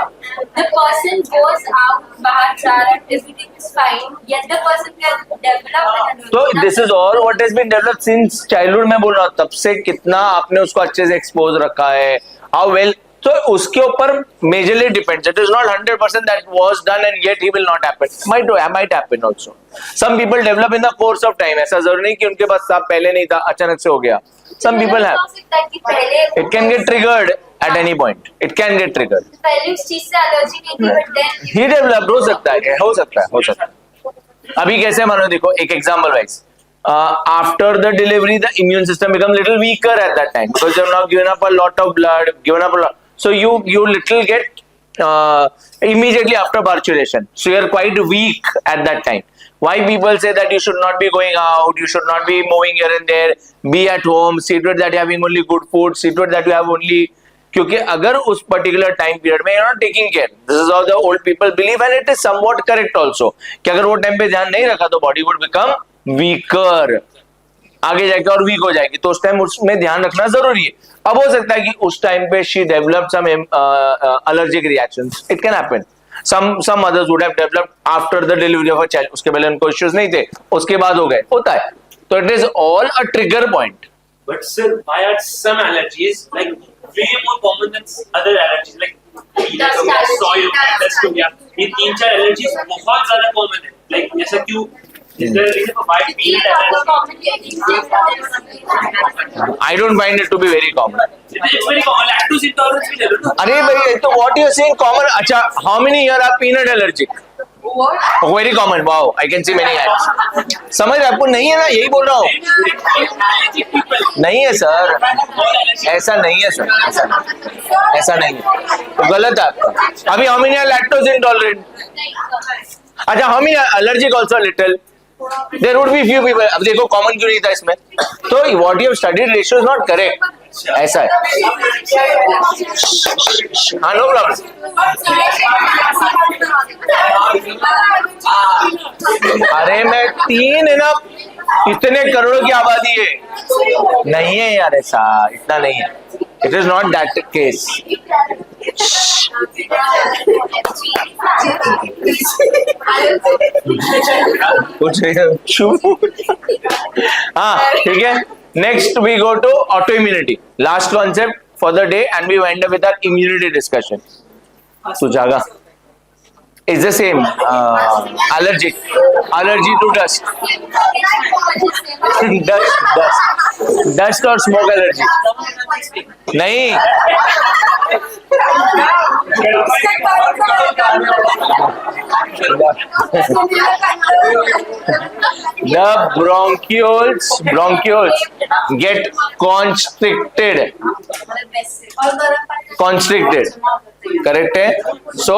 the person goes out बाहर जा रहा है, everything is fine, yet the person can develop तो this is all what has been developed since childhood. मैं बोल रहा हूँ तब से कितना आपने उसको अच्छे से एक्सपोज रखा है, हाउ वेल, तो उसके ऊपर majorly depends. It is not 100% that was done and yet he will not happen, might happen also. Some people develop in the course of time, ऐसा जरूरी नहीं कि उनके पास साफ पहले नहीं था अचानक से हो गया। Some people have, it can get triggered at any point, it can get triggered. पहले उस चीज से एलर्जी नहीं थी, but then ही डेवलप्ड, हो सकता है। अभी कैसे मानो, देखो एक example wise, after the delivery the immune system become little weaker at that time because you're not given up a lot of blood, given up a lot, so you little get immediately after parturition, so you're quite weak at that time. Why people say that you should not be going out, you should not be moving here and there, be at home, see to it that you having only good food, see to it that you have only, क्योंकि अगर उस पर्टिकुलर टाइम पीरियड में you're not taking care, this is how the old people believe and it is somewhat correct also, कि अगर वो टाइम पे ध्यान नहीं रखा तो बॉडी would become weaker, आगे जाके और वीक हो जाएगी, तो उस टाइम उसमें ध्यान रखना जरूरी है. अब हो सकता है कि उस टाइम पे she developed some allergic reactions, it can happen. Some others would have developed after the delivery of a child, उसके पहले उनको issues नहीं थे, उसके बाद हो गए, होता है. तो it is all a trigger point. But sir, why are some allergies like way more common than other allergies? Like Dust allergy, soil, dust dust हो गया, ये 3-4 allergies बहुत ज़्यादा common है. Like ऐसा क्यों? Is there a reason for why peanut allergy? I don't find it to be very common. It's very common. Lactose intolerance भी ले लो ना. अरे भाई, तो what you are saying common? अच्छा, how many here are peanut allergic? What? Very common. Wow, I can see many hands. समझ रहे, आपको नहीं है ना, यही बोल रहा हूँ. Allergic people. नहीं है सर, ऐसा नहीं है सर, ऐसा नहीं है, तो गलत है आपका. अभी how many are lactose intolerant? अच्छा, how many are allergic also little? There would be few people. अब देखो कॉमन क्यों नहीं था इसमें, तो what you have studied ratio is not correct. ऐसा है. हाँ, नो प्रॉब्लम. अरे मैं 3 है ना, इतने करोड़ों की आबादी है, नहीं है यार, ऐसा इतना नहीं है. It is not that case. कुछ चुप. हाँ, ठीक है. Next we go to autoimmunity, last concept for the day, and we wind up with our immunity discussion. सुजागा is the same, allergy to dust. dust or smoke allergy. नहीं, the bronchioles get constricted, correct है. So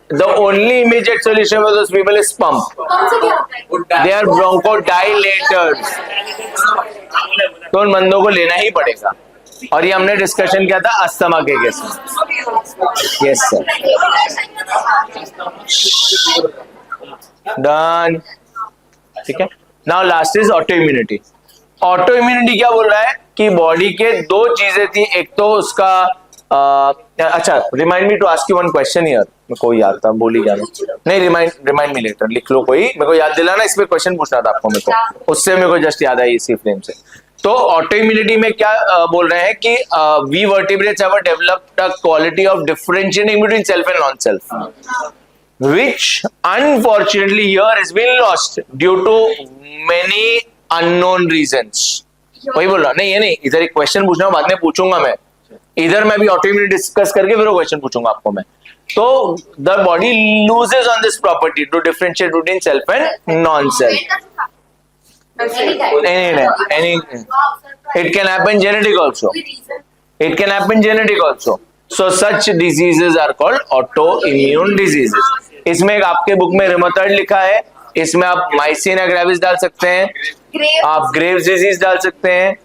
the only immediate solution for those people is pump. They are bronchodilators. तो उन बंदों को लेना ही पड़ेगा, और ये हमने डिस्कशन किया था अस्थमा के केस में. Yes sir, done. ठीक है. Now last is auto immunity. Auto immunity क्या बोल रहा है कि बॉडी के 2 चीजें थी, एक तो उसका अच्छा, remind me to ask you one question here. मेरे को याद था, बोल ही जाना. नहीं, रिमाइंड मी लेटर, लिख लो कोई, मेरे को याद दिलाना. इस पे क्वेश्चन पूछना था आपको, मेरे को उससे मेरे को जस्ट याद आई इसी फ्रेम से. तो ऑटो इम्यूनिटी में क्या बोल रहे हैं कि we vertebrates have developed a quality of differentiating between self and non self, which unfortunately here has been lost due to many unknown reasons. वही बोल रहा. नहीं, ये नहीं, इधर एक क्वेश्चन पूछना, बाद में पूछूंगा मैं. इधर मैं भी ऑटो इम्यूनिटी डिस्कस करके फिर वो क्वेश्चन पूछूंगा आपको मैं. तो the body loses on this property to differentiate between self and non self. Any, it can happen genetic also. It can happen genetic also. So such diseases are called autoimmune diseases. इसमें एक आपके बुक में रिमोटॉइड लिखा है, इसमें आप माइसीनिया ग्रेविस डाल सकते हैं, आप ग्रेव्स डिजीज डाल सकते हैं,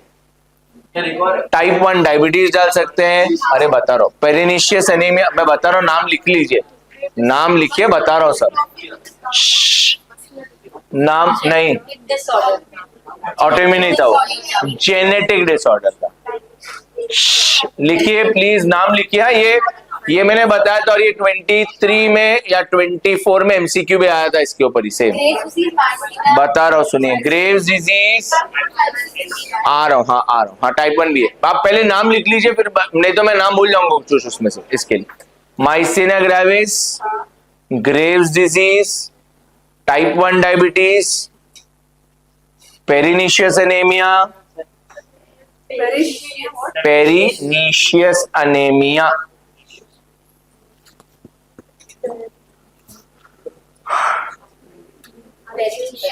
टाइप 1 डायबिटीज डाल सकते हैं. अरे बता रहा हूँ, पेरिनिशियस एनीमिया, मैं बता रहा हूँ, नाम लिख लीजिए, नाम लिखिए, बता रहा हूँ सर. नाम नहीं, ऑटोइम्यून नहीं था वो, जेनेटिक डिसऑर्डर था. लिखिए प्लीज, नाम लिखिए. ये मैंने बताया था, और ये 23 में या 24 में एमसीक्यू भी आया था इसके ऊपर ही. सेम बता रहा हूँ, सुनिए. ग्रेव्स डिजीज, आ रहा हूँ, हाँ आ रहा हूँ. हाँ, टाइप 1 भी है. आप पहले नाम लिख लीजिए, फिर नहीं तो मैं नाम भूल जाऊंगा कुछ उसमें से. इसके लिए myasthenia gravis, Graves disease, type 1 diabetes, pernicious anaemia, pernicious anaemia.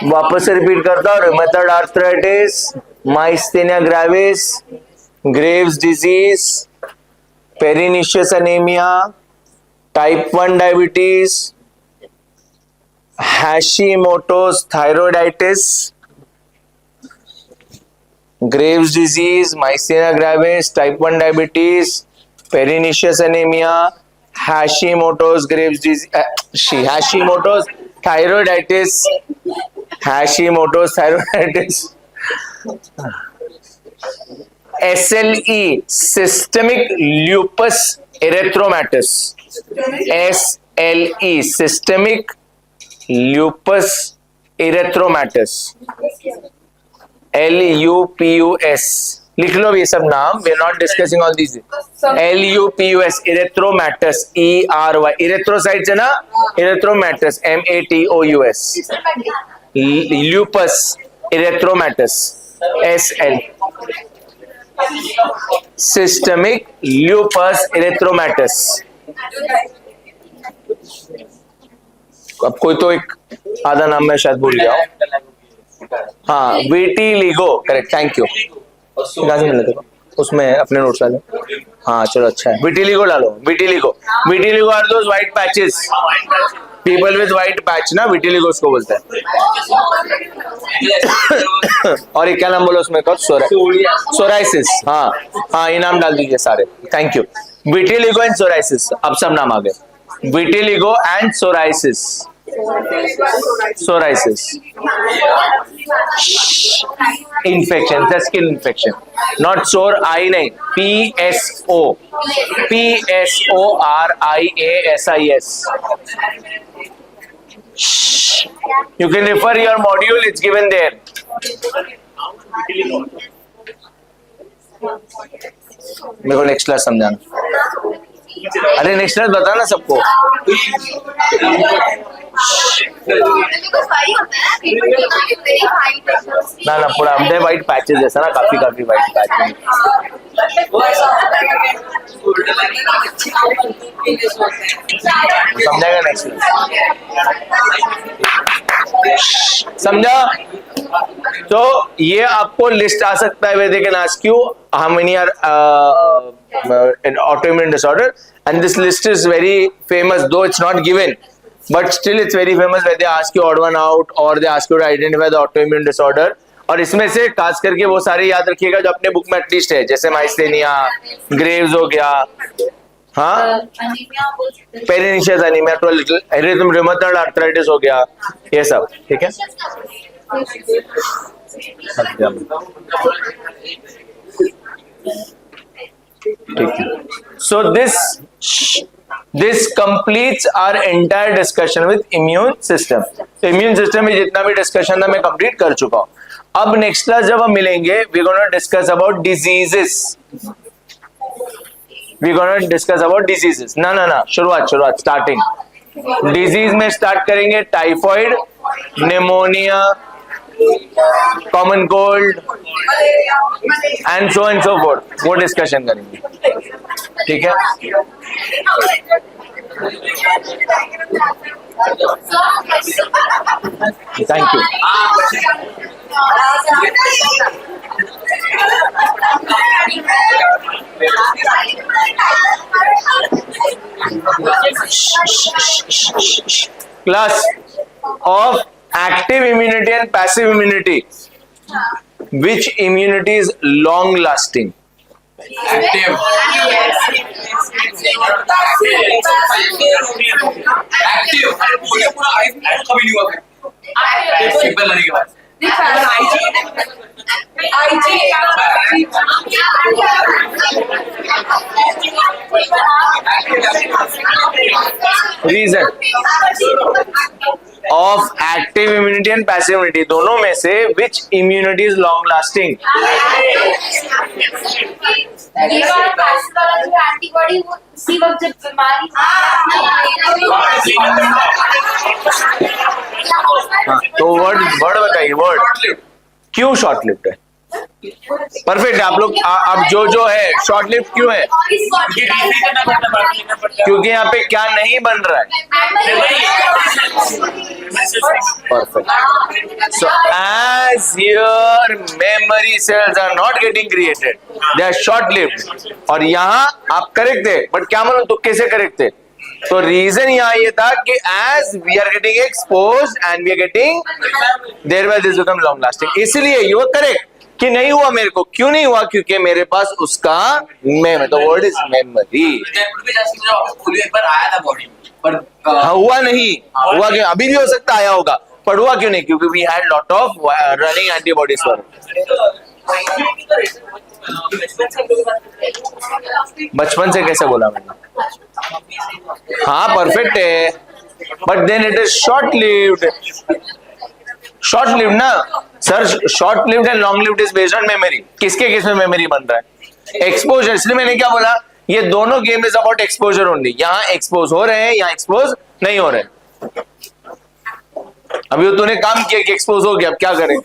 वापस से रिपीट करता हूँ, rheumatoid arthritis, myasthenia gravis, Graves disease, pernicious anaemia, type 1 diabetes, Hashimoto's thyroiditis, Graves disease, myasthenia gravis, type 1 diabetes, pernicious anaemia, Hashimoto's Graves disease, Hashimoto's thyroiditis, Hashimoto's thyroiditis, SLE systemic lupus erythematosus, SLE systemic lupus erythematosus, LUPUS, लिख लो ये सब नाम, we are not discussing all these, LUPUS एरिथ्रोमेटस, ERY, erythrocytes है ना, erythematosus, MATOUS, lupus erythematosus, SL systemic lupus erythematosus. अब कोई तो एक आधा नाम मैं शायद भूल गया हूं, हाँ विटिलिगो, करेक्ट, थैंक यू। कहाँ से मिला था उसमें, अपने नोट्स डालो, हाँ चलो अच्छा है, विटिलिगो डालो, vitiligo, vitiligo are those white patches, people with white patch ना, विटिलिगो उसको बोलते हैं। और ये क्या नाम बोलो उसमें, कब सोराइसिस, हाँ हाँ ये नाम डाल दीजिए सारे, thank you. Vitiligo and psoriasis, अब सब नाम आ गए, vitiligo and psoriasis, psoriasis, infection, the skin infection, not sore eye नहीं, PSORIASIS. You can refer your module, it's given there. मेरे को नेक्स्ट क्लास समझाना, अरे नेक्स्ट क्लास बताना सबको। ना ना पूरा अपने व्हाइट पैचेस जैसा ना, काफी काफी व्हाइट पैचेस, समझेगा नेक्स्ट, समझा? तो ये आपको लिस्ट आ सकता है, where they can ask you how many are an autoimmune disorder, and this list is very famous, though it's not given, but still it's very famous, where they ask you odd one out or they ask you to identify the autoimmune disorder. और इसमें से खास करके वो सारे याद रखिएगा जो अपने बुक में एटलीस्ट है, जैसे माइस्थेनिया, ग्रेव्स हो गया, हाँ पेरिनिशियस एनीमिया, रूमेटॉइड आर्थराइटिस हो गया, ये सब ठीक है। So this completes our entire discussion with immune system. तो immune system में जितना भी discussion था मैं complete कर चुका हूँ। अब next class जब हम मिलेंगे, we're gonna discuss about diseases. We're gonna discuss about diseases. ना शुरुआत starting. Disease में start करेंगे typhoid, pneumonia, common cold and so fourth, वो डिस्कशन करेंगे, ठीक है। Thank you. Class of active immunity and passive immunity, which immunity is long lasting? Active. पूरा आइस कभी नहीं हुआ है, सिंपल लगने के बाद reason of active immunity and passive immunity, दोनों में से which immunity is long lasting? ये वाला पैसिव वाला जो एंटीबॉडी, वो उसी वक्त जब बीमारी तो वर्ड बताइए, वर्ड क्यों शॉर्ट लिव्ड है? परफेक्ट। आप लोग अब जो है शॉर्ट लिव क्यों है? ये डिफाइन करना पड़ता है, बात करना पड़ता है। क्योंकि यहाँ पे क्या नहीं बन रहा है? Perfect. So as your memory cells are not getting created, they are short-lived. और यहाँ आप करेक्ट थे, बट क्या मालूम तुक्के से करेक्ट थे। तो रीजन यहाँ ये था कि as we are getting exposed and we are getting thereby this become long lasting. इसलिए you are correct कि नहीं हुआ मेरे को। क्यों नहीं हुआ? क्योंकि मेरे पास उसका तो वर्ड इज मेमोरी। जयपुर के जैसे मुझे ऑफिस खोली एक बार आया था बॉडी पर हाँ, हुआ नहीं। हुआ क्यों? अभी भी हो सकता आया होगा, पर हुआ क्यों नहीं? क्योंकि we had lot of running antibodies for. बचपन से कैसे बोला मैंने? हाँ परफेक्ट है, but then it is short lived. Short lived ना sir, short lived and long lived is based on memory. किसके केस में मेमोरी बन रहा है? एक्सपोजर। इसलिए मैंने क्या बोला, ये दोनों game is about exposure only. यहाँ एक्सपोज हो रहे हैं, यहाँ एक्सपोज नहीं हो रहे। अभी तूने काम किया कि एक्सपोज हो गया, अब क्या करें?